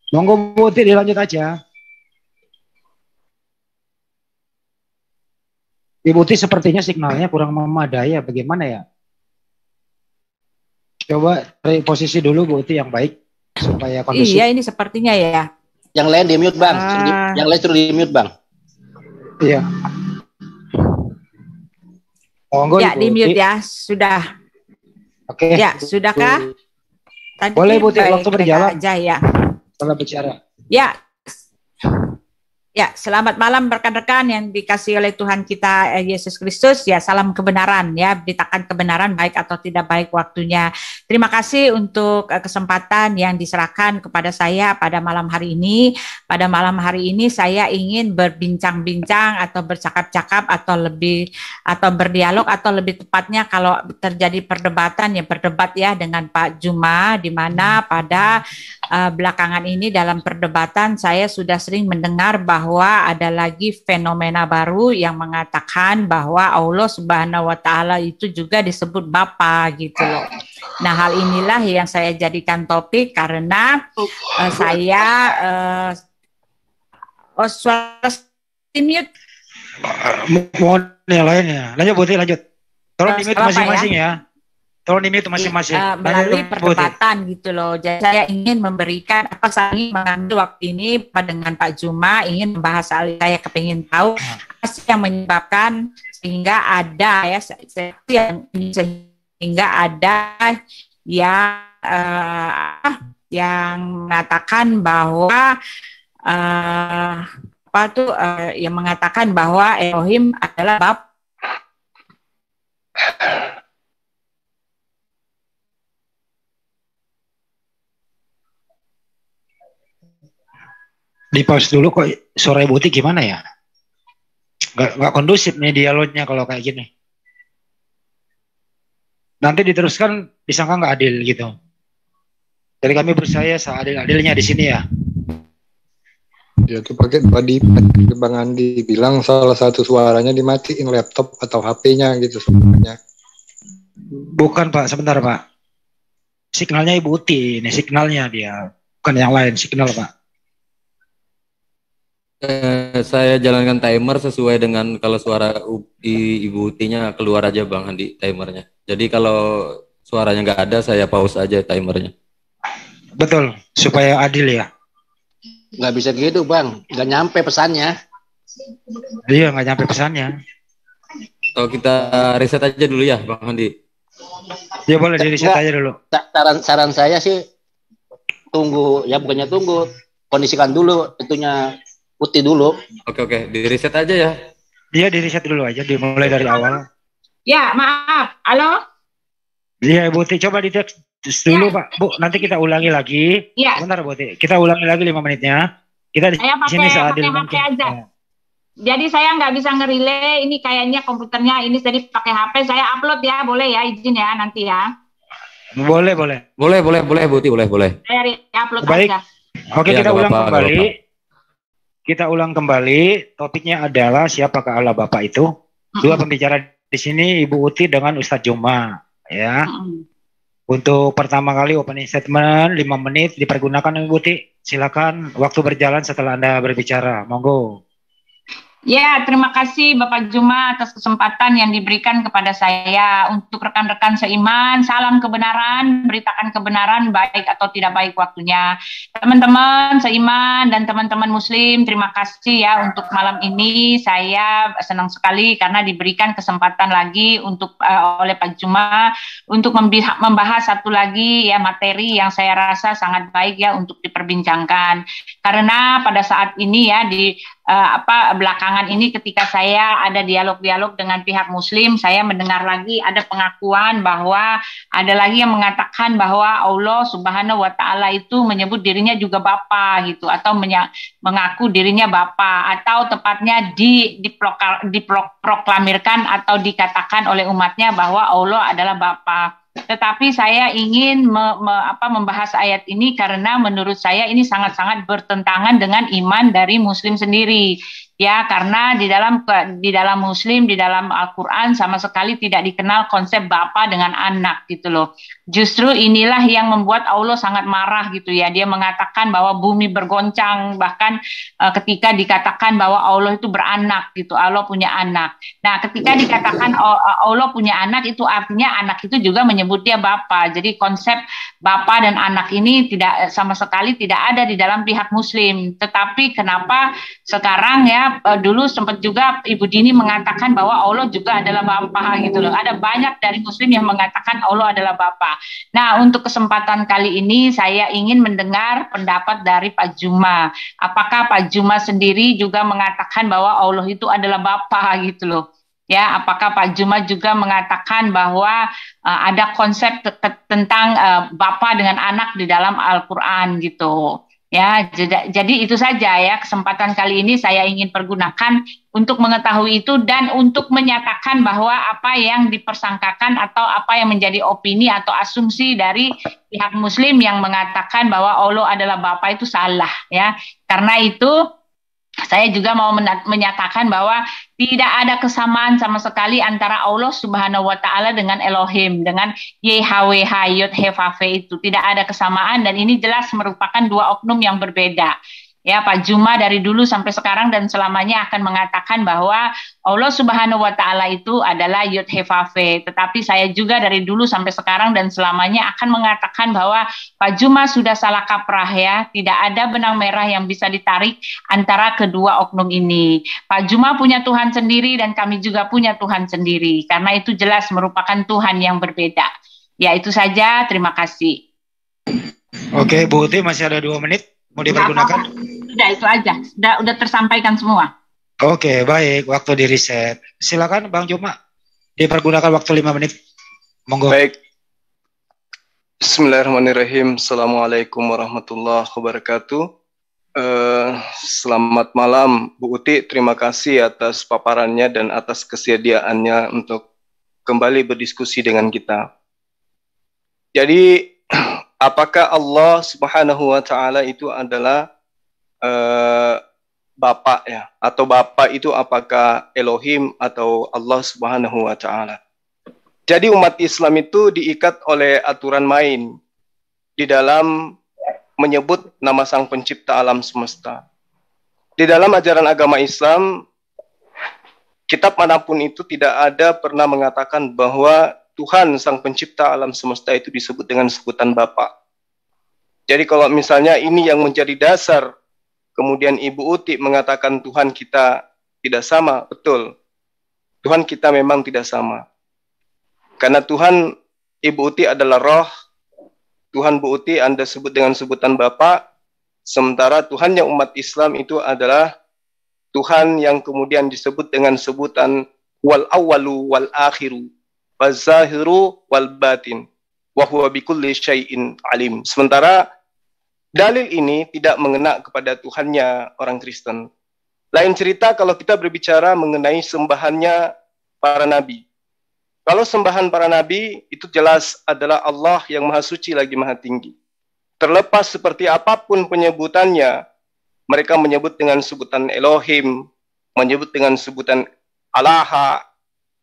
Monggo Bu Uti dilanjut aja. Ibu Uti sepertinya signalnya kurang memadai ya, bagaimana ya? Coba cari posisi dulu Bu Uti yang baik supaya kondusif. Iya, ini sepertinya ya. Yang lain di mute Bang. Yang lain suruh di mute Bang. Iya. Monggo ya, Ibu di mute Uti. ya, sudah. Oke. Ya, sudahkah? Tadi boleh Bu Uti, waktu berjalan. Aja ya. Kalau bicara. Ya. Ya, selamat malam rekan-rekan yang dikasih oleh Tuhan kita Yesus Kristus. Ya, salam kebenaran ya, beritakan kebenaran baik atau tidak baik waktunya. Terima kasih untuk kesempatan yang diserahkan kepada saya pada malam hari ini. Pada malam hari ini saya ingin berbincang-bincang atau bercakap-cakap atau berdialog atau lebih tepatnya kalau terjadi perdebatan ya berdebat ya dengan Pak Juma, di mana pada belakangan ini dalam perdebatan saya sudah sering mendengar bahwa ada lagi fenomena baru yang mengatakan bahwa Allah Subhanahu wa Ta'ala itu juga disebut Bapa gitu loh. Nah, hal inilah yang saya jadikan topik karena saya suara mute. Mohon yang lainnya. Lanjut Bu Uti, lanjut. Tolong di mute masing-masing ya. Tolong di mute masing-masing. Melalui perdebatan gitu loh. Jadi saya ingin memberikan saya ingin mengambil waktu ini dengan Pak Juma ingin membahas hal saya kepingin tahu apa sih yang menyebabkan sehingga ada ya sehingga ada yang mengatakan bahwa yang mengatakan bahwa Elohim adalah Bapa. Di pause dulu kok suara Ibu Uti gimana ya? Nggak kondusif nih dialognya kalau kayak gini. Nanti diteruskan disangka nggak adil gitu. Jadi kami berusaha seadil-adilnya di sini ya. Ya itu pakai tadi Bang Andi bilang salah satu suaranya dimatiin laptop atau HP-nya gitu sebenarnya. Bukan Pak, sebentar Pak. Signalnya Ibu Uti, ini signalnya dia. Bukan yang lain, signal Pak. Saya jalankan timer sesuai dengan kalau suara Ibu Utinya keluar aja Bang Andi timernya. Jadi kalau suaranya nggak ada saya pause aja timernya. Betul, supaya adil ya. Nggak bisa gitu Bang, nggak nyampe pesannya. Iya, nggak nyampe pesannya. Kalau kita reset aja dulu ya Bang Andi. Ya boleh di reset aja dulu. Saran saya sih tunggu, ya bukannya tunggu, kondisikan dulu itunya Uti dulu. Oke, di reset aja ya. Iya, di reset dulu aja, dimulai dari awal. Ya, maaf. Halo? Iya, Bu Uti, coba di teks dulu Pak. Bu, nanti kita ulangi lagi. Iya. Bentar Bu Uti, kita ulangi lagi 5 menitnya. Kita di sini seadil mungkin. Aja. Jadi saya nggak bisa nge-relay, ini kayaknya komputernya ini jadi pakai HP, saya upload ya, boleh ya, izin ya nanti ya. Boleh Bu Uti, boleh. Saya upload baik. aja. Oke, ya, kita ulang kembali. Kita ulang kembali, topiknya adalah siapakah Allah Bapa itu. Dua pembicara di sini Ibu Uti dengan Ustadz Juma, ya. Untuk pertama kali opening statement 5 menit dipergunakan Ibu Uti. Silakan, waktu berjalan setelah Anda berbicara. Monggo. Ya, terima kasih Bapak Juma atas kesempatan yang diberikan kepada saya. Untuk rekan-rekan seiman, salam kebenaran, beritakan kebenaran baik atau tidak baik waktunya. Teman-teman seiman dan teman-teman muslim, terima kasih ya untuk malam ini. Saya senang sekali karena diberikan kesempatan lagi untuk oleh Pak Juma untuk membahas satu lagi ya materi yang saya rasa sangat baik ya untuk diperbincangkan. Karena pada saat ini ya di belakangan ini ketika saya ada dialog-dialog dengan pihak muslim, saya mendengar lagi ada pengakuan bahwa ada lagi yang mengatakan bahwa Allah Subhanahu wa Ta'ala itu menyebut dirinya juga Bapa gitu, atau mengaku dirinya Bapa, atau tepatnya diproklamirkan atau dikatakan oleh umatnya bahwa Allah adalah Bapa. Tetapi saya ingin membahas ayat ini karena menurut saya ini sangat-sangat bertentangan dengan iman dari muslim sendiri. Ya, karena di dalam Muslim, di dalam Al-Quran sama sekali tidak dikenal konsep bapa dengan anak gitu loh. Justru inilah yang membuat Allah sangat marah gitu ya. Dia mengatakan bahwa bumi bergoncang, bahkan ketika dikatakan bahwa Allah itu beranak gitu, Allah punya anak. Nah, ketika dikatakan Allah punya anak, itu artinya anak itu juga menyebut dia bapa. Jadi konsep bapa dan anak ini tidak sama sekali tidak ada di dalam pihak Muslim. Tetapi kenapa sekarang ya, dulu sempat juga Ibu Dini mengatakan bahwa Allah juga adalah Bapa gitu loh. Ada banyak dari Muslim yang mengatakan Allah adalah Bapa. Nah, untuk kesempatan kali ini saya ingin mendengar pendapat dari Pak Juma. Apakah Pak Juma sendiri juga mengatakan bahwa Allah itu adalah Bapa gitu loh? Ya, apakah Pak Juma juga mengatakan bahwa ada konsep tentang Bapa dengan anak di dalam Al-Quran gitu? Ya, jadi itu saja ya, kesempatan kali ini saya ingin pergunakan untuk mengetahui itu dan untuk menyatakan bahwa apa yang dipersangkakan atau apa yang menjadi opini atau asumsi dari pihak Muslim yang mengatakan bahwa Allah adalah Bapa itu salah ya. Karena itu saya juga mau menyatakan bahwa tidak ada kesamaan sama sekali antara Allah Subhanahu wa Ta'ala dengan Elohim, dengan YHWH, Yod-He-Vav itu. Tidak ada kesamaan dan ini jelas merupakan dua oknum yang berbeda. Ya, Pak Juma dari dulu sampai sekarang dan selamanya akan mengatakan bahwa Allah Subhanahu wa Ta'ala itu adalah Yod-He-Vav. Tetapi saya juga dari dulu sampai sekarang dan selamanya akan mengatakan bahwa Pak Juma sudah salah kaprah ya. Tidak ada benang merah yang bisa ditarik antara kedua oknum ini. Pak Juma punya Tuhan sendiri dan kami juga punya Tuhan sendiri. Karena itu jelas merupakan Tuhan yang berbeda. Ya, itu saja. Terima kasih. Oke, Bu Uti masih ada 2 menit. Mau dipergunakan? Sudah, itu aja. Sudah tersampaikan semua. Oke, baik. Waktu di reset. Silakan Bang Juma. Dipergunakan waktu 5 menit. Monggo. Baik. Bismillahirrahmanirrahim. Assalamualaikum warahmatullahi wabarakatuh. Selamat malam Bu Uti. Terima kasih atas paparannya dan atas kesediaannya untuk kembali berdiskusi dengan kita. Jadi, apakah Allah Subhanahu wa Ta'ala itu adalah Bapa ya? Atau Bapa itu apakah Elohim atau Allah Subhanahu wa Ta'ala? Jadi umat Islam itu diikat oleh aturan main di dalam menyebut nama Sang Pencipta alam semesta. Di dalam ajaran agama Islam, kitab manapun itu tidak ada pernah mengatakan bahwa Tuhan Sang Pencipta alam semesta itu disebut dengan sebutan Bapa. Jadi kalau misalnya ini yang menjadi dasar, kemudian Ibu Uti mengatakan Tuhan kita tidak sama, betul. Tuhan kita memang tidak sama. Karena Tuhan Ibu Uti adalah roh, Tuhan Bu Uti Anda sebut dengan sebutan Bapa, sementara Tuhan yang umat Islam itu adalah Tuhan yang kemudian disebut dengan sebutan wal awwalu wal akhiru, wal zahiru wal batin, wa huwa bikulli syai'in alim. Sementara dalil ini tidak mengena kepada Tuhannya orang Kristen. Lain cerita kalau kita berbicara mengenai sembahannya para nabi. Kalau sembahan para nabi itu jelas adalah Allah yang maha suci lagi maha tinggi. Terlepas seperti apapun penyebutannya, mereka menyebut dengan sebutan Elohim, menyebut dengan sebutan Allaha,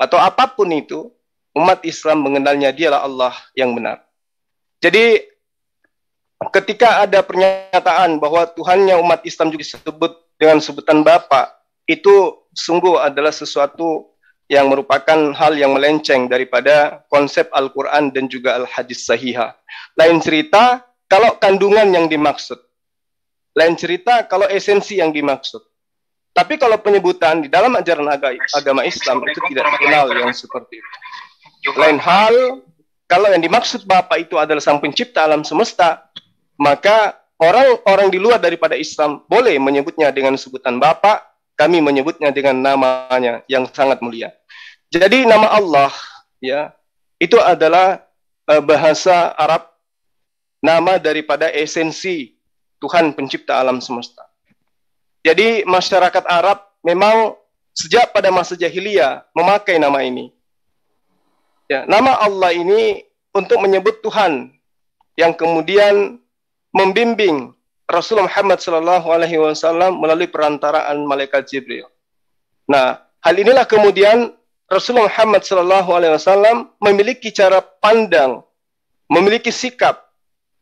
atau apapun itu, umat Islam mengenalnya dialah Allah yang benar. Jadi ketika ada pernyataan bahwa Tuhannya umat Islam juga disebut dengan sebutan Bapa, itu sungguh adalah sesuatu yang merupakan hal yang melenceng daripada konsep Al-Quran dan juga Al-Hadis Sahihah. Lain cerita kalau kandungan yang dimaksud. Lain cerita kalau esensi yang dimaksud. Tapi kalau penyebutan di dalam ajaran agama Islam itu tidak dikenal yang seperti itu. Lain hal, kalau yang dimaksud Bapa itu adalah Sang Pencipta alam semesta, maka orang-orang di luar daripada Islam boleh menyebutnya dengan sebutan Bapa, kami menyebutnya dengan namanya yang sangat mulia. Jadi nama Allah ya, itu adalah bahasa Arab, nama daripada esensi Tuhan Pencipta alam semesta. Jadi masyarakat Arab memang sejak pada masa jahiliyah memakai nama ini. Ya, nama Allah ini untuk menyebut Tuhan yang kemudian membimbing Rasulullah Muhammad SAW melalui perantaraan malaikat Jibril. Nah, hal inilah kemudian Rasulullah Muhammad SAW memiliki cara pandang, memiliki sikap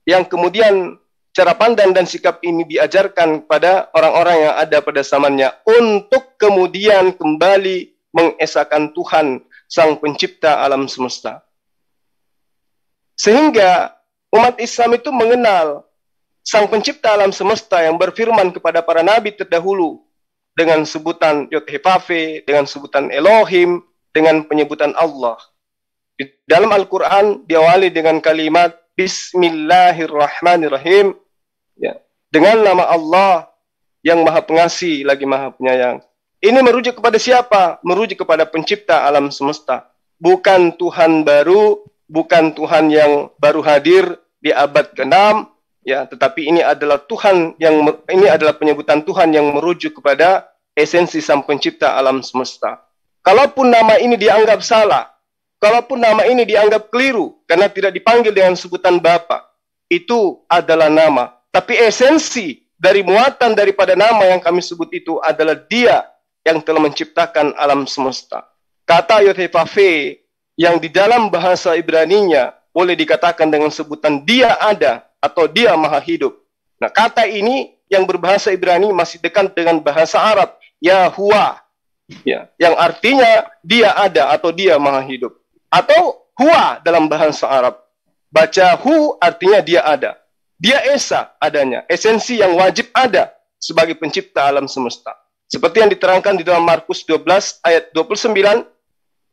yang kemudian cara pandang dan sikap ini diajarkan pada orang-orang yang ada pada zamannya untuk kemudian kembali mengesahkan Tuhan, Sang Pencipta alam semesta. Sehingga umat Islam itu mengenal Sang Pencipta alam semesta yang berfirman kepada para nabi terdahulu dengan sebutan Yod-Heh-Vav-He, dengan sebutan Elohim, dengan penyebutan Allah. Di dalam Al-Quran diawali dengan kalimat Bismillahirrahmanirrahim, ya, dengan nama Allah yang Maha Pengasih lagi Maha Penyayang. Ini merujuk kepada siapa? Merujuk kepada Pencipta alam semesta. Bukan Tuhan baru, bukan Tuhan yang baru hadir di abad ke-6, ya, tetapi ini adalah penyebutan Tuhan yang merujuk kepada esensi Sang Pencipta alam semesta. Kalaupun nama ini dianggap salah, kalaupun nama ini dianggap keliru karena tidak dipanggil dengan sebutan Bapa, itu adalah nama. Tapi esensi dari muatan daripada nama yang kami sebut itu adalah Dia yang telah menciptakan alam semesta. Kata Yod-Heh-Vav-He yang di dalam bahasa Ibraninya boleh dikatakan dengan sebutan Dia ada atau Dia Maha Hidup. Nah, kata ini yang berbahasa Ibrani masih dekat dengan bahasa Arab, Yahuwa, ya, yang artinya Dia ada atau Dia Maha Hidup. Atau Huwa dalam bahasa Arab. Baca Hu artinya Dia ada. Dia Esa adanya, esensi yang wajib ada sebagai pencipta alam semesta. Seperti yang diterangkan di dalam Markus 12 ayat 29,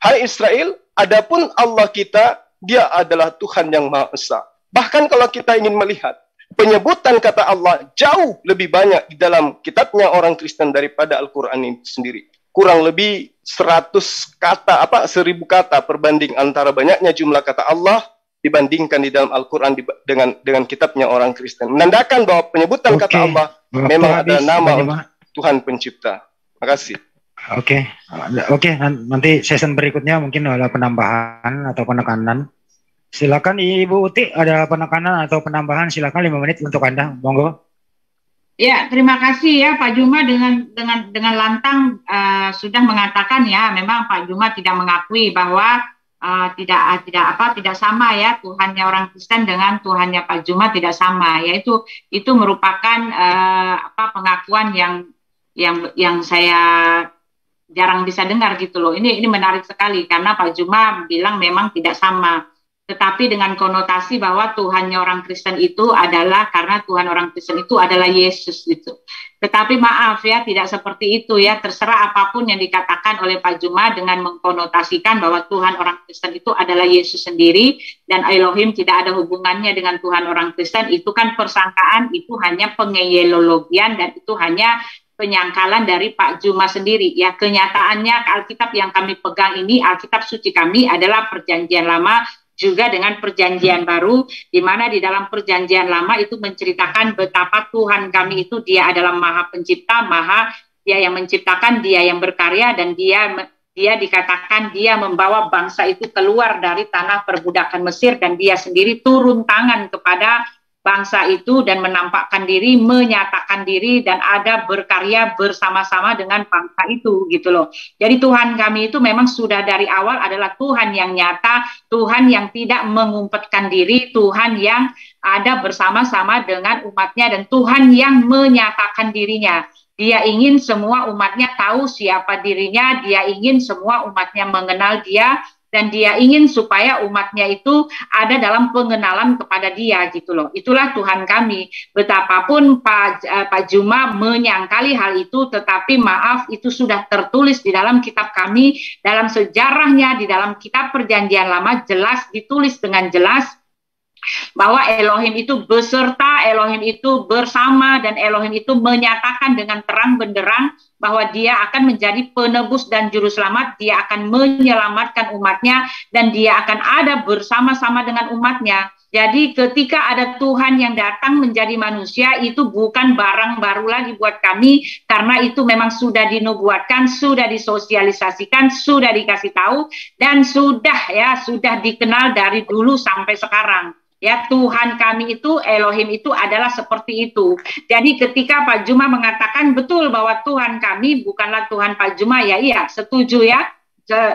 Hai Israel, adapun Allah kita, Dia adalah Tuhan yang Maha Esa. Bahkan kalau kita ingin melihat penyebutan kata Allah jauh lebih banyak di dalam kitabnya orang Kristen daripada Al-Quran ini sendiri. Kurang lebih 1000 kata perbanding antara banyaknya jumlah kata Allah dibandingkan di dalam Al-Quran dengan kitabnya orang Kristen. Menandakan bahwa penyebutan kata Allah memang ada nama Tuhan Pencipta. Terima kasih. Oke, nanti session berikutnya mungkin ada penambahan atau penekanan. Silakan Ibu Uti, ada penekanan atau penambahan, silakan 5 menit untuk Anda, monggo. Ya, terima kasih ya Pak Juma dengan lantang sudah mengatakan ya, memang Pak Juma tidak mengakui bahwa tidak sama ya Tuhannya orang Kristen dengan Tuhannya Pak Juma tidak sama, yaitu itu merupakan pengakuan yang saya jarang bisa dengar gitu loh. Ini menarik sekali karena Pak Juma bilang memang tidak sama. Tetapi dengan konotasi bahwa Tuhannya orang Kristen itu adalah karena Tuhan orang Kristen itu adalah Yesus gitu. Tetapi maaf ya, tidak seperti itu ya. Terserah apapun yang dikatakan oleh Pak Juma dengan mengkonotasikan bahwa Tuhan orang Kristen itu adalah Yesus sendiri dan Elohim tidak ada hubungannya dengan Tuhan orang Kristen, itu kan persangkaan, itu hanya pengeyelologian dan itu hanya penyangkalan dari Pak Juma sendiri ya. Kenyataannya Alkitab yang kami pegang ini, Alkitab suci kami adalah Perjanjian Lama juga dengan Perjanjian Baru, di mana di dalam Perjanjian Lama itu menceritakan betapa Tuhan kami itu Dia adalah Maha Pencipta, Dia yang menciptakan, Dia yang berkarya, dan Dia dikatakan Dia membawa bangsa itu keluar dari tanah perbudakan Mesir, dan Dia sendiri turun tangan kepada bangsa itu dan menampakkan diri, menyatakan diri, dan ada berkarya bersama-sama dengan bangsa itu gitu loh. Jadi Tuhan kami itu memang sudah dari awal adalah Tuhan yang nyata, Tuhan yang tidak mengumpetkan diri, Tuhan yang ada bersama-sama dengan umatnya, dan Tuhan yang menyatakan dirinya. Dia ingin semua umatnya tahu siapa dirinya, Dia ingin semua umatnya mengenal Dia, dan Dia ingin supaya umatnya itu ada dalam pengenalan kepada Dia gitu loh. Itulah Tuhan kami. Betapapun Pak Juma menyangkali hal itu, tetapi maaf, itu sudah tertulis di dalam kitab kami, dalam sejarahnya, di dalam kitab Perjanjian Lama jelas ditulis dengan jelas bahwa Elohim itu beserta, Elohim itu bersama, dan Elohim itu menyatakan dengan terang benderang bahwa Dia akan menjadi penebus dan juru selamat, Dia akan menyelamatkan umatnya, dan Dia akan ada bersama-sama dengan umatnya. Jadi ketika ada Tuhan yang datang menjadi manusia, itu bukan barang baru lagi buat kami, karena itu memang sudah dinubuatkan, sudah disosialisasikan, sudah dikasih tahu, dan sudah dikenal dari dulu sampai sekarang. Ya, Tuhan kami itu, Elohim itu adalah seperti itu. Jadi ketika Pak Juma mengatakan betul bahwa Tuhan kami bukanlah Tuhan Pak Juma, ya iya, setuju ya.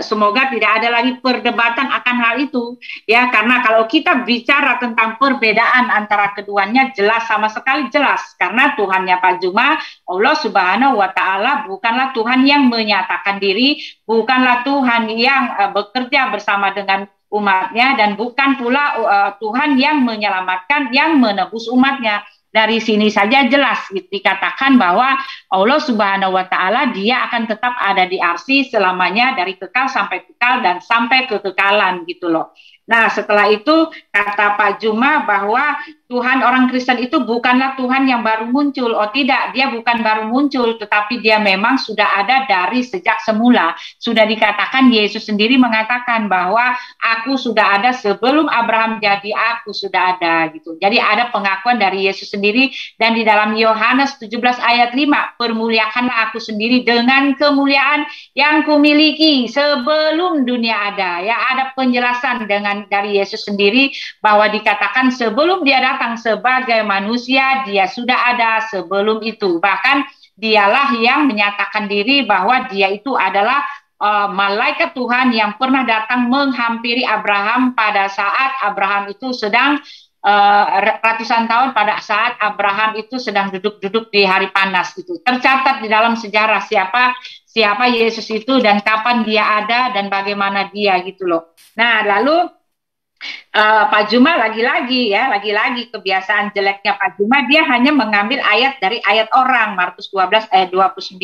Semoga tidak ada lagi perdebatan akan hal itu. Ya, karena kalau kita bicara tentang perbedaan antara keduanya jelas, sama sekali jelas. Karena Tuhannya Pak Juma, Allah Subhanahu wa Ta'ala bukanlah Tuhan yang menyatakan diri, bukanlah Tuhan yang bekerja bersama dengan umatnya, dan bukan pula Tuhan yang menyelamatkan, yang menebus umatnya. Dari sini saja jelas dikatakan bahwa Allah Subhanahu wa Ta'ala dia akan tetap ada di arsy selamanya, dari kekal sampai kekal dan sampai kekekalan gitu loh. Nah, setelah itu kata Pak Juma bahwa Tuhan orang Kristen itu bukanlah Tuhan yang baru muncul. Oh tidak, dia bukan baru muncul, tetapi dia memang sudah ada dari sejak semula. Sudah dikatakan, Yesus sendiri mengatakan bahwa aku sudah ada sebelum Abraham jadi, aku sudah ada gitu. Jadi ada pengakuan dari Yesus sendiri, dan di dalam Yohanes 17 ayat 5, permuliakanlah aku sendiri dengan kemuliaan yang kumiliki sebelum dunia ada. Ya, ada penjelasan dari Yesus sendiri bahwa dikatakan sebelum dia datang sebagai manusia, dia sudah ada sebelum itu. Bahkan dialah yang menyatakan diri bahwa dia itu adalah malaikat Tuhan yang pernah datang menghampiri Abraham pada saat Abraham itu sedang ratusan tahun, pada saat Abraham itu sedang duduk-duduk di hari panas. Itu tercatat di dalam sejarah siapa Yesus itu dan kapan dia ada dan bagaimana dia gitu loh. Nah, lalu Pak Juma lagi-lagi kebiasaan jeleknya Pak Juma, dia hanya mengambil ayat dari ayat orang, Markus 12 ayat 29,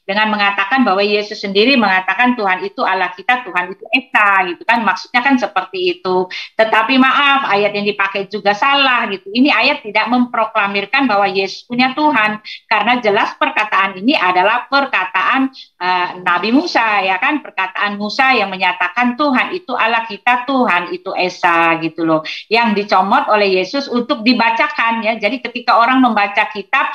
dengan mengatakan bahwa Yesus sendiri mengatakan Tuhan itu Allah kita, Tuhan itu Esa gitu kan, maksudnya kan seperti itu. Tetapi maaf, ayat yang dipakai juga salah gitu. Ini ayat tidak memproklamirkan bahwa Yesus punya Tuhan, karena jelas perkataan ini adalah perkataan Nabi Musa, ya kan, perkataan Musa yang menyatakan Tuhan itu Allah kita, Tuhan itu Esa gitu loh, yang dicomot oleh Yesus untuk dibacakan ya. Jadi ketika orang membaca kitab,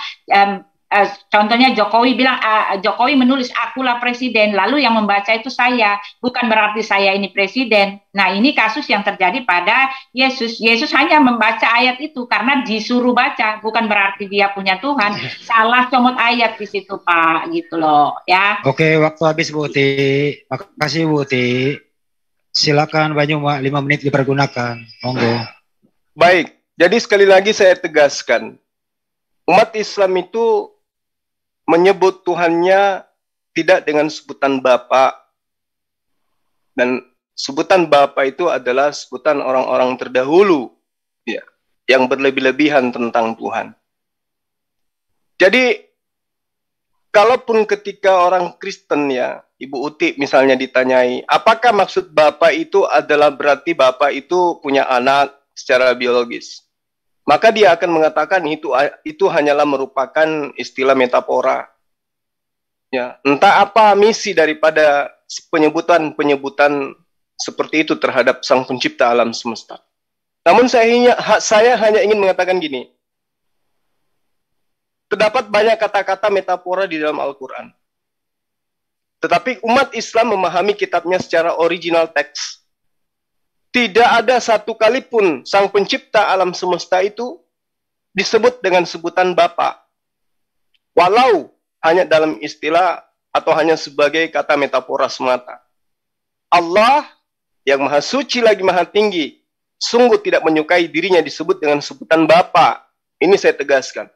contohnya Jokowi bilang, Jokowi menulis akulah presiden, lalu yang membaca itu saya, bukan berarti saya ini presiden. Nah, ini kasus yang terjadi pada Yesus. Yesus hanya membaca ayat itu karena disuruh baca, bukan berarti dia punya Tuhan. Salah comot ayat di situ Pak, gitu loh ya. Oke, waktu habis Bu Uti. Makasih Bu Uti. Silakan Banyuma, 5 menit dipergunakan. Monggo. Baik, jadi sekali lagi saya tegaskan, umat Islam itu menyebut Tuhannya tidak dengan sebutan Bapa, dan sebutan Bapa itu adalah sebutan orang-orang terdahulu ya, yang berlebih-lebihan tentang Tuhan. Jadi kalaupun ketika orang Kristen ya, Ibu Uti misalnya ditanyai, apakah maksud Bapa itu adalah berarti Bapa itu punya anak secara biologis? Maka dia akan mengatakan itu hanyalah merupakan istilah metafora. Ya, entah apa misi daripada penyebutan seperti itu terhadap Sang Pencipta alam semesta. Namun saya hanya ingin mengatakan gini. Terdapat banyak kata-kata metafora di dalam Al-Quran. Tetapi umat Islam memahami kitabnya secara original teks. Tidak ada satu kali pun Sang Pencipta alam semesta itu disebut dengan sebutan Bapa. Walau hanya dalam istilah atau hanya sebagai kata metafora semata. Allah yang maha suci lagi maha tinggi, sungguh tidak menyukai dirinya disebut dengan sebutan Bapa. Ini saya tegaskan.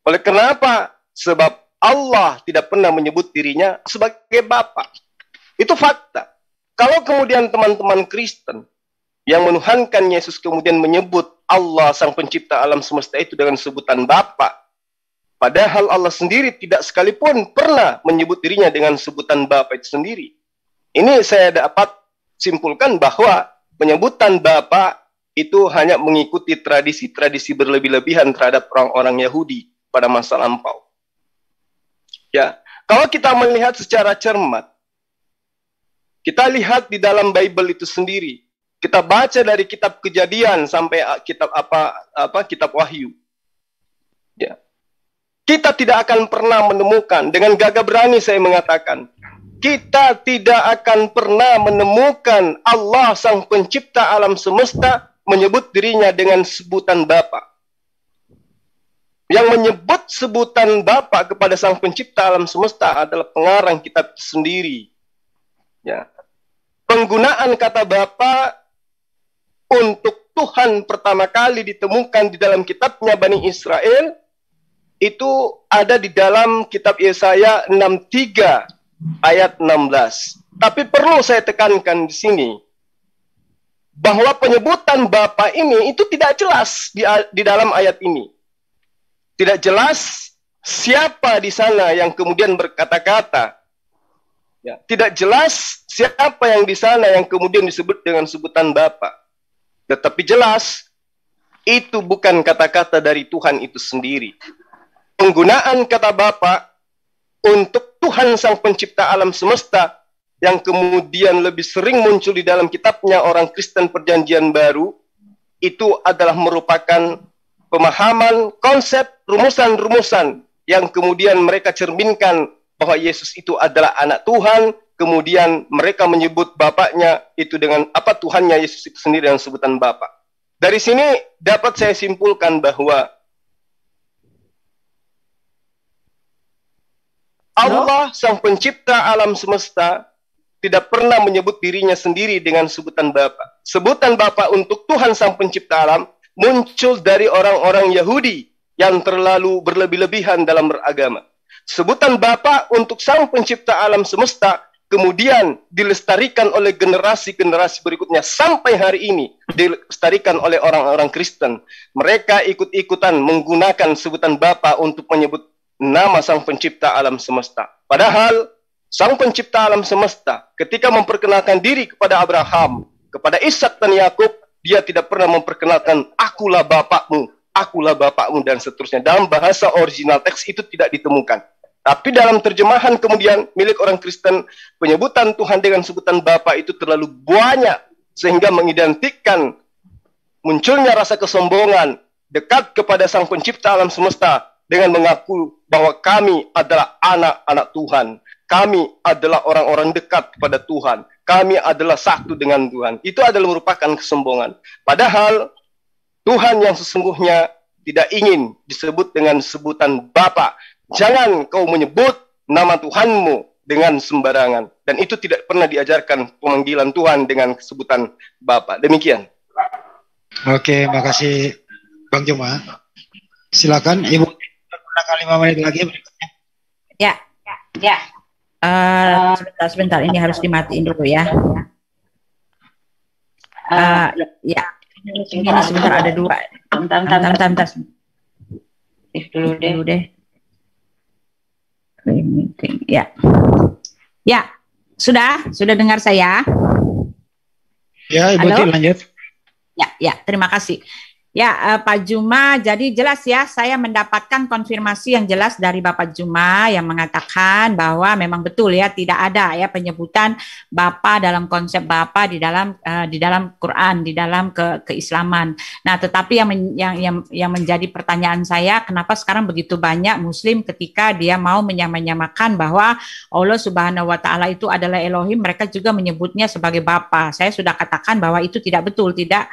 Oleh kenapa? Sebab Allah tidak pernah menyebut dirinya sebagai Bapa. Itu fakta. Kalau kemudian teman-teman Kristen yang menuhankan Yesus kemudian menyebut Allah Sang Pencipta alam semesta itu dengan sebutan Bapa, padahal Allah sendiri tidak sekalipun pernah menyebut dirinya dengan sebutan Bapa itu sendiri. Ini saya dapat simpulkan bahwa penyebutan Bapa itu hanya mengikuti tradisi-tradisi berlebih-lebihan terhadap orang-orang Yahudi pada masa lampau. Ya, kalau kita melihat secara cermat, kita lihat di dalam Bible itu sendiri. Kita baca dari kitab Kejadian sampai kitab kitab Wahyu. Ya. Kita tidak akan pernah menemukan, dengan gagah berani saya mengatakan, kita tidak akan pernah menemukan Allah Sang Pencipta alam semesta menyebut dirinya dengan sebutan Bapa. Yang menyebut sebutan Bapa kepada Sang Pencipta alam semesta adalah pengarang kitab sendiri. Ya. Penggunaan kata Bapa untuk Tuhan pertama kali ditemukan di dalam kitabnya Bani Israel itu ada di dalam kitab Yesaya 63 ayat 16. Tapi perlu saya tekankan di sini bahwa penyebutan Bapa ini itu tidak jelas di dalam ayat ini. Tidak jelas siapa di sana yang kemudian berkata-kata. Ya, tidak jelas siapa yang di sana yang kemudian disebut dengan sebutan Bapa. Tetapi jelas, itu bukan kata-kata dari Tuhan itu sendiri. Penggunaan kata Bapa untuk Tuhan Sang Pencipta alam semesta yang kemudian lebih sering muncul di dalam kitabnya orang Kristen Perjanjian Baru, itu adalah merupakan pemahaman, konsep, rumusan-rumusan yang kemudian mereka cerminkan bahwa Yesus itu adalah anak Tuhan. Kemudian mereka menyebut Bapaknya itu dengan apa Tuhannya Yesus itu sendiri dengan sebutan Bapa. Dari sini dapat saya simpulkan bahwa Allah Sang Pencipta alam semesta tidak pernah menyebut dirinya sendiri dengan sebutan Bapa. Sebutan Bapa untuk Tuhan Sang Pencipta alam muncul dari orang-orang Yahudi yang terlalu berlebih-lebihan dalam beragama. Sebutan Bapa untuk Sang Pencipta alam semesta kemudian dilestarikan oleh generasi-generasi berikutnya sampai hari ini dilestarikan oleh orang-orang Kristen. Mereka ikut-ikutan menggunakan sebutan Bapa untuk menyebut nama Sang Pencipta alam semesta. Padahal Sang Pencipta alam semesta ketika memperkenalkan diri kepada Abraham, kepada Ishak dan Yakub, dia tidak pernah memperkenalkan akulah bapakmu dan seterusnya. Dalam bahasa original teks itu tidak ditemukan. Tapi dalam terjemahan kemudian milik orang Kristen, penyebutan Tuhan dengan sebutan Bapa itu terlalu banyak sehingga mengidentikan munculnya rasa kesombongan dekat kepada Sang Pencipta alam semesta dengan mengaku bahwa kami adalah anak-anak Tuhan. Kami adalah orang-orang dekat kepada Tuhan. Kami adalah satu dengan Tuhan. Itu adalah merupakan kesombongan. Padahal Tuhan yang sesungguhnya tidak ingin disebut dengan sebutan Bapa. Jangan kau menyebut nama Tuhanmu dengan sembarangan. Dan itu tidak pernah diajarkan pemanggilan Tuhan dengan sebutan Bapa. Demikian. Oke, makasih Bang Juma. Silakan Ibu. Gunakan 5 menit lagi berikutnya. Ya. Sebentar. Ini harus dimatiin dulu ya. Ini sebentar ada 2. Bentar. Dulu deh. Ya, sudah dengar saya? Ya, Ibu Uti lanjut. Ya, terima kasih. Ya, Pak Juma, jadi jelas ya, saya mendapatkan konfirmasi yang jelas dari Bapak Juma yang mengatakan bahwa memang betul ya, tidak ada ya penyebutan Bapa dalam konsep Bapa di dalam Quran, di dalam keislaman. Nah, tetapi yang menjadi pertanyaan saya, kenapa sekarang begitu banyak Muslim ketika dia mau menyamakan bahwa Allah Subhanahu Wa Taala itu adalah Elohim, mereka juga menyebutnya sebagai Bapa. Saya sudah katakan bahwa itu tidak betul, tidak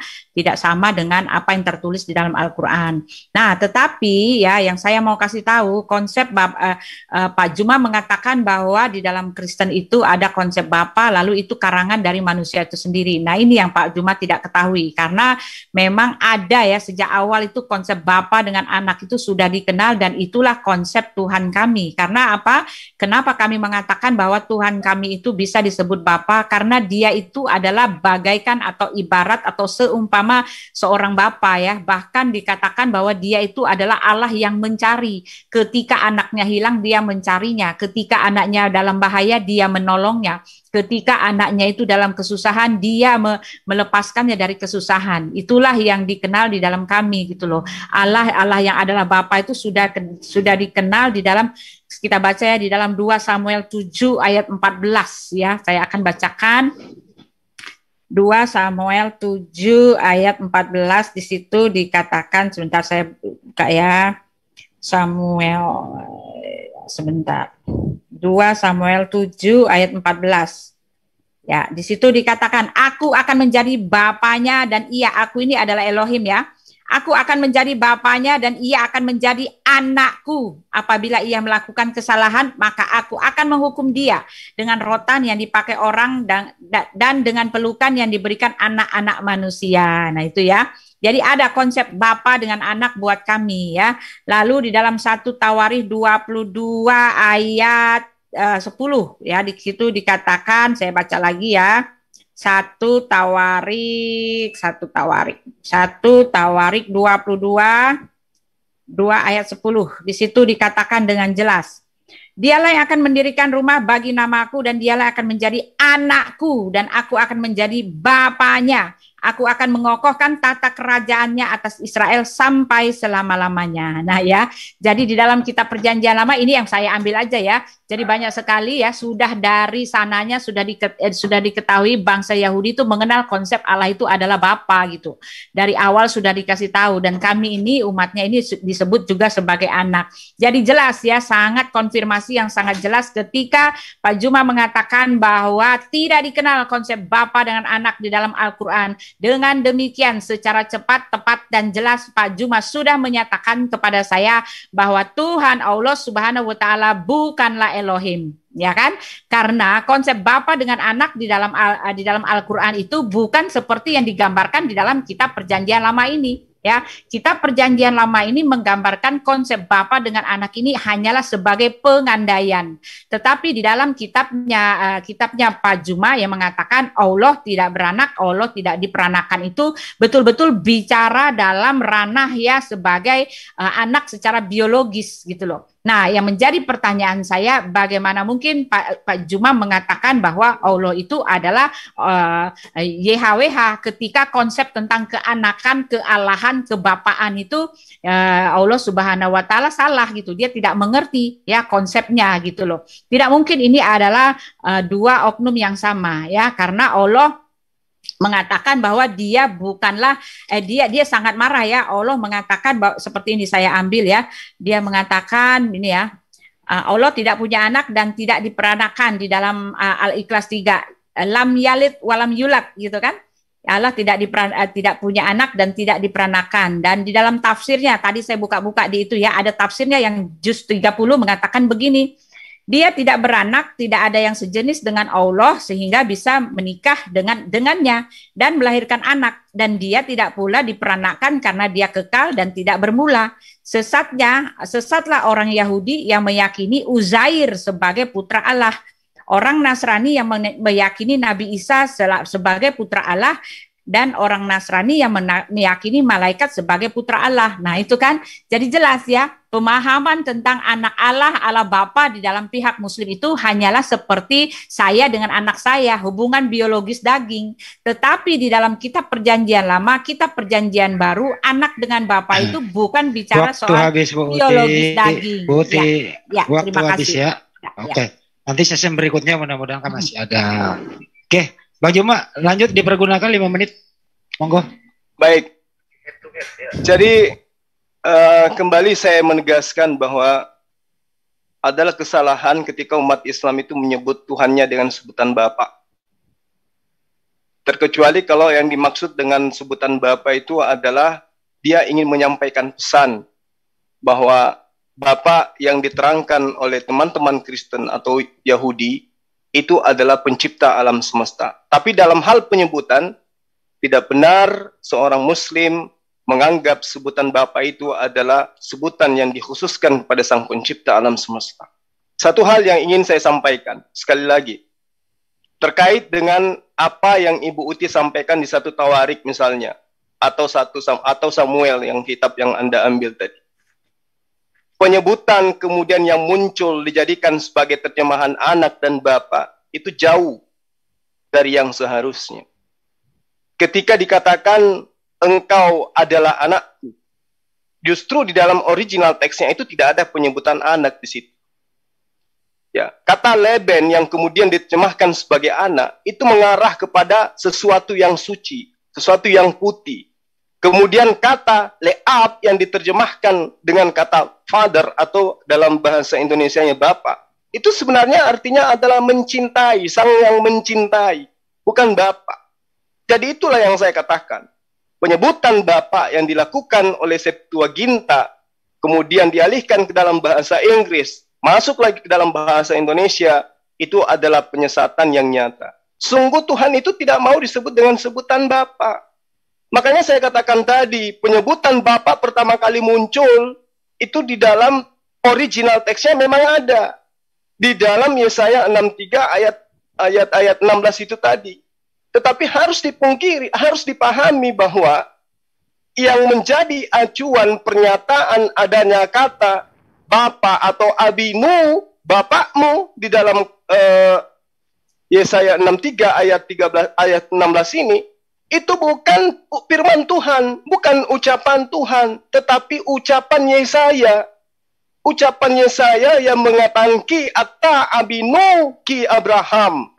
sama dengan apa yang tertulis di dalam Al-Quran. Nah, tetapi ya yang saya mau kasih tahu konsep Pak Juma mengatakan bahwa di dalam Kristen itu ada konsep Bapa, lalu itu karangan dari manusia itu sendiri. Nah, ini yang Pak Juma tidak ketahui karena memang ada ya sejak awal itu konsep Bapa dengan anak itu sudah dikenal dan itulah konsep Tuhan kami. Karena apa? Kenapa kami mengatakan bahwa Tuhan kami itu bisa disebut Bapa? Karena dia itu adalah bagaikan atau ibarat atau seumpama seorang Bapa ya, bahkan dikatakan bahwa dia itu adalah Allah yang mencari. Ketika anaknya hilang, dia mencarinya. Ketika anaknya dalam bahaya, dia menolongnya. Ketika anaknya itu dalam kesusahan, dia melepaskannya dari kesusahan. Itulah yang dikenal di dalam kami gitu loh. Allah yang adalah Bapa itu sudah dikenal di dalam, kita baca ya di dalam 2 Samuel 7 ayat 14 ya. Saya akan bacakan 2 Samuel 7 ayat 14, di situ dikatakan, sebentar saya buka ya, sebentar, 2 Samuel 7 ayat 14. Ya, di situ dikatakan, aku akan menjadi bapaknya dan ia, aku ini adalah Elohim ya. Aku akan menjadi bapaknya dan ia akan menjadi anakku. Apabila ia melakukan kesalahan, maka aku akan menghukum dia dengan rotan yang dipakai orang dan dengan pelukan yang diberikan anak-anak manusia. Nah itu ya. Jadi ada konsep bapa dengan anak buat kami ya. Lalu di dalam 1 Tawarikh 22 ayat 10 ya, di situ dikatakan, saya baca lagi ya. 1 Tawarikh 22 ayat 10. Di situ dikatakan dengan jelas, dialah yang akan mendirikan rumah bagi namaku dan dialah akan menjadi anakku dan aku akan menjadi bapaknya. Aku akan mengokohkan tata kerajaannya atas Israel sampai selama-lamanya. Nah ya, jadi di dalam kitab perjanjian lama ini yang saya ambil aja ya. Jadi banyak sekali ya, sudah dari sananya sudah diketahui bangsa Yahudi itu mengenal konsep Allah itu adalah Bapa gitu. Dari awal sudah dikasih tahu dan kami ini umatnya ini disebut juga sebagai anak. Jadi jelas ya, sangat konfirmasi yang sangat jelas ketika Pak Juma mengatakan bahwa tidak dikenal konsep Bapa dengan anak di dalam Al-Quran. Dengan demikian secara cepat, tepat, dan jelas Pak Juma sudah menyatakan kepada saya bahwa Tuhan Allah Subhanahu wa Ta'ala bukanlah Elohim, ya kan? Karena konsep Bapa dengan anak di dalam Al-Quran itu bukan seperti yang digambarkan di dalam kitab Perjanjian Lama ini. Ya, kitab Perjanjian Lama ini menggambarkan konsep Bapa dengan anak ini hanyalah sebagai pengandaian. Tetapi di dalam kitabnya Pak Juma yang mengatakan Allah tidak beranak, Allah tidak diperanakan itu betul-betul bicara dalam ranah ya sebagai anak secara biologis gitu loh. Nah, yang menjadi pertanyaan saya, bagaimana mungkin Pak Juma mengatakan bahwa Allah itu adalah YHWH ketika konsep tentang keanakan, kealahan, kebapaan itu Allah Subhanahu wa Ta'ala salah gitu. Dia tidak mengerti ya konsepnya gitu loh. Tidak mungkin ini adalah dua oknum yang sama ya, karena Allah mengatakan bahwa dia bukanlah dia sangat marah ya. Allah mengatakan bahwa, seperti ini saya ambil ya, dia mengatakan ini ya, Allah tidak punya anak dan tidak diperanakan di dalam Al-Ikhlas 3, lam yalid walam yulad gitu kan. Allah tidak punya anak dan tidak diperanakan. Dan di dalam tafsirnya tadi saya buka-buka di itu ya, ada tafsirnya yang juz 30 mengatakan begini, dia tidak beranak, tidak ada yang sejenis dengan Allah sehingga bisa menikah dengannya dan melahirkan anak. Dan dia tidak pula diperanakkan karena dia kekal dan tidak bermula. Sesatlah orang Yahudi yang meyakini Uzair sebagai putra Allah. Orang Nasrani yang meyakini Nabi Isa sebagai putra Allah. Dan orang Nasrani yang meyakini malaikat sebagai putra Allah. Nah itu kan jadi jelas ya, pemahaman tentang anak Allah, Allah Bapa di dalam pihak Muslim itu hanyalah seperti saya dengan anak saya, hubungan biologis daging. Tetapi di dalam kitab Perjanjian Lama, kitab Perjanjian Baru, anak dengan Bapa itu bukan bicara waktu soal habis, Bu biologis daging. Bu Uti, ya, waktu terima habis kasih. ya. Oke. Nanti sesi berikutnya mudah-mudahan kan masih ada. Oke. Bang Juma, lanjut dipergunakan 5 menit. Monggo. Baik. Jadi kembali saya menegaskan bahwa adalah kesalahan ketika umat Islam itu menyebut Tuhannya dengan sebutan Bapa. Terkecuali kalau yang dimaksud dengan sebutan Bapa itu adalah dia ingin menyampaikan pesan bahwa Bapa yang diterangkan oleh teman-teman Kristen atau Yahudi itu adalah pencipta alam semesta. Tapi dalam hal penyebutan, tidak benar seorang Muslim menganggap sebutan Bapa itu adalah sebutan yang dikhususkan kepada Sang Pencipta alam semesta. Satu hal yang ingin saya sampaikan, sekali lagi, terkait dengan apa yang Ibu Uti sampaikan di 1 Tawarikh misalnya, atau Samuel yang kitab yang Anda ambil tadi. Penyebutan kemudian yang muncul dijadikan sebagai terjemahan anak dan bapa itu jauh dari yang seharusnya. Ketika dikatakan engkau adalah anakku, justru di dalam original teksnya itu tidak ada penyebutan anak di situ. Ya, kata leben yang kemudian diterjemahkan sebagai anak itu mengarah kepada sesuatu yang suci, sesuatu yang putih. Kemudian kata leab yang diterjemahkan dengan kata father atau dalam bahasa Indonesianya bapak, itu sebenarnya artinya adalah mencintai, sang yang mencintai. bukan Bapa. Jadi itulah yang saya katakan. Penyebutan Bapa yang dilakukan oleh Septuaginta, kemudian dialihkan ke dalam bahasa Inggris, masuk lagi ke dalam bahasa Indonesia, itu adalah penyesatan yang nyata. Sungguh Tuhan itu tidak mau disebut dengan sebutan Bapa. Makanya saya katakan tadi, penyebutan Bapa pertama kali muncul, itu di dalam original teksnya memang ada. Di dalam Yesaya 63 ayat 16 itu tadi. Tetapi harus dipungkiri, harus dipahami bahwa yang menjadi acuan pernyataan adanya kata Bapa atau Abinu, Bapakmu di dalam Yesaya 63 ayat 16 ini, itu bukan firman Tuhan, bukan ucapan Tuhan, tetapi ucapan Yesaya. Ucapan Yesaya yang mengatakan ki atta Abinu ki Abraham.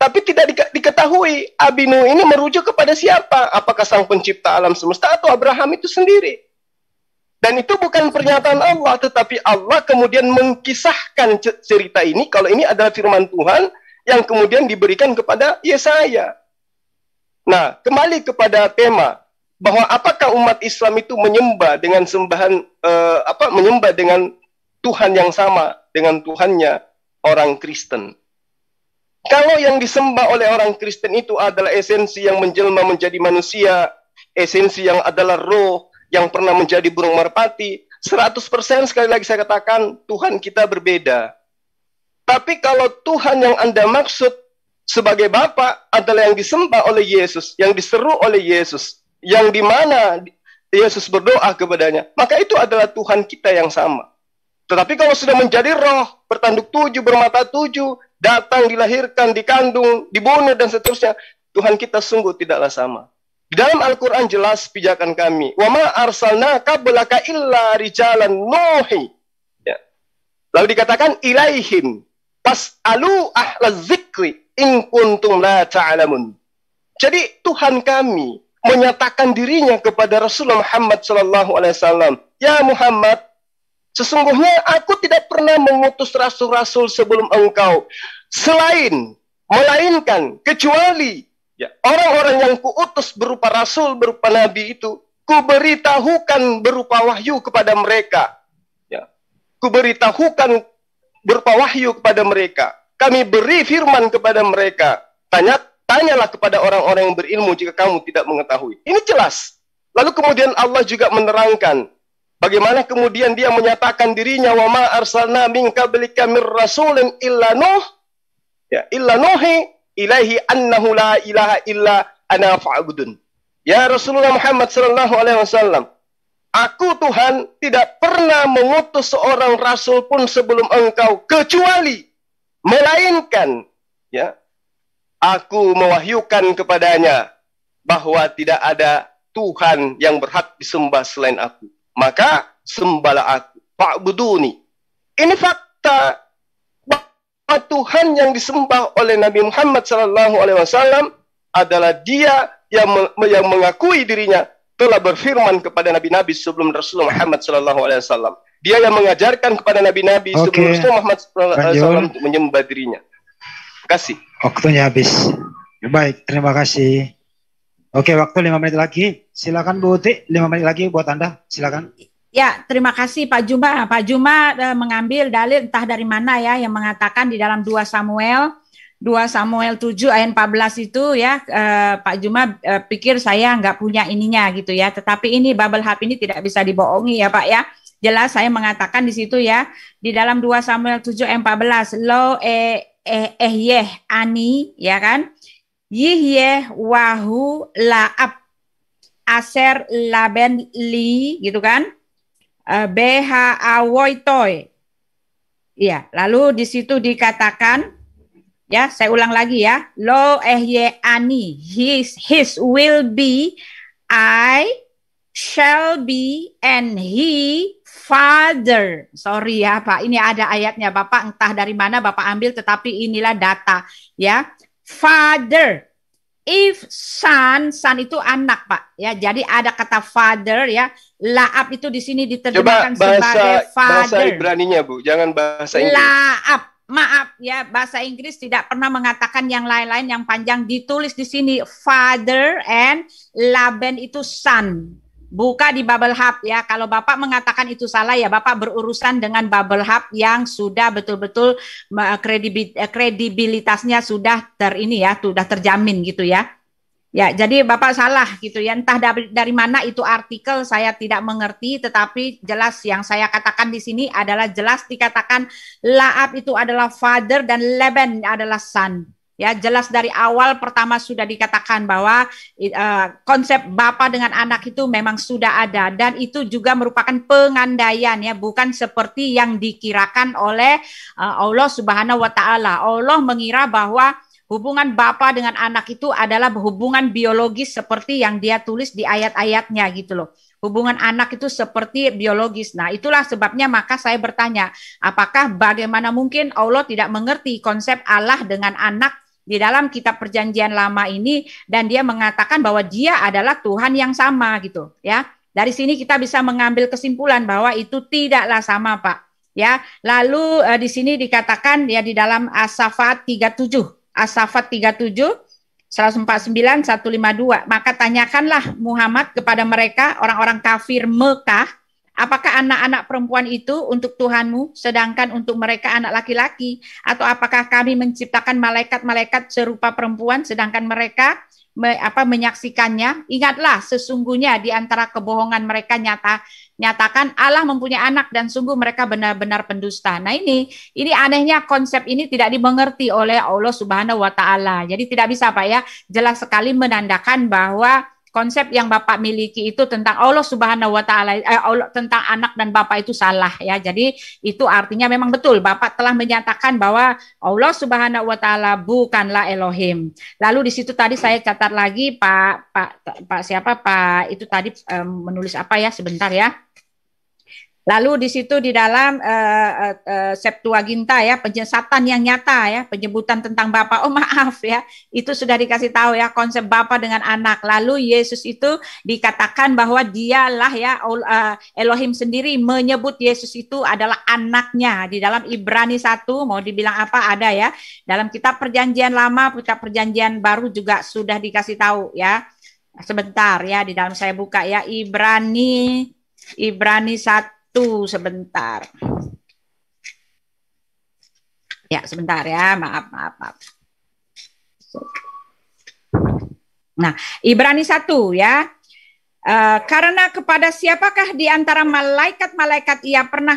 Tapi tidak diketahui Abinu ini merujuk kepada siapa? Apakah sang pencipta alam semesta atau Abraham itu sendiri? Dan itu bukan pernyataan Allah, tetapi Allah kemudian mengkisahkan cerita ini, kalau ini adalah firman Tuhan yang kemudian diberikan kepada Yesaya. Nah, kembali kepada tema, bahwa apakah umat Islam itu menyembah dengan menyembah dengan Tuhan yang sama dengan Tuhannya orang Kristen. Kalau yang disembah oleh orang Kristen itu adalah esensi yang menjelma menjadi manusia, esensi yang adalah roh, yang pernah menjadi burung merpati, 100% sekali lagi saya katakan, Tuhan kita berbeda. Tapi kalau Tuhan yang Anda maksud sebagai Bapa adalah yang disembah oleh Yesus, yang diseru oleh Yesus, yang dimana Yesus berdoa kepadanya, maka itu adalah Tuhan kita yang sama. Tetapi kalau sudah menjadi roh, bertanduk 7, bermata 7, datang, dilahirkan, dikandung, dibunuh, dan seterusnya, Tuhan kita sungguh tidaklah sama. Di dalam Al-Quran jelas pijakan kami. Wa ma arsalnaka qablaka illa rijalan nuhi. Ya. Lalu dikatakan ilaihim fas'alu ahla zikri in kuntum la ta'lamun. Jadi Tuhan kami menyatakan dirinya kepada Rasulullah Muhammad SAW. Ya Muhammad, sesungguhnya aku tidak pernah mengutus rasul-rasul sebelum engkau, melainkan, kecuali orang-orang yang kuutus berupa rasul, berupa nabi itu, kuberitahukan berupa wahyu kepada mereka. Ya. Kuberitahukan berupa wahyu kepada mereka. Kami beri firman kepada mereka. Tanyalah kepada orang-orang yang berilmu jika kamu tidak mengetahui. Ini jelas. Lalu kemudian Allah juga menerangkan bagaimana kemudian dia menyatakan dirinya, wa ma arsalna min qablika mir rasulin illa nuh, ya, illa nuhi ilaihi annahu la ilaha illa ana fa'budun. Ya Rasulullah Muhammad sallallahu alaihi wasallam, aku Tuhan tidak pernah mengutus seorang rasul pun sebelum engkau, kecuali melainkan, ya, aku mewahyukan kepadanya bahwa tidak ada Tuhan yang berhak disembah selain aku. Maka sembahlah aku, fa'buduni. Ini fakta bahwa Tuhan yang disembah oleh Nabi Muhammad SAW adalah Dia yang mengakui dirinya telah berfirman kepada nabi-nabi sebelum Rasulullah Muhammad SAW. Dia yang mengajarkan kepada nabi-nabi sebelum Rasulullah Muhammad SAW untuk menyembah dirinya. Terima kasih. Waktunya habis. Baik, terima kasih. Oke, waktu 5 menit lagi. Silakan Bu Uti, 5 menit lagi buat Anda. Silakan. Ya, terima kasih Pak Juma. Pak Juma mengambil dalil entah dari mana ya yang mengatakan di dalam 2 Samuel 7 ayat 14 itu ya, Pak Juma pikir saya nggak punya ininya gitu ya. Tetapi ini Bubble Hub ini tidak bisa dibohongi ya Pak ya. Jelas saya mengatakan di situ ya, di dalam 2 Samuel 7 ayat 14, lo ani ya kan? Yihyeh wahu laab aser laben li gitu kan, bh awoitoy. Iya, lalu di situ dikatakan ya, saya ulang lagi ya, lo ani, his will be, I shall be, and he father. Sorry ya Pak, ini ada ayatnya Bapak, entah dari mana Bapak ambil, tetapi inilah data ya. Father, if son itu anak Pak ya, jadi ada kata father ya, laab itu di sini diterjemahkan sebagai father. Bahasa Ibraninya Bu, jangan bahasa Inggris. Laab, maaf ya, bahasa Inggris tidak pernah mengatakan yang lain-lain yang panjang. Ditulis di sini father and Laban itu son. Buka di Bubble Hub ya. Kalau Bapak mengatakan itu salah ya, Bapak berurusan dengan Bubble Hub yang sudah betul-betul kredibilitasnya sudah sudah terjamin gitu ya. Ya, jadi Bapak salah gitu ya. Entah dari mana itu artikel saya tidak mengerti, tetapi jelas yang saya katakan di sini adalah jelas dikatakan Laab itu adalah father dan Laban adalah son. Ya, jelas dari awal pertama sudah dikatakan bahwa konsep bapak dengan anak itu memang sudah ada, dan itu juga merupakan pengandaian ya, bukan seperti yang dikirakan oleh Allah Subhanahu wa taala. Allah mengira bahwa hubungan bapa dengan anak itu adalah hubungan biologis seperti yang dia tulis di ayat-ayatnya gitu loh. Hubungan anak itu seperti biologis. Nah, itulah sebabnya maka saya bertanya, apakah bagaimana mungkin Allah tidak mengerti konsep Allah dengan anak di dalam kitab Perjanjian Lama ini, dan dia mengatakan bahwa dia adalah Tuhan yang sama gitu ya. Dari sini kita bisa mengambil kesimpulan bahwa itu tidaklah sama, Pak. Ya, lalu di sini dikatakan ya di dalam As-Saffat 37 149 152, maka tanyakanlah Muhammad kepada mereka orang-orang kafir Mekah, apakah anak-anak perempuan itu untuk Tuhanmu sedangkan untuk mereka anak laki-laki, atau apakah kami menciptakan malaikat-malaikat serupa perempuan sedangkan mereka menyaksikannya? Ingatlah, sesungguhnya di antara kebohongan mereka nyatakan Allah mempunyai anak, dan sungguh mereka benar-benar pendusta. Nah, ini anehnya konsep ini tidak dimengerti oleh Allah Subhanahu wa taala. Jadi tidak bisa, Pak ya, jelas sekali menandakan bahwa konsep yang Bapak miliki itu tentang Allah Subhanahu wa taala, tentang anak dan Bapak itu salah ya. Jadi itu artinya memang betul Bapak telah menyatakan bahwa Allah Subhanahu wa taala bukanlah Elohim. Lalu di situ tadi saya catat lagi Pak itu tadi menulis apa ya, sebentar ya. Lalu di situ di dalam Septuaginta ya, penyesatan yang nyata ya, penyebutan tentang Bapa. Oh maaf ya, itu sudah dikasih tahu ya konsep Bapa dengan anak. Lalu Yesus itu dikatakan bahwa dialah ya Elohim sendiri menyebut Yesus itu adalah anaknya. Di dalam Ibrani 1 mau dibilang apa ada ya. Dalam kitab Perjanjian Lama, kitab Perjanjian Baru juga sudah dikasih tahu ya. Sebentar ya, di dalam saya buka ya, Ibrani 1 sebentar. Ya, sebentar ya. Maaf. Nah, Ibrani 1 ya. Karena kepada siapakah di antara malaikat-malaikat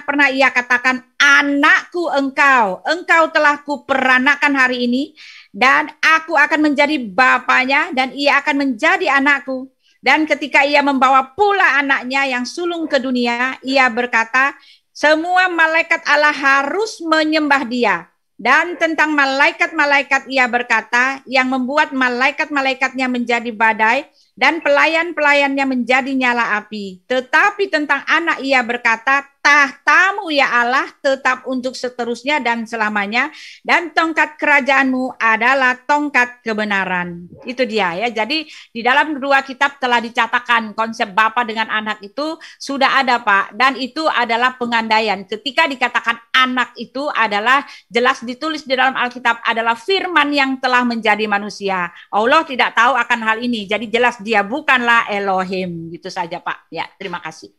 pernah ia katakan, anakku engkau telah kuperanakan hari ini, dan aku akan menjadi bapanya dan ia akan menjadi anakku. Dan ketika ia membawa pula anaknya yang sulung ke dunia, ia berkata, semua malaikat Allah harus menyembah dia. Dan tentang malaikat-malaikat ia berkata, yang membuat malaikat-malaikatnya menjadi badai, dan pelayan-pelayannya menjadi nyala api. Tetapi tentang anak ia berkata, tahtamu ya Allah tetap untuk seterusnya dan selamanya, dan tongkat kerajaanmu adalah tongkat kebenaran. Itu dia ya. Jadi di dalam dua kitab telah dicatatkan konsep Bapa dengan anak itu sudah ada, Pak, dan itu adalah pengandaian. Ketika dikatakan anak itu adalah jelas ditulis di dalam Alkitab adalah firman yang telah menjadi manusia. Allah tidak tahu akan hal ini. Jadi jelas dia bukanlah Elohim. Gitu saja, Pak. Ya, terima kasih.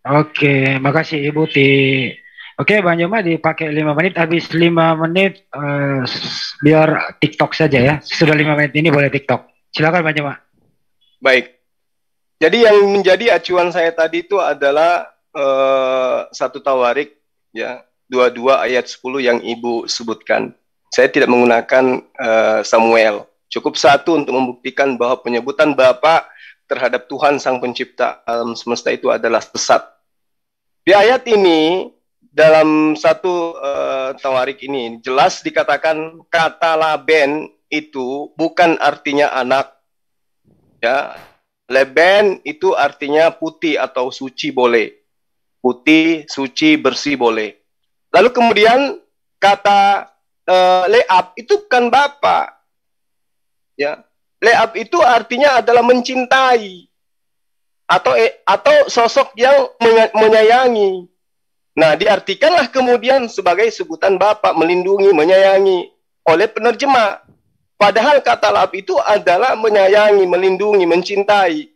Oke, makasih Ibu Ti. Oke, Bang Joma dipakai 5 menit, habis 5 menit biar TikTok saja ya. Sudah 5 menit ini boleh TikTok. Silakan Bang Joma. Baik. Jadi yang menjadi acuan saya tadi itu adalah 1 Tawarik ya, 22 ayat 10 yang Ibu sebutkan. Saya tidak menggunakan Samuel. Cukup 1 untuk membuktikan bahwa penyebutan Bapa terhadap Tuhan Sang Pencipta alam semesta itu adalah sesat. Di ayat ini, dalam 1 Tawarik ini, jelas dikatakan kata Laban itu bukan artinya anak. Ya, Laban itu artinya putih atau suci boleh. Putih, suci, bersih boleh. Lalu kemudian kata Leab itu bukan Bapa. Ya, Leab itu artinya adalah mencintai atau sosok yang menyayangi. Nah, diartikanlah kemudian sebagai sebutan Bapa, melindungi, menyayangi oleh penerjemah. Padahal kata lab itu adalah menyayangi, melindungi, mencintai.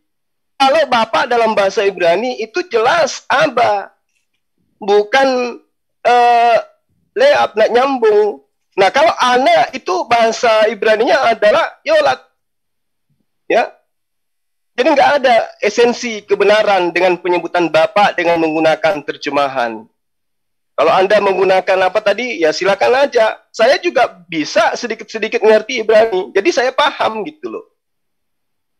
Kalau Bapa dalam bahasa Ibrani itu jelas Aba, bukan leab, nak nyambung. Nah, kalau anak itu bahasa Ibraninya adalah yolat. Ya. Jadi nggak ada esensi kebenaran dengan penyebutan Bapa dengan menggunakan terjemahan. Kalau Anda menggunakan apa tadi, ya silakan aja. Saya juga bisa sedikit-sedikit ngerti Ibrani, jadi saya paham gitu loh.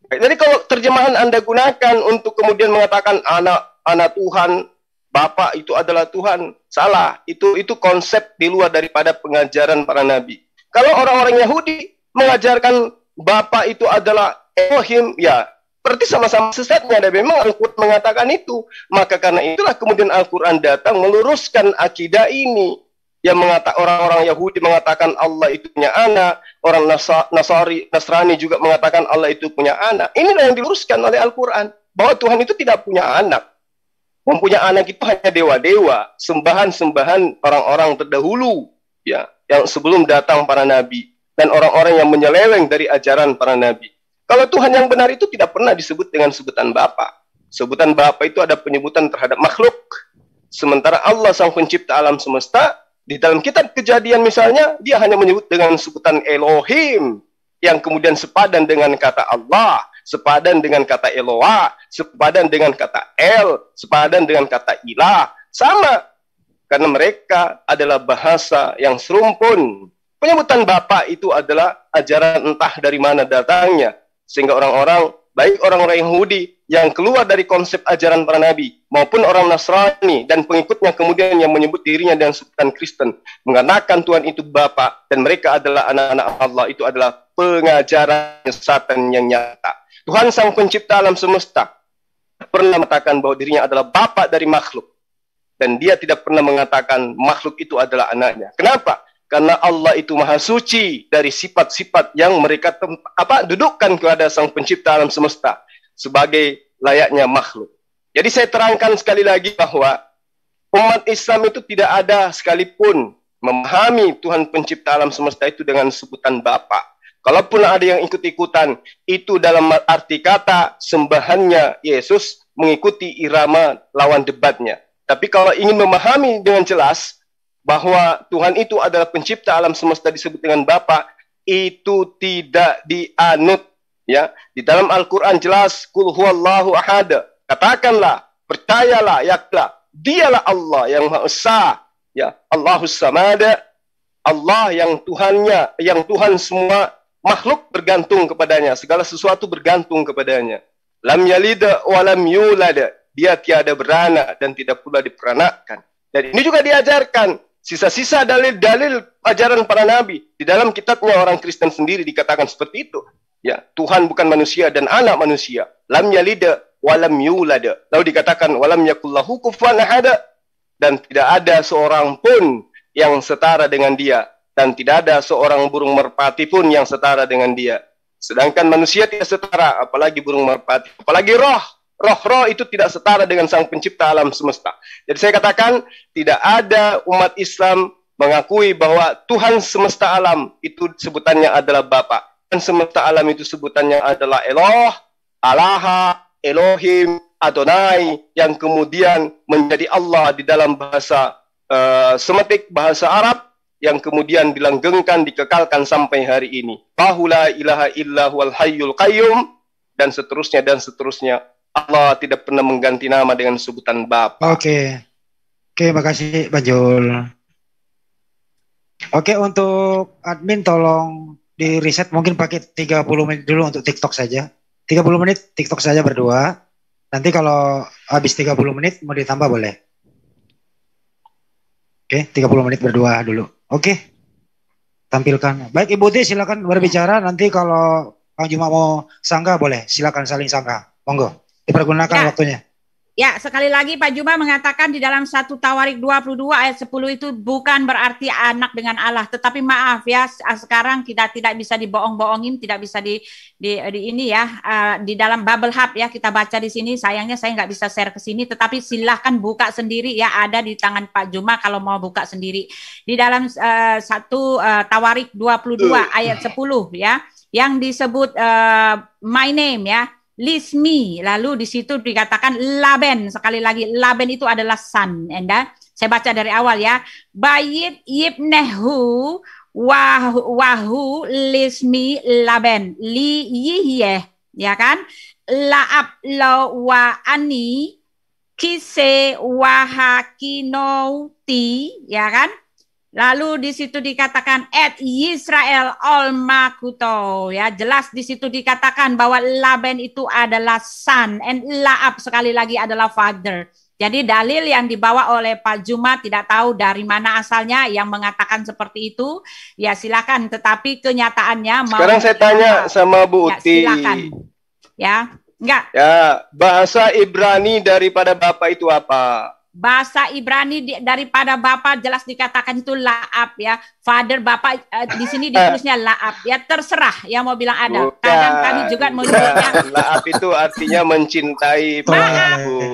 Jadi kalau terjemahan Anda gunakan untuk kemudian mengatakan anak Tuhan, Bapa itu adalah Tuhan, salah. Itu konsep di luar daripada pengajaran para nabi. Kalau orang-orang Yahudi mengajarkan Bapa itu adalah Elohim, ya berarti sama-sama sesatnya, dan memang Al-Quran mengatakan itu. Maka karena itulah kemudian Al-Quran datang meluruskan akidah ini. Yang mengatakan orang-orang Yahudi mengatakan Allah itu punya anak, orang Nasrani juga mengatakan Allah itu punya anak. Inilah yang diluruskan oleh Al-Quran, bahwa Tuhan itu tidak punya anak. Mempunyai anak itu hanya dewa-dewa, sembahan-sembahan orang-orang terdahulu, ya, yang sebelum datang para nabi, dan orang-orang yang menyeleweng dari ajaran para nabi. Kalau Tuhan yang benar itu tidak pernah disebut dengan sebutan Bapa. Sebutan Bapa itu ada penyebutan terhadap makhluk. Sementara Allah sang pencipta alam semesta, di dalam kitab Kejadian misalnya, dia hanya menyebut dengan sebutan Elohim, yang kemudian sepadan dengan kata Allah, sepadan dengan kata Eloah, sepadan dengan kata El, sepadan dengan kata Ilah. Sama, karena mereka adalah bahasa yang serumpun. Penyebutan Bapa itu adalah ajaran entah dari mana datangnya. Sehingga orang-orang, baik orang-orang Yahudi yang keluar dari konsep ajaran para nabi, maupun orang Nasrani dan pengikutnya kemudian yang menyebut dirinya dengan sebutan Kristen, mengatakan Tuhan itu Bapa dan mereka adalah anak-anak Allah, itu adalah pengajaran sesatan yang nyata. Tuhan sang pencipta alam semesta pernah mengatakan bahwa dirinya adalah Bapa dari makhluk, dan dia tidak pernah mengatakan makhluk itu adalah anaknya. Kenapa? Karena Allah itu maha suci dari sifat-sifat yang mereka dudukkan kepada sang pencipta alam semesta sebagai layaknya makhluk. Jadi saya terangkan sekali lagi bahwa umat Islam itu tidak ada sekalipun memahami Tuhan pencipta alam semesta itu dengan sebutan Bapa. Kalaupun ada yang ikut-ikutan, itu dalam arti kata sembahannya Yesus mengikuti irama lawan debatnya. Tapi kalau ingin memahami dengan jelas bahwa Tuhan itu adalah pencipta alam semesta disebut dengan Bapa, itu tidak dianut, ya. Di dalam Al-Qur'an jelas, Qul huwallahu ahad. Katakanlah, percayalah, yaklah, dialah Allah yang Maha Esa, ya. Allahus Samad, Allah yang Tuhannya, yang Tuhan semua makhluk bergantung kepadanya, segala sesuatu bergantung kepadanya. Lam yalid wa lam yulad. Dia tiada beranak dan tidak pula diperanakkan. Dan ini juga diajarkan sisa-sisa dalil-dalil ajaran para nabi. Di dalam kitabnya orang Kristen sendiri dikatakan seperti itu. Ya, Tuhan bukan manusia dan anak manusia. Lam yalid wa lam yulad. Lalu dikatakan walam yakullahu kufuwan ahad, dan tidak ada seorang pun yang setara dengan dia, dan tidak ada seorang burung merpati pun yang setara dengan dia. Sedangkan manusia tidak setara, apalagi burung merpati, apalagi roh. Roh-roh itu tidak setara dengan sang pencipta alam semesta. Jadi saya katakan, tidak ada umat Islam mengakui bahwa Tuhan semesta alam itu sebutannya adalah Bapa. Dan semesta alam itu sebutannya adalah Eloh, Allah, Elohim, Adonai, yang kemudian menjadi Allah di dalam bahasa Semitik, bahasa Arab, yang kemudian dilanggengkan, dikekalkan sampai hari ini. La ilaha illa huwal hayyul qayyum, dan seterusnya dan seterusnya. Allah tidak pernah mengganti nama dengan sebutan Bapa. Oke, makasih Pak Jul. Oke, untuk admin tolong di reset mungkin pakai 30 menit dulu untuk TikTok saja. 30 menit TikTok saja berdua. Nanti kalau habis 30 menit mau ditambah boleh. Oke, 30 menit berdua dulu. Oke. Tampilkan. Baik Ibu Ti silakan berbicara, nanti kalau Kang Juma mau sanggah boleh, silakan saling sanggah. Monggo. Dipergunakan waktunya. Ya, sekali lagi Pak Juma mengatakan di dalam 1 Tawarik 22 ayat 10 itu bukan berarti anak dengan Allah. Tetapi maaf ya, sekarang kita tidak bisa dibohong-bohongin, tidak bisa di ini ya, di dalam Bubble Hub ya, kita baca di sini. Sayangnya saya nggak bisa share ke sini, tetapi silahkan buka sendiri ya, ada di tangan Pak Juma kalau mau buka sendiri. Di dalam 1 Tawarik 22 ayat 10 ya, yang disebut my name ya, list me, lalu di situ dikatakan Laben, sekali lagi Laben itu adalah son, anda. Saya baca dari awal ya. Bayit ibnehu wahu list me Laben li yihye, ya kan? Laab lo wa ani kise wahakinouti, ya kan? Lalu di situ dikatakan et Yisrael ol makuto, ya, jelas di situ dikatakan bahwa Laben itu adalah son and Laab sekali lagi adalah father. Jadi dalil yang dibawa oleh Pak Juma tidak tahu dari mana asalnya yang mengatakan seperti itu. Ya silakan, tetapi kenyataannya sekarang saya tanya sama Bu Uti. Ya, silakan. Ya, enggak. Ya, bahasa Ibrani daripada Bapak itu apa? Bahasa Ibrani daripada Bapak jelas dikatakan itu Laab ya. Father Bapak di sini ditulisnya Laab ya, terserah yang mau bilang ada. Bukan. Kadang kami juga menyebutnya Laab itu artinya mencintai.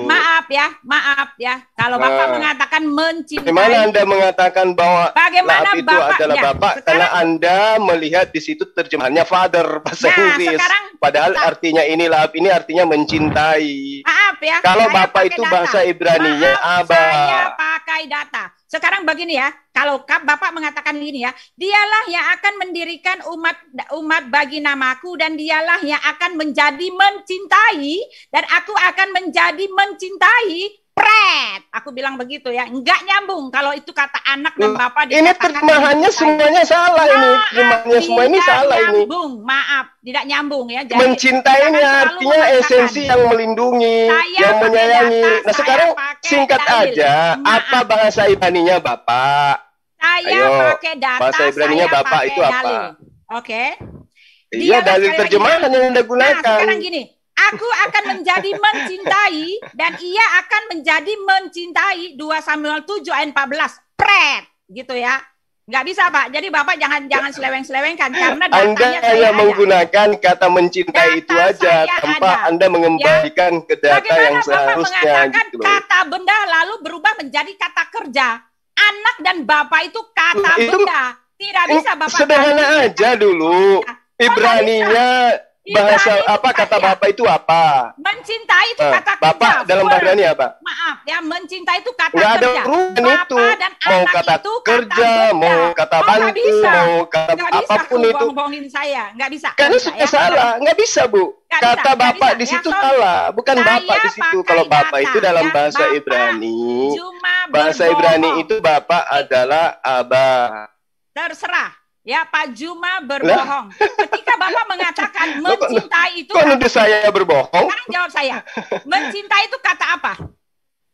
Maaf ya. Kalau Bapak mengatakan mencintai. Bagaimana Anda mengatakan bahwa bagaimana Laab itu adalah Bapak? Sekarang, karena Anda melihat di situ terjemahannya father bahasa Inggris. Padahal artinya ini Laab ini artinya mencintai. Maaf ya. Kalau Bapak itu bahasa Ibraninya Aba. Saya pakai data. Sekarang begini ya, kalau Bapak mengatakan gini ya, dialah yang akan mendirikan umat bagi namaku dan dialah yang akan menjadi mencintai dan aku akan menjadi mencintai. Pret, aku bilang begitu ya, enggak nyambung kalau itu kata anak dan Bapak. Ini terjemahannya semuanya salah ini, terjemahannya semua ini salah ini. Maaf, tidak nyambung ya. Jadi, mencintai ini artinya esensi yang melindungi, yang menyayangi. Nah sekarang singkat aja, apa bahasa Ibraninya Bapak? Saya pakai data. Bahasa Ibraninya Bapak itu apa? Oke. Iya, dalil terjemahan yang Anda gunakan. Nah, sekarang gini. Aku akan menjadi mencintai dan ia akan menjadi mencintai 2 Samuel 7 ayat 14. Pret, gitu ya. Nggak bisa Pak. Jadi Bapak jangan seleweng-selewengkan karena Anda hanya menggunakan kata mencintai itu aja tanpa Anda mengembalikan ke data yang seharusnya. Bagaimana Bapak mengatakan kata benda lalu berubah menjadi kata kerja? Anak dan Bapak itu kata benda. Tidak bisa Bapak. Sederhana aja dulu. Ibraninya bahasa apa kata Bapak itu apa? Mencintai itu kata kerja. Bapak dalam bahasa Ibrani apa? Maaf ya, mencintai itu kata nggak kerja. Ada urusan itu. Mau kata itu kerja, mau kata bantu, mau kata apapun itu. Bohongin saya, nggak bisa. Karena sudah salah, nggak bisa Bu. Kata Bapak di situ salah, bukan Bapak di situ. Kalau Bapak itu dalam bahasa Ibrani, bahasa Ibrani itu Bapak adalah Abah. Terserah. Ya Pak Juma berbohong. Ketika Bapak mengatakan mencintai itu. Kok nuduh saya berbohong? Sekarang jawab saya. Mencintai itu kata apa?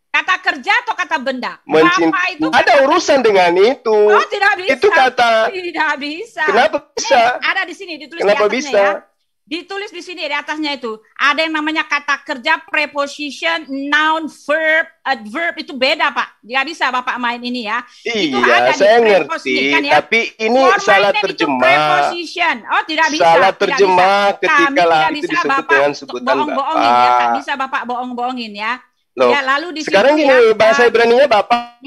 Kata kerja atau kata benda? Mencintai itu ada urusan dengan itu. Oh tidak bisa. Itu kata. Tidak bisa. Kenapa bisa? Ada di sini ditulis Kenapa di atasnya bisa? ya. Ditulis di sini di atasnya itu ada yang namanya kata kerja, preposition, noun, verb, adverb itu beda Pak. Nggak bisa Bapak main ini ya. Iya, saya ngerti. Kan, ya. Tapi ini salah terjemah. Oh tidak bisa. Salah terjemah ketika lah itu disebut Bapak dengan sebutan Bapak. Ya, tak bisa Bapak bohong-bohongin ya. Loh, ya lalu di sekarang situ, gini bahasa Ibraninya Bapak.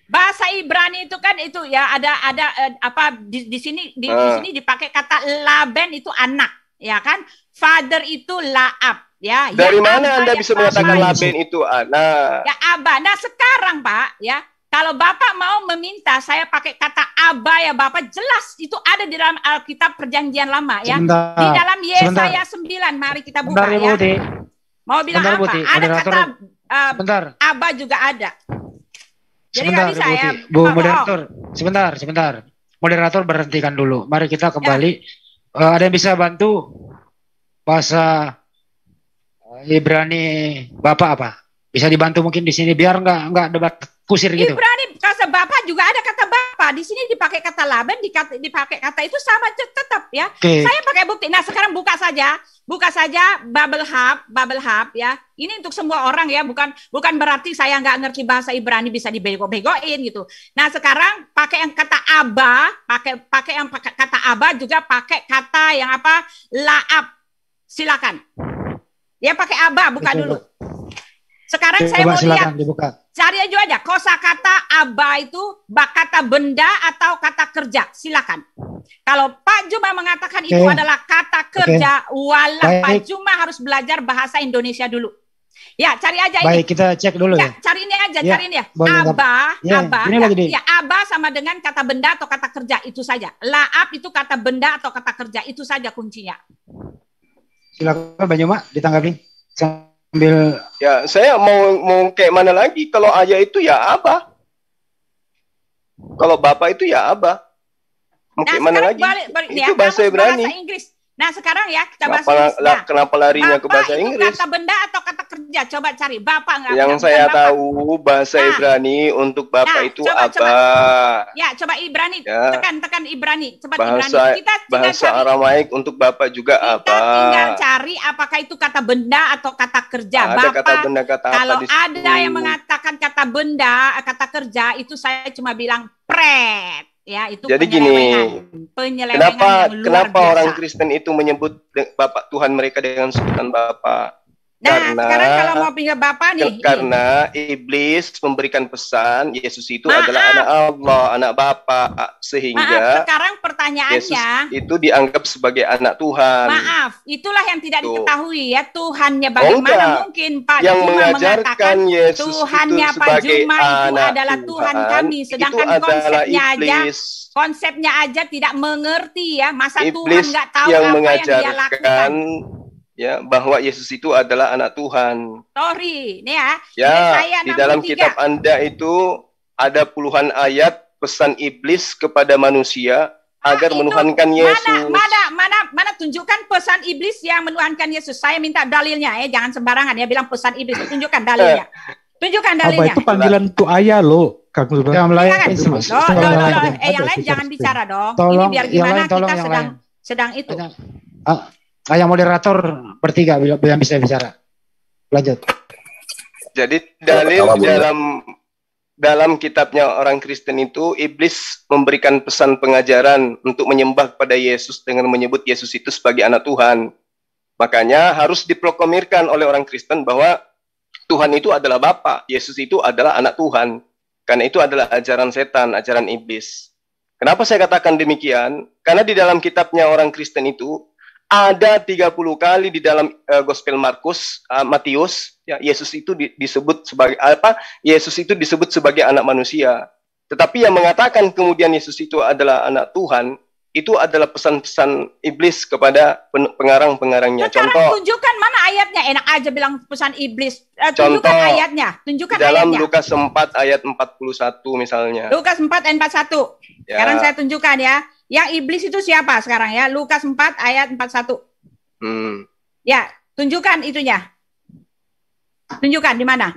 Bahasa Ibrani itu kan itu ya ada apa di sini di sini dipakai kata Laben itu anak ya kan, father itu Laab ya. Dari mana Anda bisa mengatakan Laben itu anak? Ya Abah. Nah sekarang Pak ya, kalau Bapak mau meminta saya pakai kata Abah ya Bapak, jelas itu ada di dalam Alkitab Perjanjian Lama ya. Di dalam Yesaya 9 mari kita buka ya. Mau bilang apa? Ada kata Abah juga ada. Jadi sebentar, bisa, ya. Bu moderator, sebentar. Moderator berhentikan dulu. Mari kita kembali. Ya. Ada yang bisa bantu bahasa Ibrani Bapak apa? Bisa dibantu mungkin di sini biar nggak debat kusir gitu. Ibrani kata Bapak juga ada kata Bapak. Di sini dipakai kata Laban, dipakai kata itu sama tetap ya. Okay. Saya pakai bukti. Nah sekarang buka saja buka saja Bubble Hub ya. Ini untuk semua orang ya, bukan berarti saya nggak ngerti bahasa Ibrani bisa dibego-begoin gitu. Nah sekarang pakai yang kata aba, pakai yang kata aba juga pakai kata yang apa, laab. Silakan. Ya pakai aba, buka dulu. Sekarang saya mau lihat. Cari aja kosakata aba itu kata benda atau kata kerja. Silakan. Kalau Pak Juma mengatakan itu adalah kata kerja, walah Pak Juma harus belajar bahasa Indonesia dulu. Ya, cari aja ini. Baik, kita cek dulu ya. Cari ini aja, cari ini ya. Aba, aba sama dengan kata benda atau kata kerja, itu saja. Laab itu kata benda atau kata kerja, itu saja kuncinya. Silakan Pak Juma ditanggapi. Sambil ya, saya mau kayak mana lagi? Kalau ayah itu ya abah. Kalau bapak itu ya abah. Mau kayak mana lagi? Balik, itu bahasa Ibrani. Bahasa Inggris. Nah sekarang ya kita bahasa Inggris. Nah, kenapa larinya ke bahasa Inggris? Kata benda atau kata kerja? Coba cari. Bapak nggak? Yang saya tahu bahasa Ibrani untuk bapak itu abah. Ya, coba Ibrani. Ya. Tekan Ibrani. Cepat Ibrani. Bahasa Aramaik untuk bapak juga abah. Kita tinggal cari apakah itu kata benda atau kata kerja. Ada Bapak, kata benda, kata kalau apa di situ? ada yang mengatakan kata benda, kata kerja, itu saya cuma bilang pret. Ya, itu jadi gini, kenapa orang Kristen itu menyebut Bapak Tuhan mereka dengan sebutan Bapak? Nah, sekarang kalau mau pindah Bapak nih. Karena iblis memberikan pesan Yesus itu adalah anak Allah, anak Bapak, sehingga sekarang pertanyaannya Yesus itu dianggap sebagai anak Tuhan. Maaf, itulah yang tidak diketahui ya, Tuhannya bagaimana mungkin Pak yang Juma mengajarkan Yesus Tuhannya itu Pak Juma itu adalah Tuhan kami, sedangkan konsepnya aja tidak mengerti ya, masa Tuhan nggak tahu yang apa yang dia lakukan. Ya, bahwa Yesus itu adalah anak Tuhan. Sorry, nih ya. Ya, di dalam kitab Anda itu ada puluhan ayat pesan iblis kepada manusia agar menuhankan Yesus. Mana tunjukkan pesan iblis yang menuhankan Yesus. Saya minta dalilnya ya, jangan sembarangan ya bilang pesan iblis. Tunjukkan dalilnya. Tunjukkan dalilnya. Apa itu panggilan tu ayah lo, Kang Sultan. Yang lain, yang lain jangan bicara dong. Ini biar gimana kita sedang itu. Yang moderator bertiga yang bisa bicara. Lanjut. Jadi dalil dalam kitabnya orang Kristen itu iblis memberikan pesan pengajaran untuk menyembah kepada Yesus dengan menyebut Yesus itu sebagai anak Tuhan. Makanya harus diproklamirkan oleh orang Kristen bahwa Tuhan itu adalah Bapa, Yesus itu adalah anak Tuhan. Karena itu adalah ajaran setan, ajaran iblis. Kenapa saya katakan demikian? Karena di dalam kitabnya orang Kristen itu ada 30 kali di dalam Gospel Matius, ya, Yesus itu disebut sebagai apa? Yesus itu disebut sebagai anak manusia. Tetapi yang mengatakan kemudian Yesus itu adalah anak Tuhan, itu adalah pesan-pesan iblis kepada pengarang-pengarangnya. Contoh, tunjukkan mana ayatnya. Enak aja bilang pesan iblis. Tunjukkan ayatnya. Tunjukkan dalam ayatnya. Lukas 4 ayat 41 misalnya. Lukas 4 ayat 41. Ya. Sekarang saya tunjukkan ya. Yang iblis itu siapa sekarang ya? Lukas 4 ayat 41. Ya, tunjukkan itunya. Tunjukkan di mana?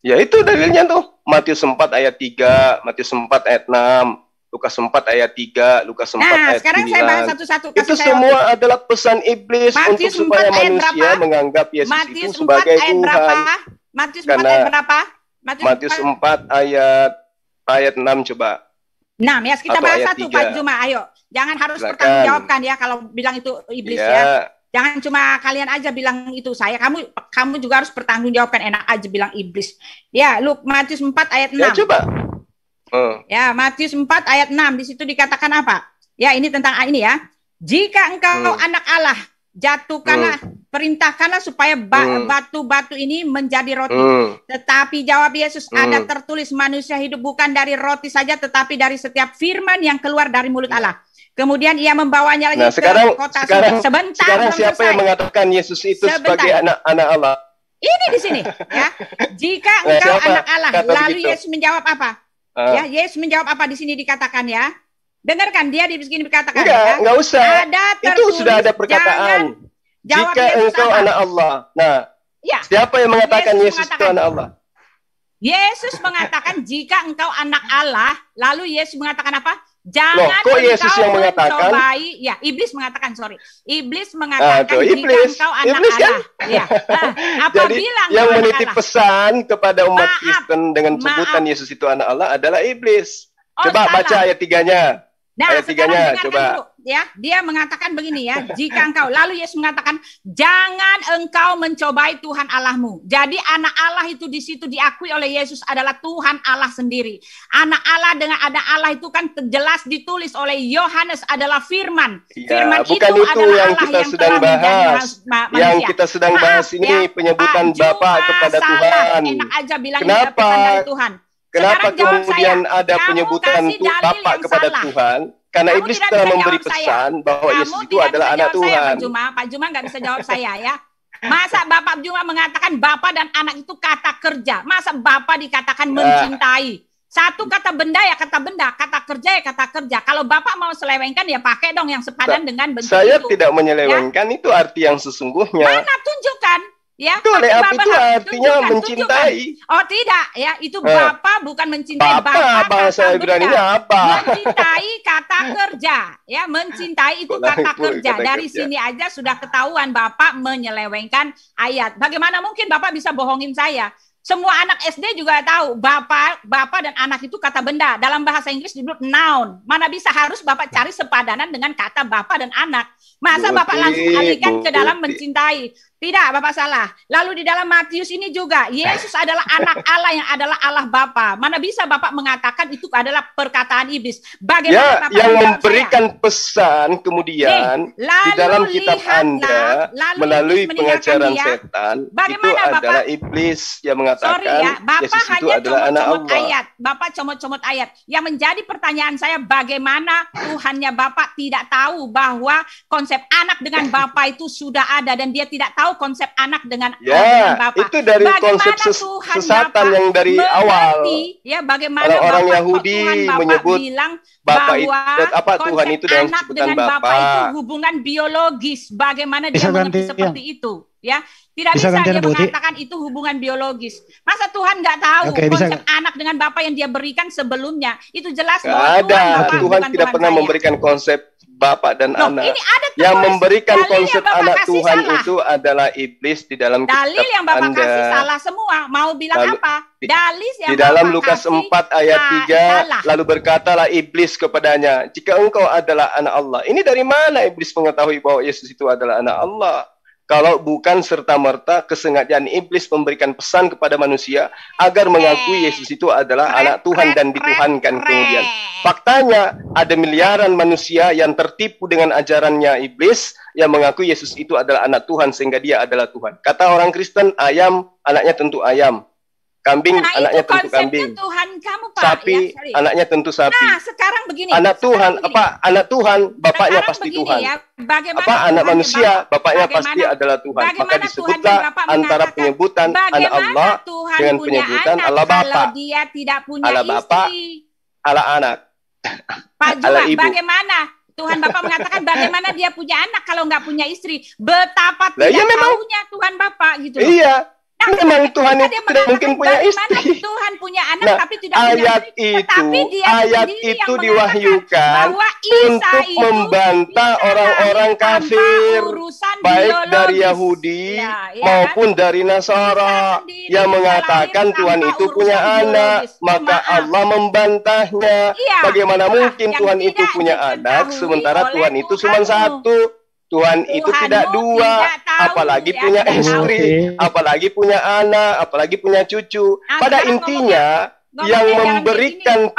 Ya itu dalilnya tuh. Matius 4 ayat 3, Matius 4 ayat 6, Lukas 4 ayat 3, Lukas 4 ayat 9. Nah, sekarang saya bahas satu-satu. Itu semua adalah pesan iblis Matius untuk supaya manusia menganggap Yesus itu sebagai Tuhan. Matius 4 ayat berapa? Matius 4 ayat 6 coba. 6 ya, kita bahas satu 3. Pak Juma, ayo. Jangan harus bertanggungjawabkan ya kalau bilang itu iblis ya. Jangan cuma kalian aja bilang itu saya. Kamu juga harus bertanggungjawabkan, enak aja bilang iblis. Ya, Matius 4 ayat 6. Ya, coba. Ya, Matius 4 ayat 6 di situ dikatakan apa? Ya, ini tentang ini ya. Jika engkau anak Allah, jatuhkanlah, perintahkanlah supaya batu-batu ini menjadi roti. Tetapi jawab Yesus, ada tertulis manusia hidup bukan dari roti saja, tetapi dari setiap firman yang keluar dari mulut Allah. Kemudian ia membawanya lagi ke kota surga. Sekarang siapa yang mengatakan Yesus itu sebagai anak Allah? Ini di sini ya. Jika engkau anak Allah, lalu Yesus menjawab apa? Ya, Yesus menjawab apa di sini dikatakan ya? Dengarkan dia di sini dikatakan ya. Enggak usah. Itu sudah ada perkataan. Jika engkau anak Allah. Nah, ya. Siapa yang mengatakan Yesus itu anak Allah? Yesus mengatakan jika engkau anak Allah, lalu Yesus mengatakan apa? Jangan kok Yesus yang mengatakan? mencobai, ya iblis mengatakan, iblis mengatakan jika engkau anak iblis Allah. Kan? Ya. Apa Jadi bilang yang engkau menitip anak Allah? pesan kepada umat Maaf, Kristen dengan sebutan Yesus itu anak Allah adalah iblis. Coba salah. baca ayat 3-nya. Nah, ayat 3-nya coba. Dulu, ya, dia mengatakan begini ya, jika engkau, lalu Yesus mengatakan, jangan engkau mencobai Tuhan Allahmu. Jadi anak Allah itu di situ diakui oleh Yesus adalah Tuhan Allah sendiri. Anak Allah dengan ada Allah itu kan jelas ditulis oleh Yohanes adalah firman. Ya, Firman bukan itu adalah yang Allah kita yang sedang telah menjadi bahas. Yang kita sedang bahas ini penyebutan Bapa kepada salah. Tuhan. Enak aja bilang Kenapa? dari Tuhan. Kenapa kemudian ada kamu penyebutan Bapa kepada salah. Tuhan? Karena Kamu iblis tidak telah bisa memberi jawab saya. pesan bahwa Kamu Yesus itu tidak adalah bisa anak jawab saya, Tuhan. Pak Juma nggak bisa jawab saya ya. Masa Bapak Juma mengatakan Bapak dan anak itu kata kerja? Masa Bapak dikatakan mencintai? Satu kata benda ya kata benda, kata kerja ya kata kerja. Kalau Bapak mau selewengkan ya pakai dong yang sepadan dengan bentuk saya itu. tidak menyelewengkan, itu arti yang sesungguhnya. Mana tunjukkan? Ya, itu artinya mencintai. Oh tidak, ya itu Bapak bukan mencintai. Bapak bahasa Ibraninya apa? Mencintai kata kerja, ya mencintai itu kata kerja. Dari sini aja sudah ketahuan Bapak menyelewengkan ayat. Bagaimana mungkin Bapak bisa bohongin saya? Semua anak SD juga tahu Bapak dan anak itu kata benda. Dalam bahasa Inggris disebut noun. Mana bisa harus Bapak cari sepadanan dengan kata Bapak dan anak. Masa Bapak langsung alihkan ke dalam mencintai? Tidak, Bapak salah. Lalu di dalam Matius ini juga, Yesus adalah anak Allah yang adalah Allah Bapa. Mana bisa Bapak mengatakan itu adalah perkataan iblis? Bagaimana Bapak yang memberikan pesan kemudian di dalam kitab Anda melalui pengajaran setan, itu adalah iblis yang mengatakan Yesus itu adalah anak Allah. Bapak comot-comot ayat. Yang menjadi pertanyaan saya, bagaimana Tuhannya Bapak tidak tahu bahwa konsep anak dengan Bapak itu sudah ada dan dia tidak tahu konsep anak dengan Bapak. Itu dari konsep sesatan yang dari awal. Ya, bagaimana orang Yahudi menyebut Bapak itu Tuhan itu dengan sebutan Bapak itu hubungan biologis. Bagaimana dia mengerti seperti itu? Ya, tidak bisa dia mengatakan itu hubungan biologis. Masa Tuhan nggak tahu konsep anak dengan Bapak yang dia berikan sebelumnya? Itu jelas bahwa Tuhan tidak pernah memberikan konsep Bapak dan anak. Ini ada yang memberikan konsep anak Tuhan itu adalah iblis di dalam kitab dalil yang Bapak kasih salah semua. Mau bilang apa? Dalil yang di dalam Lukas 4 ayat 3 lalu berkatalah iblis kepadanya, jika engkau adalah anak Allah. Ini dari mana iblis mengetahui bahwa Yesus itu adalah anak Allah? Kalau bukan serta-merta kesengajaan iblis memberikan pesan kepada manusia agar mengakui Yesus itu adalah anak Tuhan dan dituhankan kemudian. Faktanya ada miliaran manusia yang tertipu dengan ajarannya iblis yang mengakui Yesus itu adalah anak Tuhan sehingga dia adalah Tuhan. Kata orang Kristen, ayam anaknya tentu ayam. Kambing anaknya tentu kambing. Tuhan kamu, Pak. Sapi anaknya tentu sapi. Nah, sekarang begini. Anak Tuhan anak Tuhan bapaknya pasti Tuhan. Ya, anak manusia bapaknya pasti adalah Tuhan. Maka disebutlah antara penyebutan anak Allah dengan penyebutan Allah Bapa. Kalau dia tidak punya Allah Bapa, Allah anak. Pak Juma, bagaimana Tuhan Bapak mengatakan bagaimana dia punya anak kalau nggak punya istri? Betapa tidak tahunya Tuhan Bapak gitu. Iya. Memang Tuhan itu tidak mungkin punya istri. Tuhan punya anak tapi tidak punya istri. Ayat itu diwahyukan untuk membantah orang-orang kafir, baik dari Yahudi maupun dari Nasara yang mengatakan Tuhan itu punya anak, maka Allah membantahnya. Bagaimana mungkin Tuhan itu punya anak sementara Tuhan itu cuma satu? Tuhan itu tidak dua, apalagi punya istri, apalagi punya anak, apalagi punya cucu. Pada intinya, yang memberikan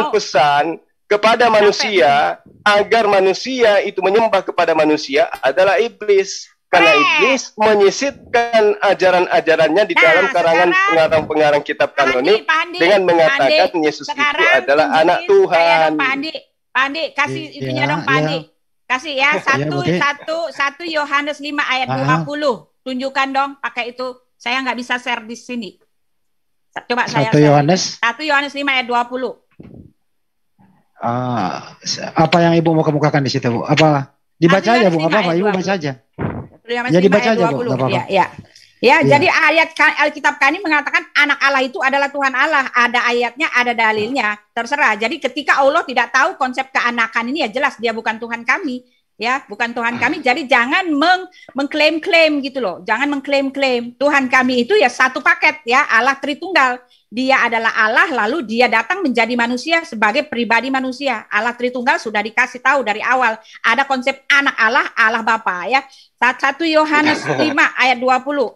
pesan kepada manusia agar manusia itu menyembah kepada manusia adalah iblis. Karena iblis menyisipkan ajaran-ajarannya di dalam karangan pengarang-pengarang kitab kanonik dengan mengatakan Yesus itu adalah anak Tuhan. Pak Andi, kasih itunya dong Pak Andi. Kasih ya, 1 Yohanes 5 ayat 20. Tunjukkan dong pakai itu. Saya nggak bisa share di sini. Coba saya 1 Yohanes 5 ayat 20. Apa yang Ibu mau kemukakan di situ, Bu? Apa dibaca aja, Bu? Apa Ibu baca aja. Ya dibaca aja, Bu. Ya. Ya, jadi ayat Alkitab kami mengatakan anak Allah itu adalah Tuhan Allah. Ada ayatnya, ada dalilnya. Terserah. Jadi ketika Allah tidak tahu konsep keanakan ini, ya jelas dia bukan Tuhan kami. Ya, bukan Tuhan kami. Jadi jangan mengklaim-klaim gitu loh. Jangan mengklaim-klaim. Tuhan kami itu ya satu paket ya, Allah Tritunggal. Dia adalah Allah, lalu dia datang menjadi manusia sebagai pribadi manusia. Allah Tritunggal sudah dikasih tahu dari awal. Ada konsep anak Allah, Allah Bapa ya. 1 Yohanes 5 ayat 20.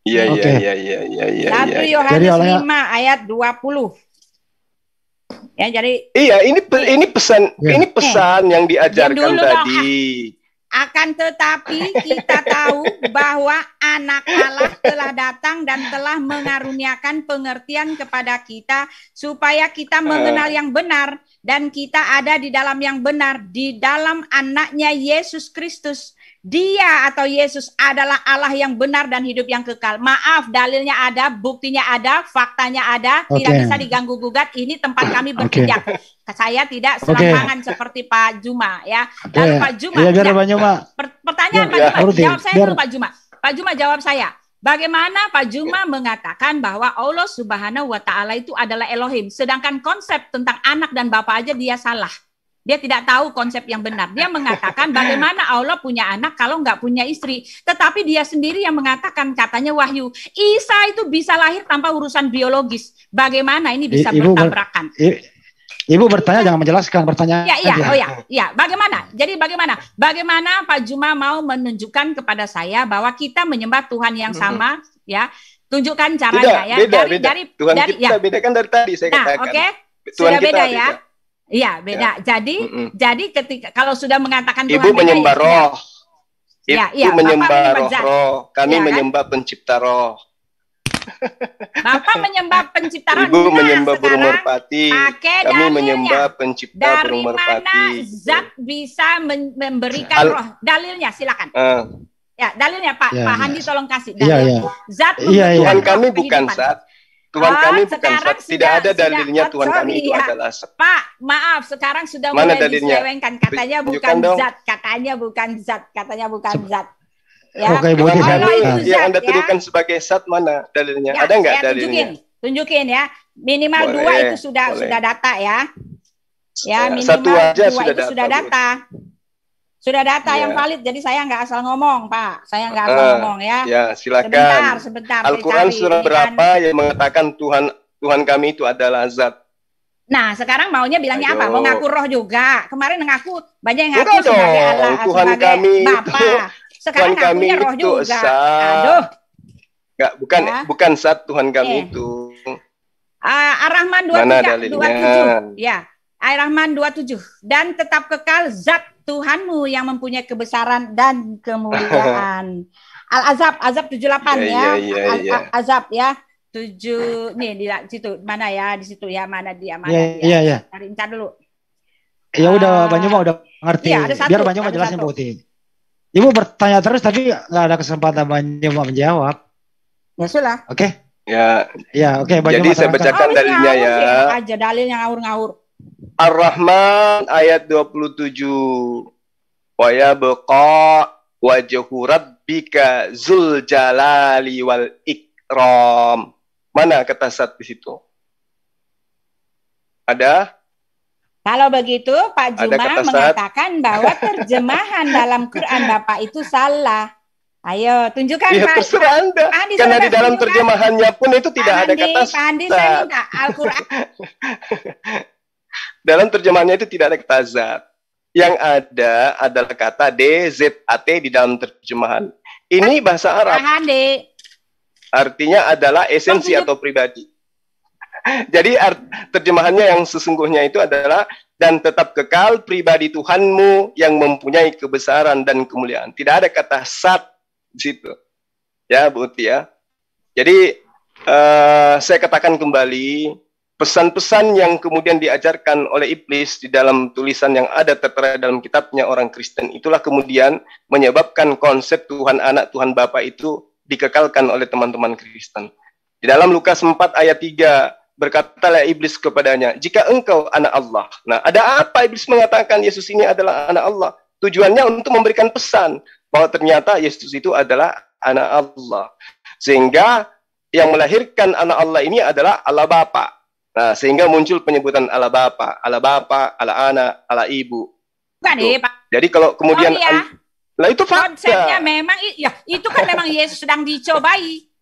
Iya, Oke. iya. 1 Yohanes 5 ayat 20. Ya, jadi ini pesan yang diajarkan dulu tadi. akan tetapi kita tahu bahwa anak Allah telah datang dan telah mengaruniakan pengertian kepada kita supaya kita mengenal yang benar dan kita ada di dalam yang benar, di dalam anaknya Yesus Kristus. Dia atau Yesus adalah Allah yang benar dan hidup yang kekal. Maaf, dalilnya ada, buktinya ada, faktanya ada, tidak bisa diganggu gugat. Ini tempat kami berpijak. Saya tidak serampangan seperti Pak Juma ya. Dan Pak Juma, pertanyaan Pak Juma, jawab saya dulu Pak Juma. Pak Juma jawab saya. Bagaimana Pak Juma mengatakan bahwa Allah Subhanahu wa Ta'ala itu adalah Elohim, sedangkan konsep tentang anak dan bapa aja dia salah. Dia tidak tahu konsep yang benar. Dia mengatakan bagaimana Allah punya anak kalau nggak punya istri. Tetapi dia sendiri yang mengatakan, katanya Wahyu, Isa itu bisa lahir tanpa urusan biologis. Bagaimana ini bisa bertabrakan? Ibu bertanya, jangan menjelaskan pertanyaan. Iya. Bagaimana? Jadi bagaimana Pak Juma mau menunjukkan kepada saya bahwa kita menyembah Tuhan yang sama, ya? Tunjukkan caranya, ya. Beda. Tuhan kita bedakan dari tadi saya katakan. Oke. Sudah beda ya. Iya, beda. Ya. Jadi ketika kalau sudah mengatakan Tuhan Ibu menyembah roh. Ibu menyembah roh. Kami menyembah pencipta roh. Bapak menyembah pencipta roh. Ibu menyembah burung merpati. Kami menyembah pencipta burung merpati. Dari mana zat bisa memberikan roh? Dalilnya silakan. Ya, dalilnya Pak Handi tolong kasih dalilnya. Zat Tuhan kami bukan zat. Tuhan kami bukan zat. Tidak ada dalilnya Tuhan kami itu adalah zat. Pak, maaf, sekarang sudah mulai diselewengkan. Katanya bukan zat. Katanya bukan zat. Ya. Oke, Bu. Yang Anda tuduhkan sebagai zat mana dalilnya? Ya, ada nggak dalilnya? Tunjukin ya. Minimal boleh, 2 itu sudah data ya. Ya, minimal satu aja 2 itu sudah data. Sudah data yang valid, jadi saya nggak asal ngomong, Pak. Saya nggak asal ngomong ya. Ya, silakan. Sebentar. Al-Quran surah berapa yang mengatakan Tuhan kami itu adalah zat? Nah, sekarang maunya bilangnya apa? Mau ngaku roh juga. Kemarin ngaku banyak yang ngaku sebagai Allah, Tuhan sebagai kami Bapa. Sekarang Tuhan kami ngakunya roh itu juga. Zat. Aduh. Nggak, bukan zat Tuhan kami itu. Ar-Rahman 27. Ya. Ar-Rahman 27. Dan tetap kekal zat Tuhanmu yang mempunyai kebesaran dan kemuliaan. Azab 78 ya. Azab ya. 7 nih di situ mana ya, di situ ya, mana dia. Iya. Cari dulu. Ya udah, Banyuma udah ngerti. Ya, biar Banyuma jelasin Putih. Ibu bertanya terus tapi nggak ada kesempatan Banyuma menjawab. Ya sudah. Oke. Ya, oke. Jadi saya bacakan dalilnya ya. Aja dalilnya ngawur-ngawur. Ar-Rahman ayat 27. Wa yabqa wajhu rabbika dzul jalali wal ikram. Mana kata zat di situ? Ada? Kalau begitu Pak Juma mengatakan bahwa terjemahan dalam Quran Bapak itu salah. Ayo tunjukkan Pak. Terserah Anda. Karena di dalam terjemahannya pun itu tidak ada kata zat. Pak Andi, saya minta Al-Quran. Dalam terjemahannya itu tidak ada kata zat. Yang ada adalah kata DZAT di dalam terjemahan. Ini bahasa Arab. Artinya adalah esensi atau pribadi. Jadi terjemahannya yang sesungguhnya itu adalah dan tetap kekal pribadi Tuhanmu yang mempunyai kebesaran dan kemuliaan. Tidak ada kata zat di situ. Ya, Bu Uti ya. Jadi saya katakan kembali, pesan-pesan yang kemudian diajarkan oleh iblis di dalam tulisan yang ada tertera dalam kitabnya orang Kristen, itulah kemudian menyebabkan konsep Tuhan Anak, Tuhan Bapa itu dikekalkan oleh teman-teman Kristen. Di dalam Lukas 4 ayat 3, berkatalah iblis kepadanya, jika engkau anak Allah. Nah, ada apa iblis mengatakan Yesus ini adalah anak Allah? Tujuannya untuk memberikan pesan bahwa ternyata Yesus itu adalah anak Allah. Sehingga yang melahirkan anak Allah ini adalah Allah Bapa. Nah, sehingga muncul penyebutan Allah Bapa, Allah anak, Allah ibu. Bukan Pak. Jadi kalau kemudian lah itu konsepnya fakta. memang ya itu kan memang Yesus sedang dicobai.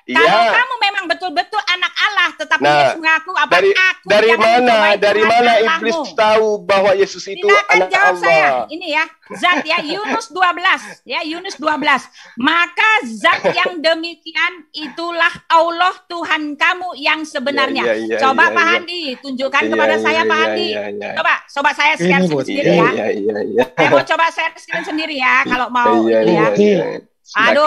Kalau kamu memang betul-betul anak Allah, tetapi Yesus mengaku dari mana iblis tahu bahwa Yesus itu anak jawab Allah? Saya. Ini ya, zat ya Yunus 12, ya Yunus 12. Maka zat yang demikian itulah Allah Tuhan kamu yang sebenarnya. Coba Pak Handi tunjukkan kepada saya Pak Handi. Coba saya share sendiri ya. Saya mau coba share screen sendiri ya kalau mau ya. Aduh,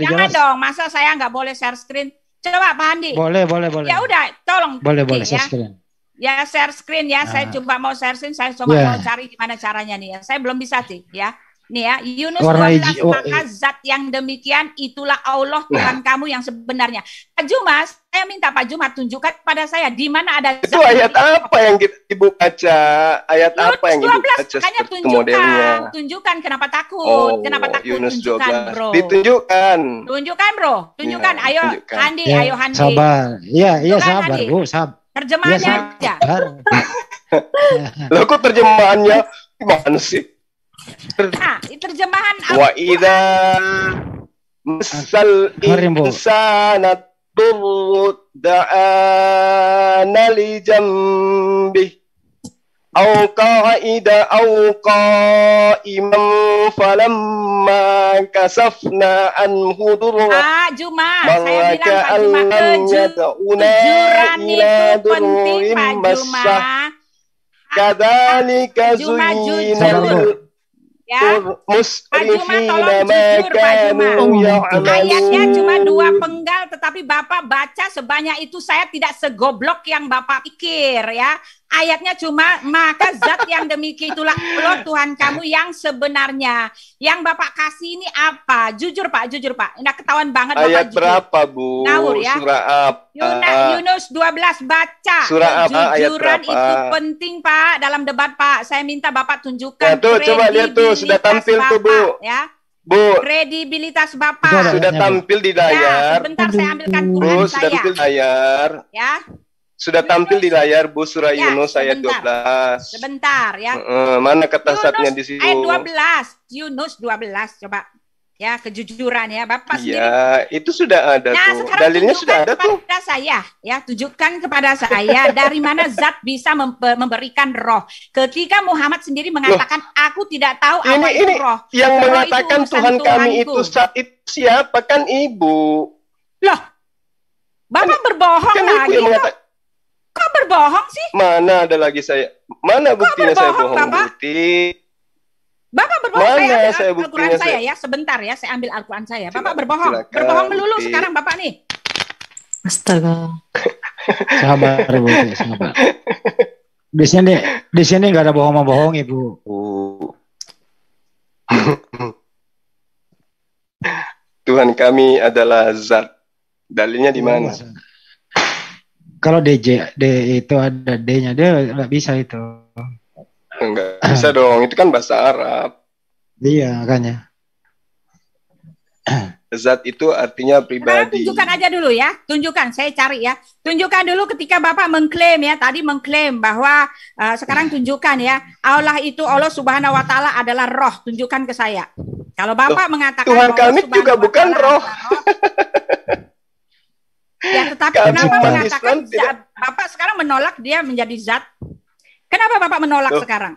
jangan dong. Masa saya nggak boleh share screen? Coba Pak Handi. Boleh. Ya udah, tolong. Boleh share screen. Ya share screen ya. Saya coba mau share screen. Saya coba mau cari gimana caranya nih ya. Saya belum bisa sih ya. Nih ya, Yunus 12, maka zat yang demikian itulah Allah Tuhan kamu yang sebenarnya. Pak Juma, saya minta Pak Juma tunjukkan kepada saya di mana ada zat. Itu ayat apa yang Ibu baca? Ayat Yunus apa yang Ibu baca seperti modelnya? Tunjukkan kenapa takut? Kenapa takut? Yunus tunjukkan 12. bro. Ditunjukkan. Tunjukkan bro. Tunjukkan. Ya, ayo tunjukkan. Handi, ayo Handi. Sabar. Iya sabar Handi. Bu, sabar. Terjemahannya aja. Loh kok terjemahannya gimana sih? Nah, terjemahan wa idza masal insana durru da'ana li jambi aw qa'ida aw qa'iman falamma kasafna anhu durra Juma, saya bilang Pak Juma kejujuran itu penting Pak Juma. Kadzalika zuyyina ya, Pak Juma tolong jujur Pak Juma. Ayatnya cuma 2 penggal, tetapi Bapak baca sebanyak itu saya tidak segoblok yang Bapak pikir ya. Ayatnya cuma maka zat yang demikian itulah Allah Tuhan kamu yang sebenarnya. Yang Bapak kasih ini apa? Jujur Pak, jujur Pak. Ini ketahuan banget Bapak. Ayat berapa Bu? Ngawur ya. Surah apa? Yunus 12 baca. Surah apa? Ayat berapa? Itu penting Pak dalam debat Pak. Saya minta Bapak tunjukkan. Ya, tuh, coba lihat tuh sudah tampil Bapak, tuh Bu. Ya. Bu, kredibilitas Bapak sudah tampil di layar. Ya, sebentar saya ambilkan Quran Bu, saya. sudah tampil di layar. Ya. Sudah tampil di layar Bu surah Yunus ayat 12. Sebentar ya. Mana kata satnya di situ? Ayat 12. Yunus 12 coba. Ya, kejujuran ya Bapak sendiri. Ya, itu sudah ada tuh. Dalilnya sudah ada tuh. Kepada saya ya, tunjukkan kepada saya dari mana zat bisa memberikan roh. Ketika Muhammad sendiri mengatakan aku tidak tahu apa itu roh. Yang roh mengatakan Tuhan kami itu saat itu siapa? Kan Ibu. Loh. Bapak berbohong kan lagi. Kok berbohong sih? Mana ada lagi saya? Mana buktinya saya bohong? Bukti. Bapak berbohong. Mana saya ambil Al-Quran saya ya. Sebentar ya, saya ambil Al-Quran saya. Bapak berbohong. Berbohong melulu sekarang Bapak nih. Astaga. Sabar Ibu, sabar. Di sini nggak ada bohong-bohong Ibu. Tuhan kami adalah zat. Dalilnya di mana? Kalau D itu ada D-nya, dia nggak bisa itu. Enggak bisa dong, itu kan bahasa Arab. Iya, makanya. Zat itu artinya pribadi. Tunjukkan aja dulu ya, tunjukkan, saya cari ya. Tunjukkan dulu ketika Bapak mengklaim ya, tadi mengklaim bahwa sekarang tunjukkan ya, Allah itu Allah Subhanahu wa taala adalah roh, tunjukkan ke saya. Kalau Bapak mengatakan Tuhan kami juga bukan roh. Ya, tetapi kenapa mengatakan zat? Bapak sekarang menolak dia menjadi zat? Kenapa Bapak menolak sekarang?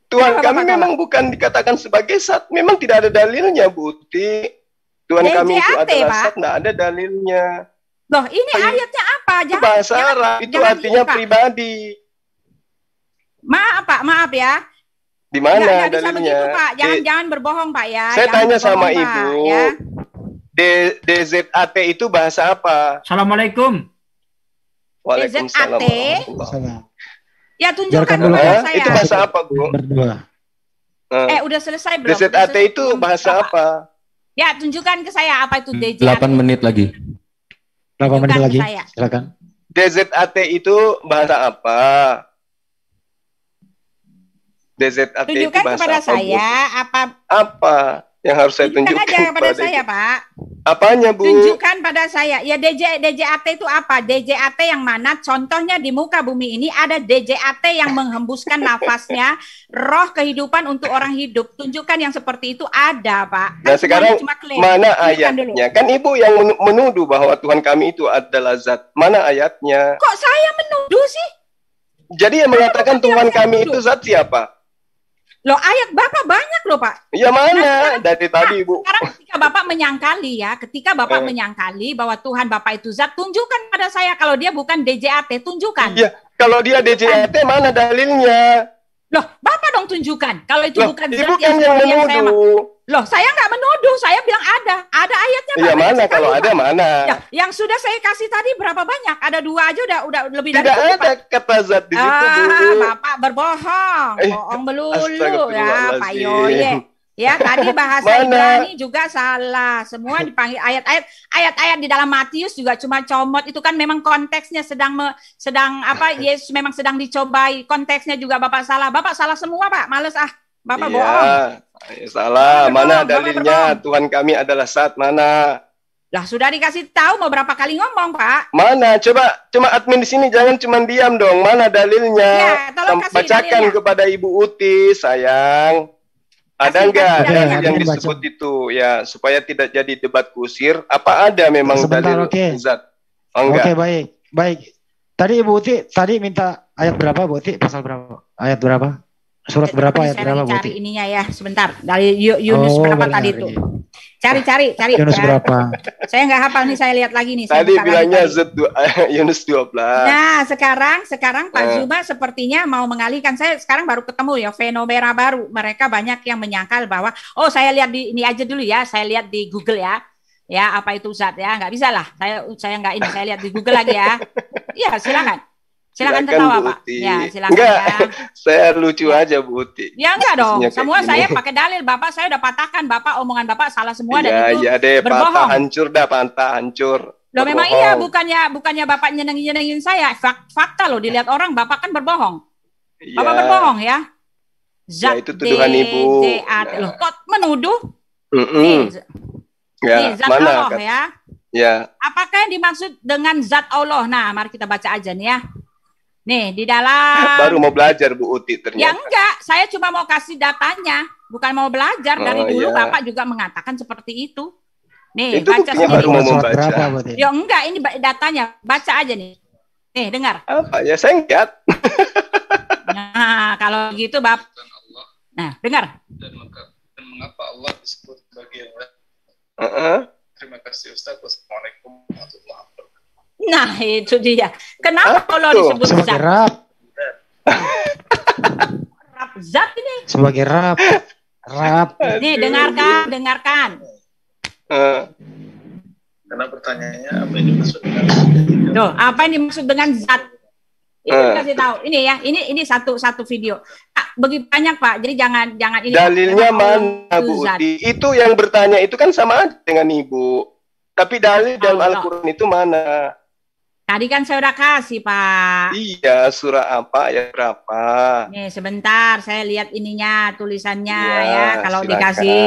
Tuhan kami memang bukan dikatakan sebagai zat. Memang tidak ada dalilnya, Buti. Tuhan kami itu adalah zat, tidak ada dalilnya. Loh, ini ayatnya apa? Jangan, bahasa Arab, itu artinya pribadi. Maaf Pak, maaf ya. Di mana dalilnya? Begitu, Pak. Jangan berbohong Pak ya. Saya tanya sama Pak, Ibu. Ya. DZAT itu bahasa apa? Assalamualaikum. Waalaikumsalam. Ya tunjukkan dulu saya. Itu bahasa apa Bu? Berdua. Udah selesai belum? DZAT itu bahasa apa? Ya tunjukkan ke saya apa itu DZAT. 8 menit lagi. 8 menit lagi. Silakan. DZAT itu bahasa apa? DZAT tunjukkan itu bahasa kepada apa, saya apa? yang harus saya Tunjukkan tunjukkan aja pada saya, Pak. Apanya, Bu? Tunjukkan pada saya. Ya DJAT itu apa? DJAT yang mana? Contohnya di muka bumi ini ada DJAT yang menghembuskan nafasnya, roh kehidupan untuk orang hidup. Tunjukkan yang seperti itu ada, Pak. Nah, sekarang cuma klaim. mana Tunjukkan ayatnya? dulu. Kan Ibu yang menuduh bahwa Tuhan kami itu adalah zat. Mana ayatnya? Kok saya menuduh sih? Jadi yang mengatakan Tuhan kami itu zat siapa? Loh, ayat Bapak banyak loh, Pak. Ya mana? Dari tadi, Bu. Sekarang ketika Bapak menyangkali ya, ketika Bapak menyangkali bahwa Tuhan Bapak itu zat, tunjukkan pada saya kalau dia bukan DJAT, tunjukkan. Iya, kalau dia DJAT mana dalilnya? Loh, Bapak dong tunjukkan. Kalau itu bukan zat Ibu kan yang menuduh. Loh, saya nggak menuduh, saya bilang ada ayatnya. Iya mana? Kalau ada mana? Ya, yang sudah saya kasih tadi berapa banyak? Ada 2 aja udah lebih dari Tidak cukup, ada Pak. kata zat di situ, Bu. Bapak berbohong, bohong melulu ya, Pak Astagfirullahaladzim. Yoye. Ya, tadi bahasa Mana? Ibrani juga salah. Semua dipanggil ayat-ayat di dalam Matius juga cuma comot. Itu kan memang konteksnya sedang Yesus memang sedang dicobai. Konteksnya juga Bapak salah. Bapak salah semua, Pak. Males Bapak Iya, bohong. salah. Bapak Mana berbohong, dalilnya? Bapak Tuhan kami adalah zat mana? Lah sudah dikasih tahu mau berapa kali ngomong, Pak? Mana? Coba admin di sini jangan cuma diam dong. Mana dalilnya? Ya, tolong kasih Bacakan dalilnya. kepada Ibu Uti, sayang. Ada Kasih enggak dalilnya. dalil yang disebut itu ya supaya tidak jadi debat kusir? Apa ada memang Sebentar, dalil oke. zat? Oh, enggak. Oke, baik. Tadi Ibu Uti minta ayat berapa, Bu Uti? Pasal berapa? Ayat berapa? Surat berapa, ayat Saya berapa, Bu cari Uti? ininya ya, sebentar. Dari Yunus berapa boleh tadi nyari. itu? Cari. Yunus ya. berapa? Saya nggak hafal nih, saya lihat lagi nih. Saya Tadi buka lagi bilangnya tadi. zat Yunus 12. Nah, sekarang Pak Zuma sepertinya mau mengalihkan. Saya sekarang baru ketemu ya fenomena baru. Mereka banyak yang menyangkal bahwa saya lihat di ini aja dulu ya. Saya lihat di Google ya. Ya, apa itu zat ya? Nggak bisa lah. Saya nggak ini. Saya lihat di Google lagi ya. Iya, silakan. Silakan tertawa, Bu Pak. Uti. Ya, silakan Enggak, ya. saya lucu aja Bu Uti. Ya enggak dong. Isinya kayak Semua gini. saya pakai dalil. Bapak saya udah patahkan. Bapak omongan Bapak salah semua dan itu Iya deh, berbohong. patah hancur. Loh memang Berbohong. iya, bukannya Bapak nyenengin saya. Fakta loh, dilihat orang Bapak kan berbohong. Iya. Bapak berbohong ya. Zat itu tuduhan Ibu. DJAT. Loh, kok menuduh? Mm-mm. Nih, Ya, zat mana? Allah ya. Ya, Apakah yang dimaksud dengan zat Allah? Nah, mari kita baca aja nih ya. Nih, di dalam baru mau belajar Bu Uti Ya ternyata. enggak, saya cuma mau kasih datanya, bukan mau belajar. Dari dulu iya. Bapak juga mengatakan seperti itu. Nih, Itu baca buktinya sendiri. baru mau Surat membaca. berapa, Bu Uti? Ya enggak, ini datanya. Baca aja nih. Nih, dengar. Apa ya, saya lihat. Nah, kalau gitu Bapak. Nah, dengar. Dan mengapa Allah disebut sebagai Terima kasih Ustaz. Wassalamualaikum warahmatullahi wabarakatuh. Nah, itu dia. Kenapa Allah Tuh, disebut Sebagai zat? rap, Zat ini. sebagai rap. Nih, dengarkan. Karena pertanyaannya apa yang dimaksud dengan Tuh, apa yang dimaksud dengan zat? Ini kasih tahu. Ini ya, ini satu video. Pak, begitu banyak Pak. Jadi jangan ini. Dalilnya Allah mana itu Bu zat. Uti? Itu yang bertanya itu kan sama aja dengan Ibu. Tapi dalil dalam Allah. Al-Quran itu mana? Tadi kan saya udah kasih Pak. Iya, surah apa, ayat berapa? Nih sebentar, saya lihat ininya tulisannya Iya, ya. Kalau silakan. dikasih.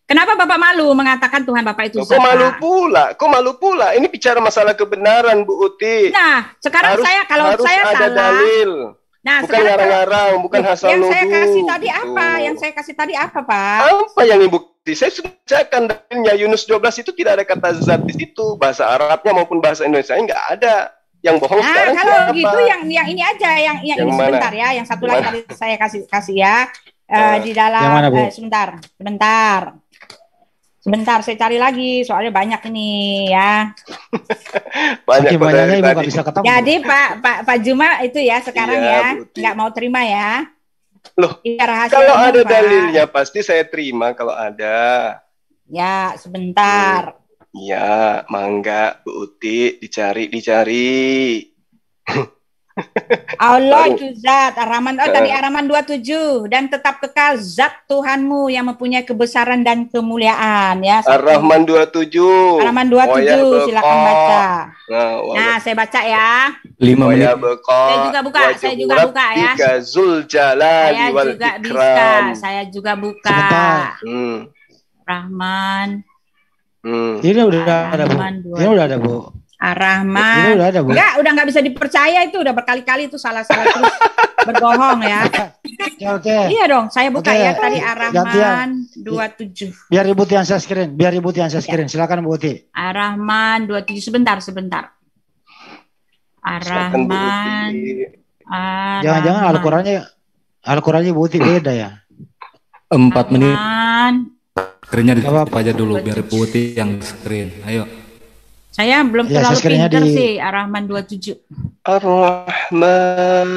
Kenapa Bapak malu mengatakan Tuhan Bapak itu Loh, zat? kok malu Pak? pula? Kok malu pula? Ini bicara masalah kebenaran Bu Uti. Nah, sekarang kalau harus saya ada salah. dalil. Nah, Bukan sekarang ngarang-ngarang, bukan asal yang nuduh. saya kasih tadi gitu. apa? Yang saya kasih tadi apa, Pak? Apa yang Ibu bukti? Saya sudah bacakan dalilnya. Yunus 12 itu tidak ada kata zat di situ. Bahasa Arabnya maupun bahasa Indonesia nggak ada. Yang bohong Nah, sekarang kalau siapa? gitu yang ini aja, yang Yang ini mana? sebentar ya, yang satu lagi Mana? tadi saya kasih ya. Di dalam Yang mana, Bu? sebentar saya cari lagi soalnya banyak ini ya. Banyak Saking pada banyaknya Ibu tadi. nggak bisa ketemu. Jadi Pak Juma itu ya sekarang Iya, ya Bu Uti. nggak mau terima ya. Loh, Iya, rahasia kalau umum, ada Pak. dalilnya pasti saya terima kalau ada. Ya sebentar. Ya, mangga Bu Uti dicari. Allah Baru. itu zat Ar-Rahman tadi Ar-Rahman 27 dan tetap kekal zat Tuhanmu yang mempunyai kebesaran dan kemuliaan ya. Ar-Rahman 27. Ar-Rahman 27 silakan baca. Nah, saya baca ya. 5 menit. Saya juga buka ya. Zul jalali Saya wal juga bisa. ikram. Saya juga buka. Sebentar. Rahman. Ini udah ada, Bu. Ini udah ada, Bu. Ar-Rahman. Ini udah ada, Bu. Enggak, udah nggak bisa dipercaya itu, udah berkali-kali itu salah-salah terus berbohong ya. Oke. Iya dong, saya buka Oke. ya tadi Ar-Rahman 27. Biar Ibu Tian saya screen, biar Ibu Tian saya screen. Silakan Bu Uti. Ar-Rahman 27 sebentar. Ar-Rahman. Jangan-jangan Al-Qur'annya Bu Uti beda ya? 4 menit. Screen-nya ditutup aja dulu biar Bu Uti yang screen. Ayo. Saya belum Ya, terlalu saya screen-nya pinter di- sih Ar-Rahman 27. Ar-Rahman.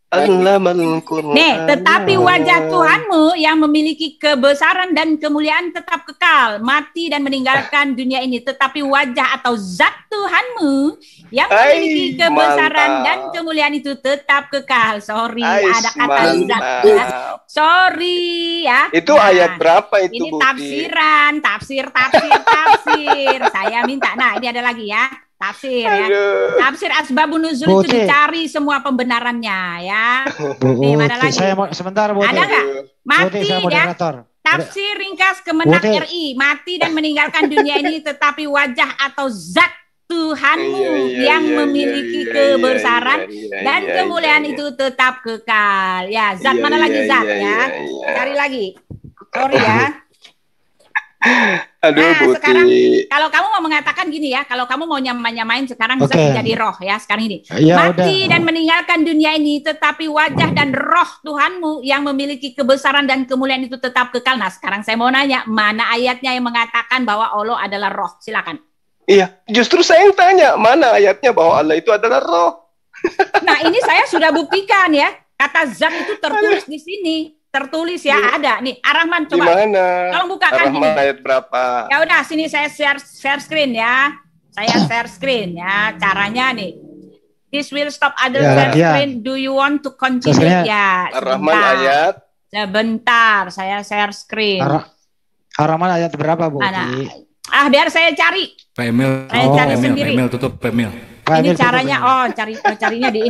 Allamal Qur'an. Nih, tetapi wajah Tuhanmu yang memiliki kebesaran dan kemuliaan tetap kekal, mati dan meninggalkan dunia ini. Tetapi wajah atau zat Tuhanmu yang memiliki kebesaran dan kemuliaan itu tetap kekal. Sorry, ada kata zat ya. Sorry ya. Itu ayat berapa itu, Ini Bu? tafsiran, tafsir. Saya minta. Nah, ini ada lagi ya. Tafsir ya. Tafsir asbabun nuzul Bu itu Uti. dicari semua pembenarannya ya. Bu Nih, mana Uti, lagi? saya mau sebentar Bu Uti. Ada nggak? Bu Uti, Mati saya ya. moderator. Tafsir ringkas Kemenak Bu Uti. RI. Mati dan meninggalkan dunia ini tetapi wajah atau zat Tuhanmu yang memiliki kebesaran dan kemuliaan itu tetap kekal. Ya, zat mana lagi zat ya? Cari lagi. Sorry ya. Aduh, Nah, Bu sekarang Uti. kalau kamu mau mengatakan gini ya, kalau kamu mau nyamain sekarang Oke. zat menjadi roh ya, sekarang ini. Ya, Mati udah. dan meninggalkan dunia ini, tetapi wajah dan roh Tuhanmu yang memiliki kebesaran dan kemuliaan itu tetap kekal. Nah, sekarang saya mau nanya, mana ayatnya yang mengatakan bahwa Allah adalah roh? Silakan. Iya, justru saya yang tanya, mana ayatnya bahwa Allah itu adalah roh? Nah, ini saya sudah buktikan ya. Kata zat itu tertulis di sini. Tertulis ya, ada. Nih, Ar-Rahman Di coba. mana? Tolong bukakan Ar-Rahman ini. ayat berapa? Ya udah, sini saya share screen ya. Saya share screen ya. Caranya nih. This will stop other Ya, share ya. screen. Do you want to continue? Share screen-nya. Ya, Ar-Rahman sebentar. ayat. Sebentar, saya share screen. Ar-Rahman ayat berapa Bu Mana? Uti? Biar saya cari. Pak Emil, Saya cari sendiri. Emil tutup Pak Emil. Pak Ini Emil, tutup caranya, ini. carinya di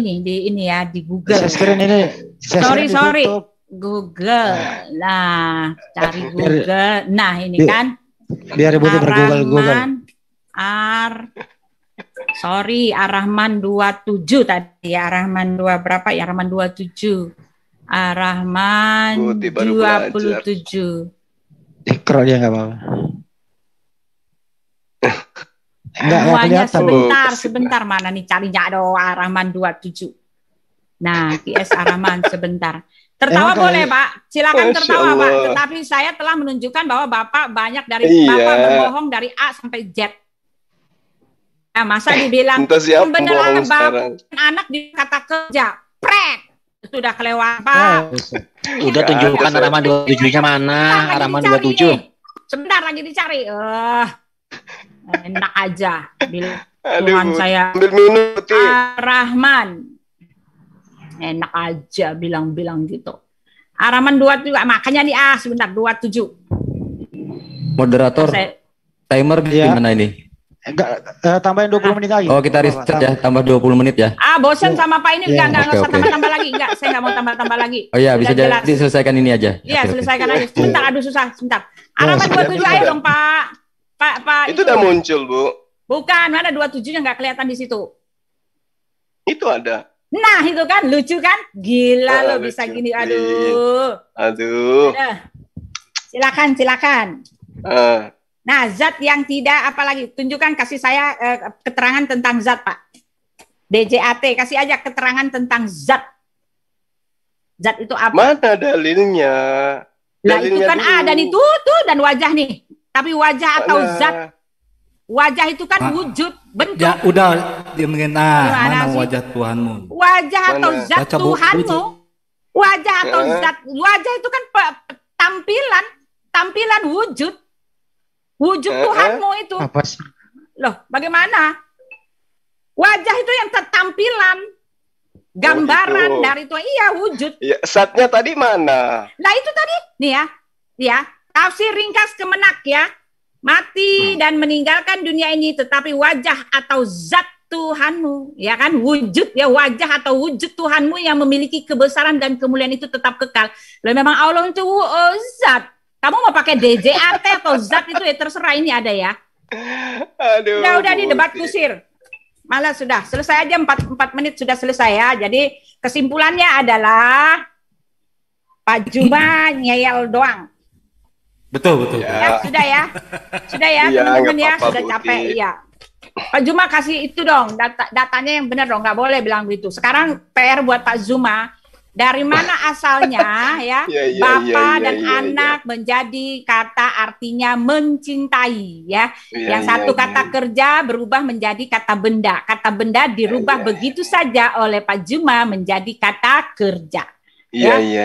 ini ya, di Google. Saya screen ini. Saya screen Sorry. ditutup. Google. Nah, cari Biar- Google. Nah, ini biar- kan. Biar Ibu Uti bergoogle. Ar-Rahman, Ar-Rahman 27 tadi ya. Ar-Rahman 2 berapa ya? Ar-Rahman 27. Ar-Rahman Uti baru 27. Ikro dia nggak apa-apa. Nggak Semuanya kelihatan. sebentar mana nih carinya do Ar-Rahman 27. Nah, QS Ar-Rahman sebentar. Tertawa Emang boleh, Pak. Silakan Masya tertawa, Pak. Allah. Tetapi saya telah menunjukkan bahwa Bapak banyak dari Iya. Bapak berbohong dari A sampai Z. Nah, masa dibilang Entah siapa pembenaran bohong sekarang. anak dikata kerja. Prek. Itu udah kelewatan, Pak. Nah, Udah Nggak tunjukkan ada, Ar-Rahman 27-nya mana? Lagi Ar-Rahman dicari 27. nih. Sebentar lagi dicari. Enak aja. Bilang Aduh, Tuhan Bu. saya Ambil minum, Uti. Ar-Rahman. Enak aja bilang-bilang gitu. Ar-Rahman 27, makanya nih sebentar 27. Moderator, timer Iya. gimana ini? Enggak, tambahin 20 menit lagi. Oh, kita reset ya, tambah 20 menit ya. Bosen sama Pak ini, Iya. enggak Oke, usah oke. tambah-tambah lagi. Enggak, saya enggak mau tambah-tambah lagi. Oh iya, bisa Udah jelas. jadi selesaikan ini aja. Iya, Oke, oke. selesaikan aja. Sebentar, aduh susah, sebentar. Ar-Rahman 27 ayo dong, Pak. Pak Itu udah muncul, Bu. Bukan, mana 27-nya enggak kelihatan di situ. Itu ada. Nah, itu kan lucu kan? Gila lo lucu. bisa gini. Aduh. Aduh. Silakan. Ah. Nah, zat yang tidak apalagi tunjukkan kasih saya keterangan tentang zat, Pak. DJAT kasih aja keterangan tentang zat. Zat itu apa? Mana dalilnya? Lah itu Dalilnya kan dulu. ada nih tuh dan wajah nih. Tapi wajah atau Mana? zat? Wajah itu kan wujud, bentuk. Ya udah diomongin Gimana mana sih? wajah Tuhanmu? Wajah atau Mana? zat Baca, Bu. Tuhanmu. Wajah atau zat. Wajah itu kan tampilan wujud. Wujud Tuhanmu itu. Apa sih? Loh, bagaimana? Wajah itu yang tampilan. Gambaran itu. dari Tuhan. Iya, wujud. Ya, zatnya tadi mana? Nah itu tadi, nih ya, tafsir ringkas Kemenak ya, mati dan meninggalkan dunia ini, tetapi wajah atau zat Tuhanmu, ya kan, wujud ya, wajah atau wujud Tuhanmu yang memiliki kebesaran dan kemuliaan itu tetap kekal. Lalu memang Allah itu zat, Kamu mau pakai DJAT atau ZAT itu ya terserah, ini ada ya. Aduh. Udah nih debat kusir. Malah sudah selesai aja 4 menit sudah selesai ya. Jadi kesimpulannya adalah Pak Juma ngeyel doang. Betul. Ya, sudah ya teman-teman ya, sudah capek ya. Pak Juma kasih itu dong, datanya yang benar dong, nggak boleh bilang begitu. Sekarang PR buat Pak Juma, dari mana asalnya ya, Bapak dan anak menjadi kata artinya mencintai ya. Yang satu kata kerja berubah menjadi kata benda. Kata benda dirubah begitu saja oleh Pak Juma menjadi kata kerja.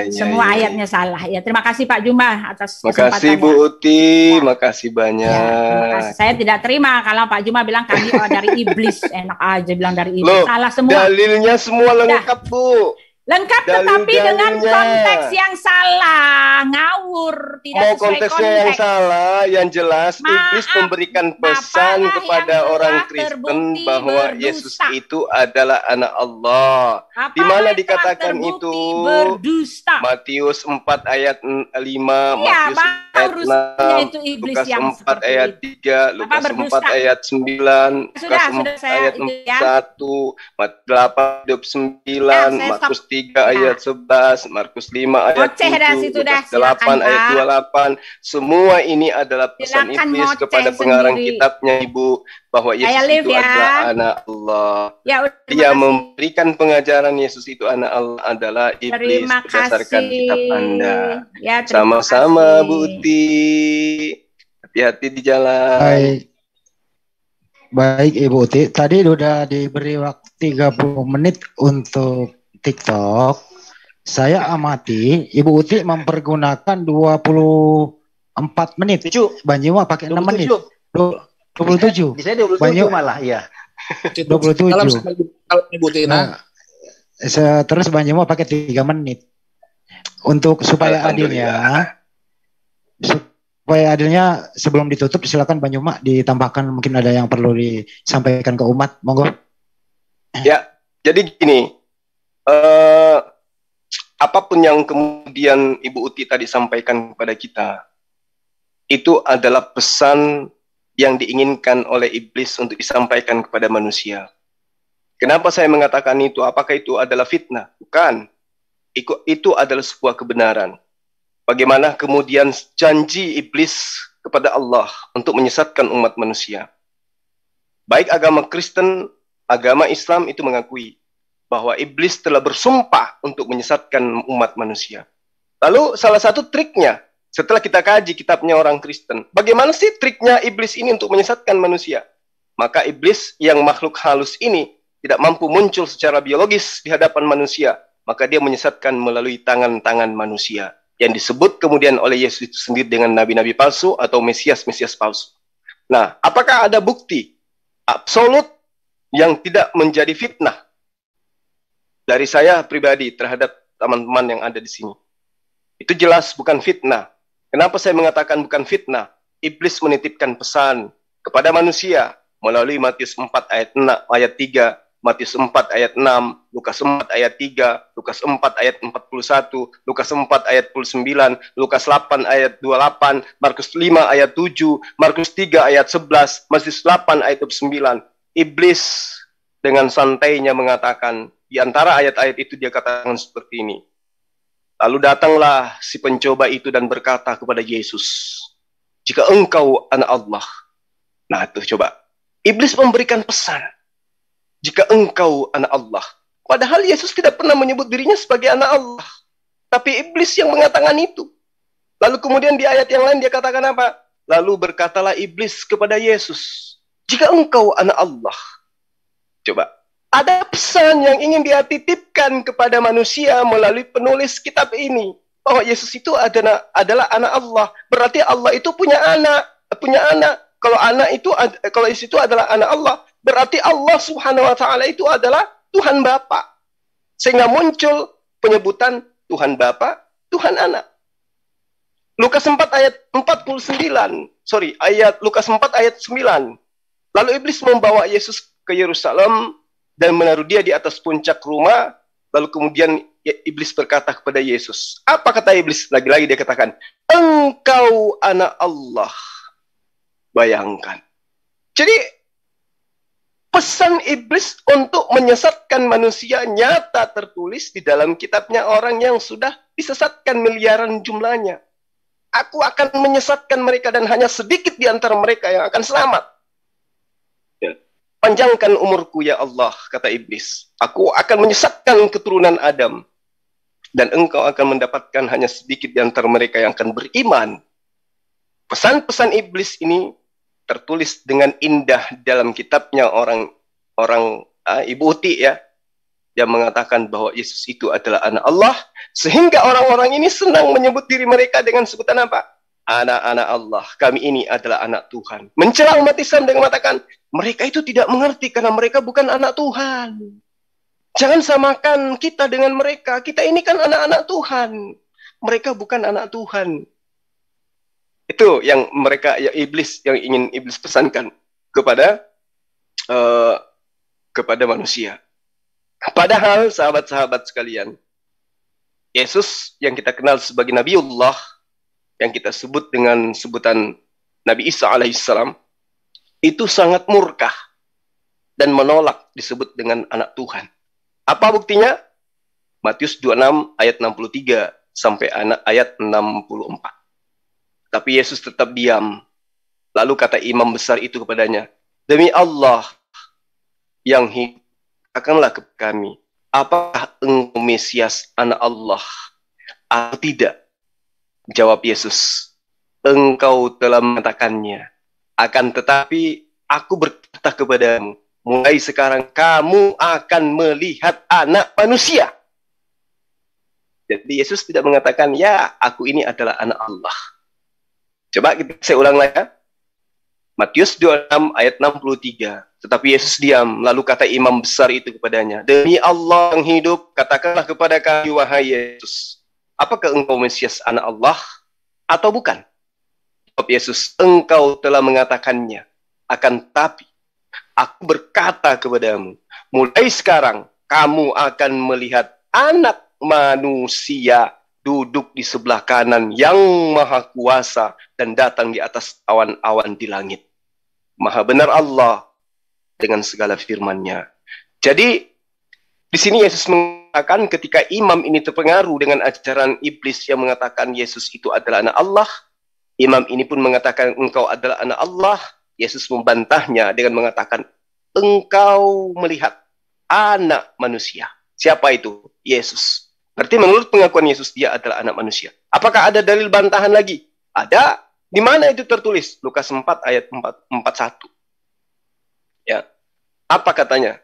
Semua ayatnya salah ya. Terima kasih Pak Juma atas kesempatannya. Makasih Bu Uti, makasih banyak. Terima kasih. Saya tidak terima kalau Pak Juma bilang kami dari iblis. Enak aja bilang dari iblis. Salah semua. Dalilnya semua lengkap Bu. Lengkap tetapi dengan konteks yang salah, ngawur, tidak mau sesuai konteksnya konteks. yang salah, yang jelas iblis memberikan pesan kepada orang Kristen bahwa Yesus itu adalah anak Allah. Di mana dikatakan itu? Berdusta. Matius 4 ayat 5, Matius ayat 6, Lukas 4 ayat 3, Lukas 4 ayat 9, Lukas 4 ayat 1, Matius 8 ayat 9, Markus 3 ayat 11, Markus 5 ayat 7, Lukas 8 ayat 28. Semua ini adalah pesan iblis kepada pengarang kitabnya Ibu, bahwa Yesus itu adalah anak Allah. Dia memberikan pengajaran Yesus itu anak Allah adalah iblis berdasarkan kitab Anda. Sama-sama Bu Uti. Hati-hati di jalan. Baik Ibu Uti, tadi sudah diberi waktu 30 menit untuk TikTok. Saya amati Ibu Uti mempergunakan 24 menit. Banjima pakai 6 menit. 27. Bisa 27 malah, iya. 27. Kalau Ibu Uti terus Banjima pakai 3 menit. Untuk supaya adilnya sebelum ditutup silakan Banjuma ditambahkan, mungkin ada yang perlu disampaikan ke umat, monggo. Ya, jadi gini. Apapun yang kemudian Ibu Uti tadi sampaikan kepada kita, itu adalah pesan yang diinginkan oleh iblis untuk disampaikan kepada manusia. Kenapa saya mengatakan itu? Apakah itu adalah fitnah? Bukan. Itu adalah sebuah kebenaran. Bagaimana kemudian janji iblis kepada Allah untuk menyesatkan umat manusia. Baik agama Kristen, agama Islam itu mengakui bahwa iblis telah bersumpah untuk menyesatkan umat manusia. Lalu salah satu triknya, setelah kita kaji kitabnya orang Kristen, bagaimana sih triknya iblis ini untuk menyesatkan manusia? Maka iblis yang makhluk halus ini tidak mampu muncul secara biologis di hadapan manusia, maka dia menyesatkan melalui tangan-tangan manusia, yang disebut kemudian oleh Yesus itu sendiri dengan nabi-nabi palsu atau Mesias-Mesias palsu. Nah, apakah ada bukti absolut yang tidak menjadi fitnah dari saya pribadi terhadap teman-teman yang ada di sini? Itu jelas bukan fitnah. Kenapa saya mengatakan bukan fitnah? Iblis menitipkan pesan kepada manusia melalui Matius 4 ayat 6, ayat 3, Matius 4 ayat 6, Lukas 4 ayat 3, Lukas 4 ayat 41, Lukas 4 ayat 29, Lukas 8 ayat 28, Markus 5 ayat 7, Markus 3 ayat 11, Matius 8 ayat 29. Iblis dengan santainya mengatakan, di antara ayat-ayat itu dia katakan seperti ini. Lalu datanglah si pencoba itu dan berkata kepada Yesus, jika engkau anak Allah. Nah itu coba. Iblis memberikan pesan. Jika engkau anak Allah. Padahal Yesus tidak pernah menyebut dirinya sebagai anak Allah. Tapi iblis yang mengatakan itu. Lalu kemudian di ayat yang lain dia katakan apa? Lalu berkatalah iblis kepada Yesus, jika engkau anak Allah. Coba. Ada pesan yang ingin dia titipkan kepada manusia melalui penulis kitab ini. Bahwa Yesus itu adalah anak Allah. Berarti Allah itu punya anak. Kalau Yesus itu adalah anak Allah, berarti Allah Subhanahu wa taala itu adalah Tuhan Bapa. Sehingga muncul penyebutan Tuhan Bapa, Tuhan Anak. Lukas 4 ayat 9. Lalu iblis membawa Yesus ke Yerusalem dan menaruh dia di atas puncak rumah. Lalu kemudian iblis berkata kepada Yesus. Apa kata iblis? Lagi-lagi dia katakan, engkau anak Allah. Bayangkan. Jadi, pesan iblis untuk menyesatkan manusia nyata tertulis di dalam kitabnya orang yang sudah disesatkan miliaran jumlahnya. Aku akan menyesatkan mereka dan hanya sedikit di antara mereka yang akan selamat. Ya. Panjangkan umurku ya Allah, kata iblis. Aku akan menyesatkan keturunan Adam. Dan engkau akan mendapatkan hanya sedikit di antara mereka yang akan beriman. Pesan-pesan iblis ini tertulis dengan indah dalam kitabnya orang Ibu Uti ya, yang mengatakan bahwa Yesus itu adalah anak Allah, sehingga orang-orang ini senang menyebut diri mereka dengan sebutan apa? Anak-anak Allah, kami ini adalah anak Tuhan. Mencela umat Islam dengan mengatakan, mereka itu tidak mengerti karena mereka bukan anak Tuhan. Jangan samakan kita dengan mereka, kita ini kan anak-anak Tuhan. Mereka bukan anak Tuhan. Itu yang mereka, yang ingin iblis pesankan kepada manusia. Padahal sahabat-sahabat sekalian, Yesus yang kita kenal sebagai Nabiullah, yang kita sebut dengan sebutan Nabi Isa alaihissalam, itu sangat murka dan menolak disebut dengan anak Tuhan. Apa buktinya? Matius 26 ayat 63 sampai ayat 64. Tapi Yesus tetap diam. Lalu kata imam besar itu kepadanya, demi Allah yang hidup, katakanlah kepada kami, apakah engkau Mesias anak Allah atau tidak? Jawab Yesus, engkau telah mengatakannya. Akan tetapi aku berkata kepadamu, mulai sekarang kamu akan melihat anak manusia. Jadi Yesus tidak mengatakan, ya aku ini adalah anak Allah. Coba saya ulang lagi ya. Matius 26 ayat 63. Tetapi Yesus diam, lalu kata imam besar itu kepadanya, demi Allah yang hidup, katakanlah kepada kami, wahai Yesus, apakah engkau Mesias anak Allah atau bukan? Jawab Yesus, engkau telah mengatakannya. Akan tapi aku berkata kepadamu, mulai sekarang kamu akan melihat anak manusia duduk di sebelah kanan yang maha kuasa dan datang di atas awan-awan di langit. Maha benar Allah dengan segala firman-Nya. Jadi di sini Yesus mengatakan ketika imam ini terpengaruh dengan ajaran iblis yang mengatakan Yesus itu adalah anak Allah, imam ini pun mengatakan engkau adalah anak Allah. Yesus membantahnya dengan mengatakan engkau melihat anak manusia. Siapa itu? Yesus. Berarti menurut pengakuan Yesus dia adalah anak manusia. Apakah ada dalil bantahan lagi? Ada. Di mana itu tertulis? Lukas 4 ayat 41. Ya. Apa katanya?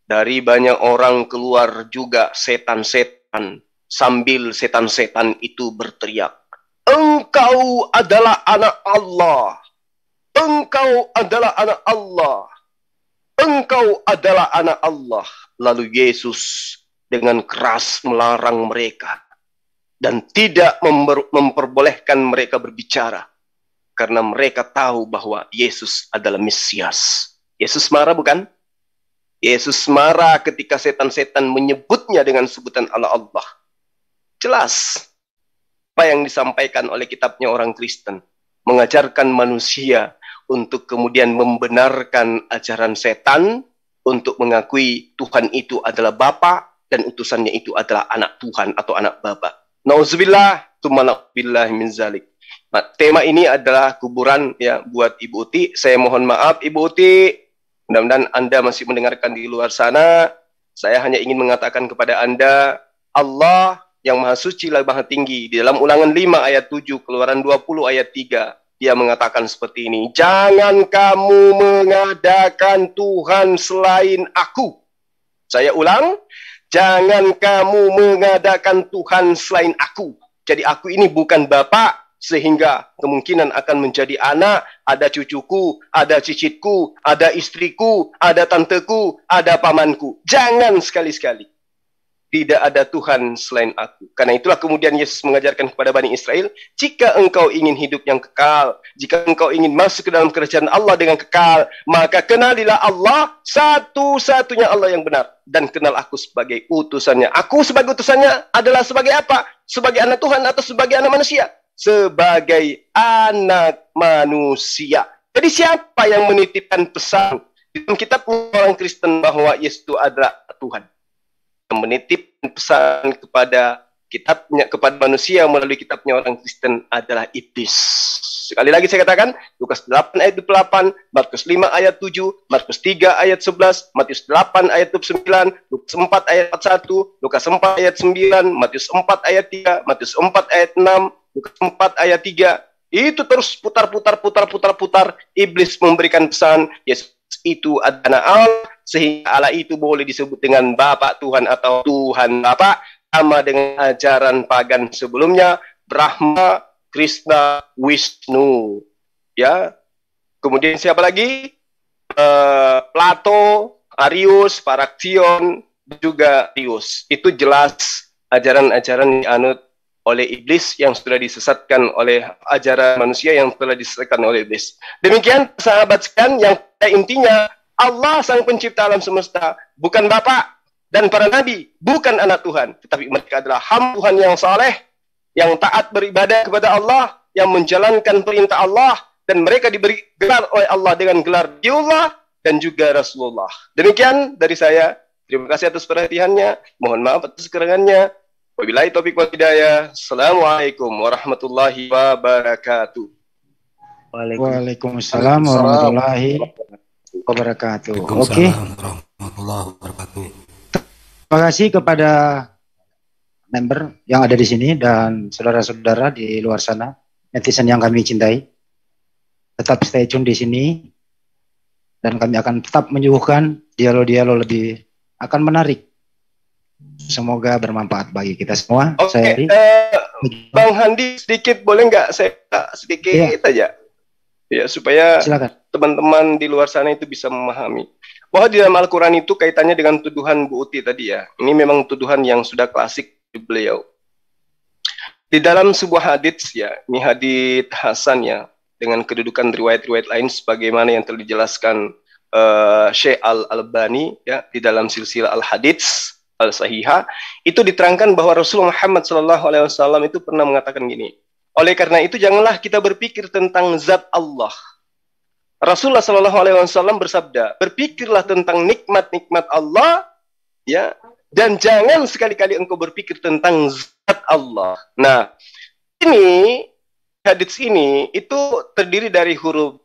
Dari banyak orang keluar juga setan-setan, sambil setan-setan itu berteriak, engkau adalah anak Allah. Engkau adalah anak Allah. Engkau adalah anak Allah. Lalu Yesus dengan keras melarang mereka dan tidak memperbolehkan mereka berbicara karena mereka tahu bahwa Yesus adalah Mesias. Yesus marah bukan? Yesus marah ketika setan-setan menyebutnya dengan sebutan Allah. Jelas apa yang disampaikan oleh kitabnya orang Kristen, mengajarkan manusia untuk kemudian membenarkan ajaran setan, untuk mengakui Tuhan itu adalah Bapa dan utusannya itu adalah anak Tuhan atau anak Bapa. Nauzubillah, tsumma na'udzubillah min zalik. Tema ini adalah kuburan ya buat Ibu Uti. Saya mohon maaf Ibu Uti. Mudah-mudahan Anda masih mendengarkan di luar sana. Saya hanya ingin mengatakan kepada Anda, Allah yang Maha Suci lagi Maha Tinggi, di dalam Ulangan 5 ayat 7, Keluaran 20 ayat 3, dia mengatakan seperti ini, jangan kamu mengadakan Tuhan selain aku. Saya ulang, jangan kamu mengadakan Tuhan selain aku. Jadi aku ini bukan Bapak, sehingga kemungkinan akan menjadi anak, ada cucuku, ada cicitku, ada istriku, ada tanteku, ada pamanku. Jangan sekali-sekali. tidak ada Tuhan selain aku. Karena itulah kemudian Yesus mengajarkan kepada Bani Israel, jika engkau ingin hidup yang kekal, jika engkau ingin masuk ke dalam kerajaan Allah dengan kekal, maka kenalilah Allah satu-satunya Allah yang benar. Dan kenal aku sebagai utusannya. Aku sebagai utusannya adalah sebagai apa? Sebagai anak Tuhan atau sebagai anak manusia? Sebagai anak manusia. Jadi siapa yang menitipkan pesan dalam kitab orang Kristen bahwa Yesus itu adalah Tuhan? Yang menitipkan pesan kepada kitabnya, kepada manusia melalui kitabnya orang Kristen adalah iblis. Sekali lagi saya katakan, Lukas 8 ayat 28, Markus 5 ayat 7, Markus 3 ayat 11, Matius 8 ayat 29, Lukas 4 ayat 41, Lukas 4 ayat 9, Matius 4 ayat 3, Matius 4 ayat 6, Lukas 4 ayat 3. Itu terus putar. Iblis memberikan pesan, Yesus itu adalah Allah, sehingga Allah itu boleh disebut dengan Bapa Tuhan atau Tuhan Bapa, sama dengan ajaran pagan sebelumnya, Brahma, Krishna, Wisnu. Ya. Kemudian siapa lagi? Plato, Arius, Paraksion, juga Arius. Itu jelas ajaran-ajaran yang dianut oleh iblis yang sudah disesatkan oleh ajaran manusia yang telah disesatkan oleh iblis. Demikian sahabat sekalian, yang intinya Allah sang pencipta alam semesta, bukan Bapa dan para nabi, bukan anak Tuhan, tetapi mereka adalah hamba Tuhan yang saleh, yang taat beribadah kepada Allah, yang menjalankan perintah Allah, dan mereka diberi gelar oleh Allah dengan gelar Nabiullah dan juga Rasulullah. Demikian dari saya. Terima kasih atas perhatiannya. Mohon maaf atas kekurangannya. Wabillahi taufiq wal hidayah. Assalamualaikum warahmatullahi wabarakatuh. Waalaikumsalam warahmatullahi wabarakatuh. Oke. Terima kasih kepada member yang ada di sini dan saudara-saudara di luar sana, netizen yang kami cintai. Tetap stay tune di sini dan kami akan tetap menyuguhkan dialog-dialog lebih akan menarik. Semoga bermanfaat bagi kita semua. Oke, Bang Handi sedikit boleh nggak saya sedikit aja, ya supaya teman-teman di luar sana itu bisa memahami bahwa di dalam Al-Quran itu kaitannya dengan tuduhan Bu Uti tadi ya. Ini memang tuduhan yang sudah klasik di beliau. Di dalam sebuah hadits ya, ini hadits Hasan ya, dengan kedudukan riwayat-riwayat lain sebagaimana yang telah dijelaskan Syekh Al-Albani ya di dalam silsilah Al-Hadits Al-Sahihah, itu diterangkan bahwa Rasulullah Muhammad SAW itu pernah mengatakan gini, oleh karena itu janganlah kita berpikir tentang zat Allah. Rasulullah SAW bersabda, berpikirlah tentang nikmat-nikmat Allah, ya, dan jangan sekali-kali engkau berpikir tentang zat Allah. Nah, ini hadits ini itu terdiri dari huruf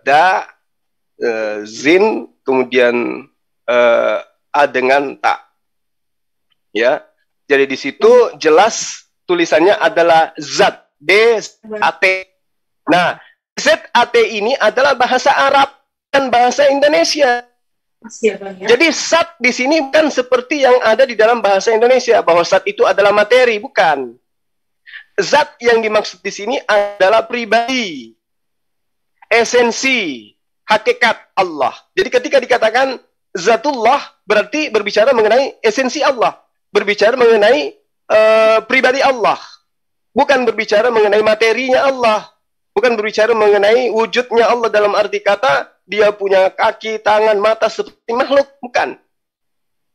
da, zin, kemudian a dengan ta. Ya, jadi di situ jelas tulisannya adalah zat, D-A-T. Nah, Z-A-T ini adalah bahasa Arab dan bahasa Indonesia. Jadi zat di sini bukan seperti yang ada di dalam bahasa Indonesia bahwa zat itu adalah materi, bukan. Zat yang dimaksud di sini adalah pribadi, esensi, hakikat Allah. Jadi ketika dikatakan zatullah berarti berbicara mengenai esensi Allah. Berbicara mengenai pribadi Allah, bukan berbicara mengenai materinya Allah, bukan berbicara mengenai wujudnya Allah dalam arti kata dia punya kaki, tangan, mata seperti makhluk, bukan.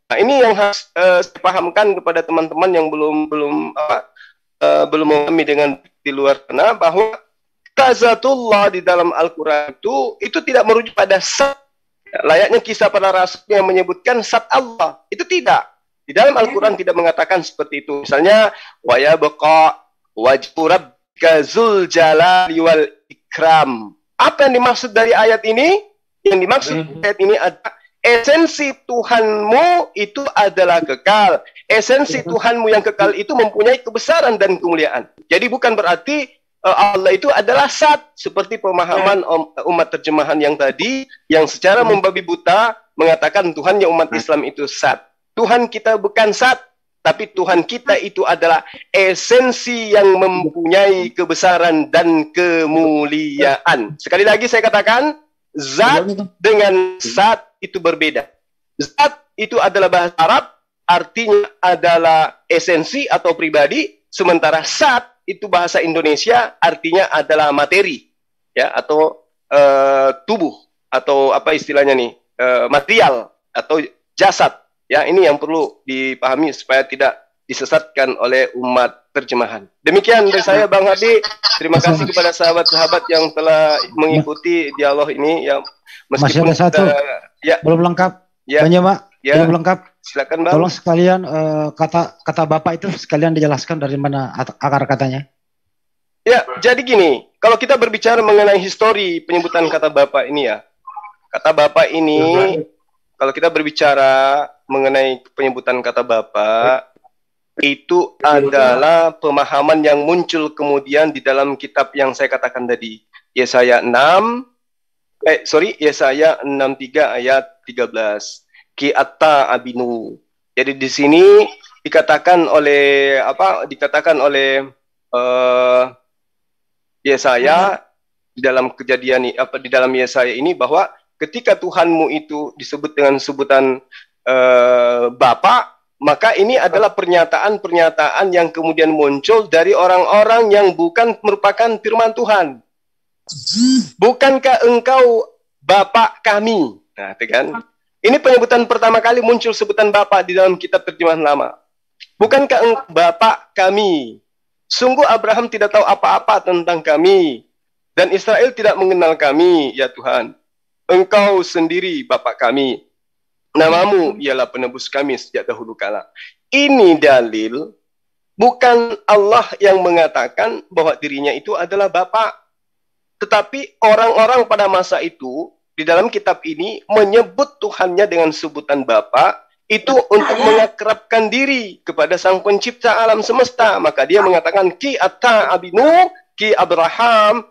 Nah, ini yang harus saya pahamkan kepada teman-teman yang belum memahami dengan di luar sana bahwa zatullah di dalam Al-Quran itu tidak merujuk pada zat. Layaknya kisah para rasul yang menyebutkan zat Allah, itu tidak. Di dalam Al-Quran tidak mengatakan seperti itu. Misalnya, wa yabqa wajhu rabbika dzul jalali wal ikram. Apa yang dimaksud dari ayat ini? Yang dimaksud ayat ini adalah esensi Tuhanmu itu adalah kekal. Esensi Tuhanmu yang kekal itu mempunyai kebesaran dan kemuliaan. Jadi bukan berarti Allah itu adalah zat seperti pemahaman umat terjemahan yang tadi yang secara membabi buta mengatakan Tuhannya umat Islam itu zat. Tuhan kita bukan zat, tapi Tuhan kita itu adalah esensi yang mempunyai kebesaran dan kemuliaan. Sekali lagi saya katakan, zat dengan zat itu berbeda. Zat itu adalah bahasa Arab, artinya adalah esensi atau pribadi, sementara Zat itu bahasa Indonesia artinya adalah materi, ya, atau tubuh, atau apa istilahnya nih, material atau jasad. Ya, ini yang perlu dipahami supaya tidak disesatkan oleh umat terjemahan. Demikian dari saya, Bang Hadi. Terima kasih kepada sahabat-sahabat yang telah mengikuti dialog ini. Ya, masih ada satu, ya, belum lengkap. Ya, Pak, ya, belum lengkap. Silakan, Bang. Tolong sekalian kata Bapak itu sekalian dijelaskan dari mana akar katanya. Ya, jadi gini, kalau kita berbicara mengenai histori penyebutan kata Bapak ini, ya, kata Bapak ini, kalau kita berbicara mengenai penyebutan kata Bapak, itu adalah pemahaman yang muncul kemudian di dalam kitab yang saya katakan tadi, Yesaya 63 ayat 13. Ki atta abinu. Jadi di sini dikatakan oleh Yesaya di dalam kejadian di dalam Yesaya ini bahwa ketika Tuhanmu itu disebut dengan sebutan Bapa, maka ini adalah pernyataan-pernyataan yang kemudian muncul dari orang-orang yang bukan merupakan firman Tuhan. Bukankah engkau Bapa kami? Nah, itu kan. Ini penyebutan pertama kali muncul sebutan Bapa di dalam kitab terjemahan lama. Bukankah engkau Bapa kami? Sungguh Abraham tidak tahu apa-apa tentang kami, dan Israel tidak mengenal kami, ya Tuhan. Engkau sendiri Bapa kami. Namamu ialah penebus kami sejak dahulu kala. Ini dalil bukan Allah yang mengatakan bahwa dirinya itu adalah Bapa, tetapi orang-orang pada masa itu di dalam kitab ini menyebut Tuhannya dengan sebutan Bapa itu untuk mengakrabkan diri kepada Sang Pencipta alam semesta. Maka dia mengatakan ki atta abinu, ki Abraham,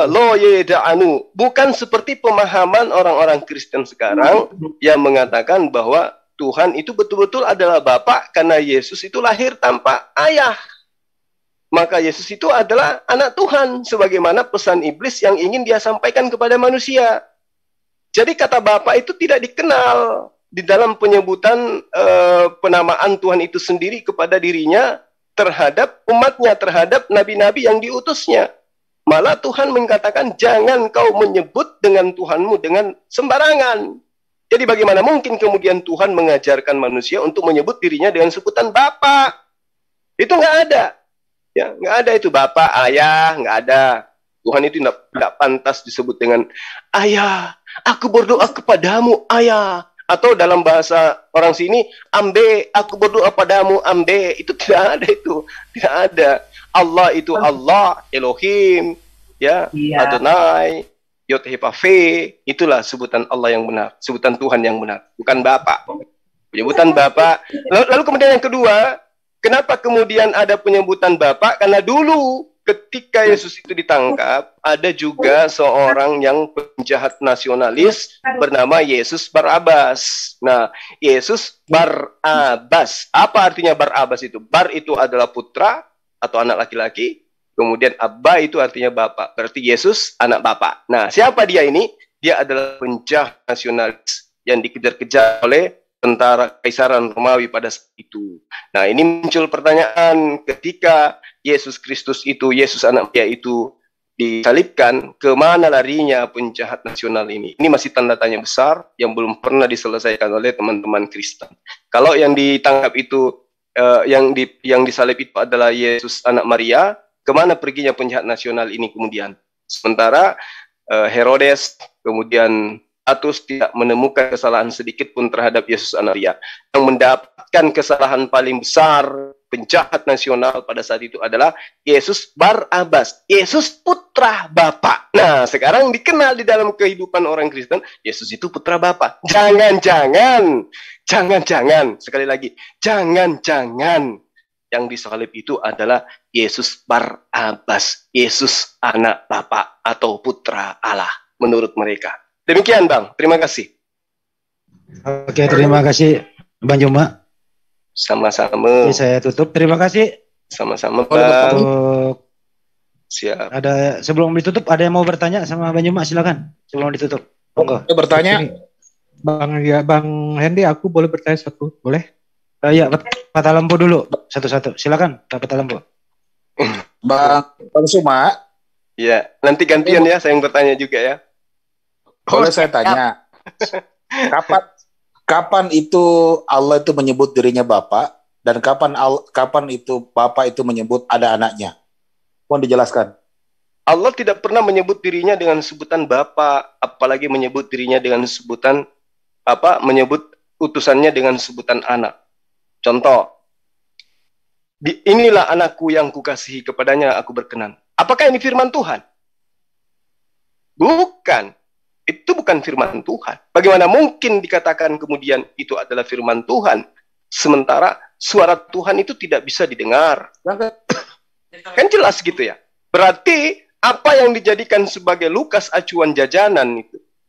lo yeda'anu. Bukan seperti pemahaman orang-orang Kristen sekarang yang mengatakan bahwa Tuhan itu betul-betul adalah Bapa karena Yesus itu lahir tanpa ayah. Maka Yesus itu adalah anak Tuhan, sebagaimana pesan iblis yang ingin dia sampaikan kepada manusia. Jadi kata Bapa itu tidak dikenal di dalam penyebutan penamaan Tuhan itu sendiri kepada dirinya terhadap umatnya, terhadap nabi-nabi yang diutusnya. Malah Tuhan mengatakan, jangan kau menyebut dengan Tuhanmu dengan sembarangan. Jadi bagaimana mungkin kemudian Tuhan mengajarkan manusia untuk menyebut dirinya dengan sebutan Bapa? Itu nggak ada. Ya, nggak ada itu Bapa, ayah, nggak ada. Tuhan itu tidak pantas disebut dengan ayah. Aku berdoa kepadamu, ayah. Atau dalam bahasa orang sini, ambe, aku berdoa padamu, ambe. Itu tidak ada itu. Tidak ada. Allah itu Allah, Elohim, ya, Adonai, Yod-Heh-Vav-He, itulah sebutan Allah yang benar, sebutan Tuhan yang benar, bukan Bapa. Penyebutan Bapa. Lalu kemudian yang kedua, kenapa kemudian ada penyebutan Bapa? Karena dulu ketika Yesus itu ditangkap, ada juga seorang yang penjahat nasionalis bernama Yesus Barabas. Nah, Yesus Barabas. Apa artinya Barabas itu? Bar itu adalah putra atau anak laki-laki, kemudian Abba itu artinya bapak. Berarti Yesus anak bapak. Nah, siapa dia ini? Dia adalah penjahat nasionalis yang dikejar-kejar oleh tentara Kaisaran Romawi pada saat itu. Nah, ini muncul pertanyaan ketika Yesus Kristus itu, Yesus anak Maria itu disalibkan, kemana larinya penjahat nasional ini? Ini masih tanda tanya besar yang belum pernah diselesaikan oleh teman-teman Kristen. Kalau yang ditangkap itu yang disalib itu adalah Yesus anak Maria, kemana perginya penjahat nasional ini kemudian? Sementara Herodes, kemudian Pilatus tidak menemukan kesalahan sedikit pun terhadap Yesus anak Maria. Yang mendapatkan kesalahan paling besar penjahat nasional pada saat itu adalah Yesus Barabas, Yesus putra Bapa. Nah, sekarang dikenal di dalam kehidupan orang Kristen, Yesus itu putra Bapa. Jangan-jangan, sekali lagi, jangan-jangan yang disalib itu adalah Yesus Barabas, Yesus anak Bapa atau putra Allah menurut mereka. Demikian, Bang. Terima kasih. Oke, terima kasih Bang Juma. Sama-sama. Oke, saya tutup. Terima kasih. Sama-sama, Bang. Siap. Sebelum ditutup, ada yang mau bertanya sama Bang Juma? Silakan. Sebelum ditutup. Monggo. Bertanya. Bang Hendy, aku boleh bertanya satu, boleh? Ya, Pak Talampu dulu satu-satu. Silakan, Pak Talampu. Bang Suma. Ya, nanti gantian ya, saya yang bertanya juga ya. Boleh saya tanya, kapan itu Allah itu menyebut dirinya Bapak, dan kapan itu Bapak itu menyebut ada anaknya? Mohon dijelaskan. Allah tidak pernah menyebut dirinya dengan sebutan Bapa, apalagi menyebut dirinya dengan sebutan menyebut utusannya dengan sebutan anak. Contoh, inilah anakku yang kukasihi, kepadanya aku berkenan. Apakah ini firman Tuhan? Bukan. Itu bukan firman Tuhan. Bagaimana mungkin dikatakan kemudian itu adalah firman Tuhan, sementara suara Tuhan itu tidak bisa didengar? Kan jelas gitu ya. Berarti apa yang dijadikan sebagai Lukas acuan jajanan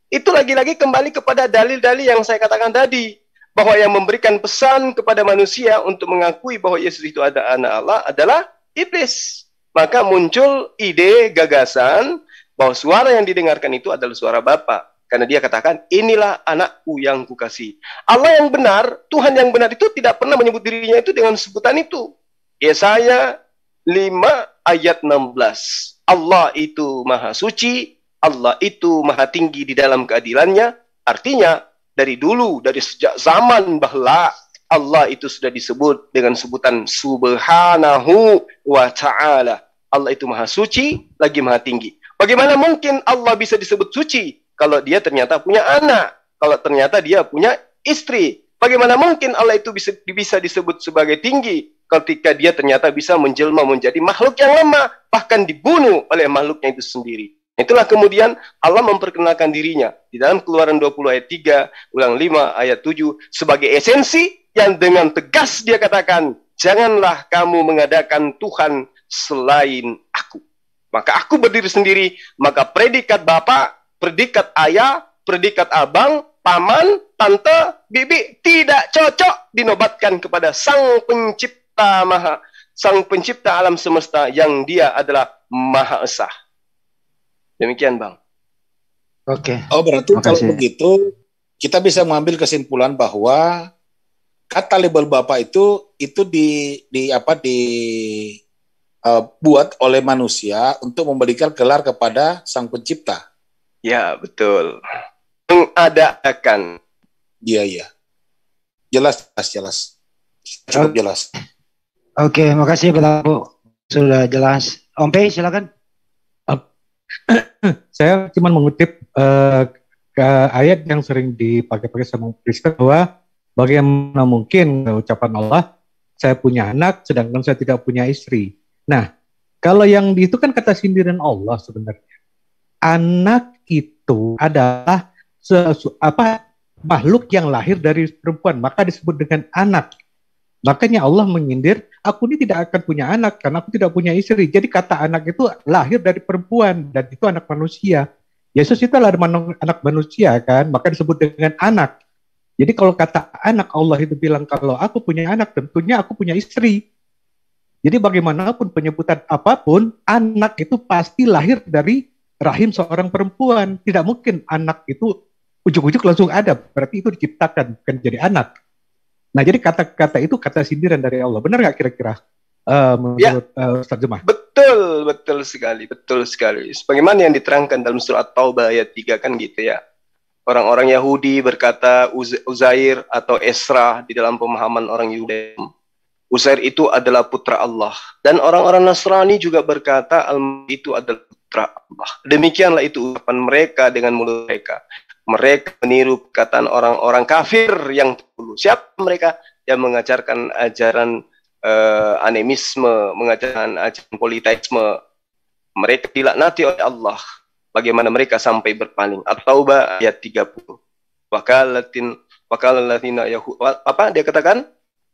itu lagi-lagi kembali kepada dalil-dalil yang saya katakan tadi, bahwa yang memberikan pesan kepada manusia untuk mengakui bahwa Yesus itu ada anak Allah adalah iblis. Maka muncul ide, gagasan bahwa suara yang didengarkan itu adalah suara Bapa, karena dia katakan inilah anakku yang kukasihi. Allah yang benar, Tuhan yang benar itu tidak pernah menyebut dirinya itu dengan sebutan itu. Yesaya 5 ayat 16. Allah itu maha suci, Allah itu maha tinggi di dalam keadilannya. Artinya dari dulu, dari sejak zaman bahla, Allah itu sudah disebut dengan sebutan subhanahu wa ta'ala. Allah itu maha suci, lagi maha tinggi. Bagaimana mungkin Allah bisa disebut suci kalau dia ternyata punya anak, kalau ternyata dia punya istri? Bagaimana mungkin Allah itu bisa disebut sebagai tinggi ketika dia ternyata bisa menjelma menjadi makhluk yang lemah, bahkan dibunuh oleh makhluknya itu sendiri? Itulah kemudian Allah memperkenalkan dirinya di dalam Keluaran 20 ayat 3, Ulang 5 ayat 7 sebagai esensi yang dengan tegas dia katakan, janganlah kamu mengadakan Tuhan selain aku. Maka aku berdiri sendiri, maka predikat bapak, predikat ayah, predikat abang, paman, tante, bibi tidak cocok dinobatkan kepada Sang Pencipta alam semesta yang dia adalah Maha Esa. Demikian, Bang. Oke. Oh, berarti kalau begitu kita bisa mengambil kesimpulan bahwa kata label Bapak itu buat oleh manusia untuk memberikan gelar kepada Sang Pencipta. Ya, betul. Mengadakan. Iya. Jelas. Cukup jelas. Oke, makasih Pak Bu. Sudah jelas. Om Pei, silakan. Saya cuma mengutip ke ayat yang sering dipakai sama Kristen bahwa bagaimana mungkin ucapan Allah, saya punya anak sedangkan saya tidak punya istri. Nah, kalau yang itu kan kata sindiran Allah sebenarnya. Anak itu adalah makhluk yang lahir dari perempuan, maka disebut dengan anak. Makanya Allah menyindir, aku ini tidak akan punya anak karena aku tidak punya istri. Jadi kata anak itu lahir dari perempuan dan itu anak manusia. Yesus itu adalah anak manusia kan, maka disebut dengan anak. Jadi kalau kata anak, Allah itu bilang kalau aku punya anak tentunya aku punya istri. Jadi bagaimanapun penyebutan apapun, anak itu pasti lahir dari rahim seorang perempuan. Tidak mungkin anak itu ujuk-ujuk langsung ada, berarti itu diciptakan, bukan jadi anak. Nah, jadi kata-kata itu kata sindiran dari Allah. Benar nggak kira-kira menurut Ustaz Jumah? Betul sekali. Sebagaimana yang diterangkan dalam surat Taubah ayat 3 kan gitu ya. Orang-orang Yahudi berkata Uzair atau Esra di dalam pemahaman orang Yahudi. Uzair itu adalah putra Allah. Dan orang-orang Nasrani juga berkata Al-Masih itu adalah putra Allah. Demikianlah itu ucapan mereka dengan mulut mereka. Mereka meniru perkataan orang-orang kafir yang dulu. Siapa mereka? Yang mengajarkan ajaran animisme, mengajarkan ajaran politeisme. Mereka dilaknati oleh Allah. Bagaimana mereka sampai berpaling. At-Taubah ayat 30. Wakalatina Yahud. Apa dia katakan?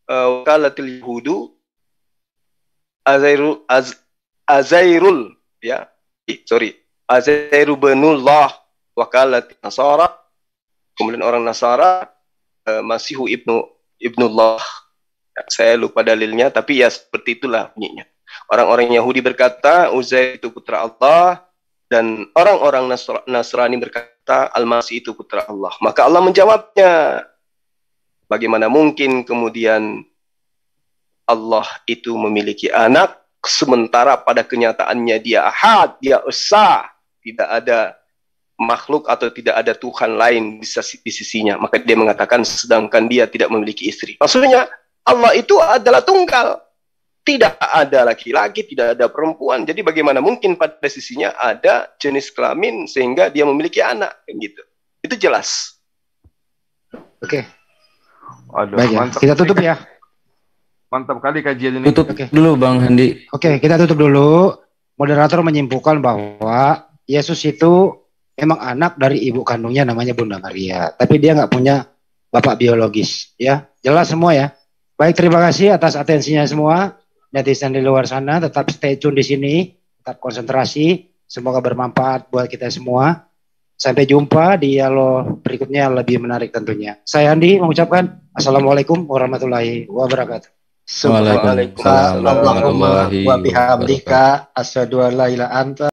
Wakalatil Yahudu Azairul ya. Azairu benullah wakalat Nasara. Kemudian orang Nasara Masihu ibnullah. Saya lupa dalilnya, tapi ya seperti itulah bunyinya. Orang-orang Yahudi berkata Uzair itu putra Allah, dan orang-orang Nasrani berkata Al-Masih itu putra Allah. Maka Allah menjawabnya, bagaimana mungkin kemudian Allah itu memiliki anak, sementara pada kenyataannya dia ahad, dia esa, tidak ada makhluk atau tidak ada Tuhan lain di sisinya. Maka dia mengatakan sedangkan dia tidak memiliki istri. Maksudnya Allah itu adalah tunggal. Tidak ada laki-laki, tidak ada perempuan. Jadi bagaimana mungkin pada sisinya ada jenis kelamin sehingga dia memiliki anak, gitu. Itu jelas. Oke. Waduh, baik ya. mantap. Kita tutup ya. Mantap kali kajian ini. Tutup dulu Bang Handi. Oke, kita tutup dulu. Moderator menyimpulkan bahwa Yesus itu memang anak dari ibu kandungnya namanya Bunda Maria. Tapi dia nggak punya bapak biologis. Ya, jelas semua ya. Baik, terima kasih atas atensinya semua. Netizen di luar sana tetap stay tune di sini, tetap konsentrasi. Semoga bermanfaat buat kita semua. Sampai jumpa di dialog berikutnya lebih menarik tentunya. Saya Andi mengucapkan Assalamualaikum warahmatullahi wabarakatuh. Waalaikumsalam warahmatullahi wabarakatuh. Wa bihamdika asyhadu an la ilaha illa anta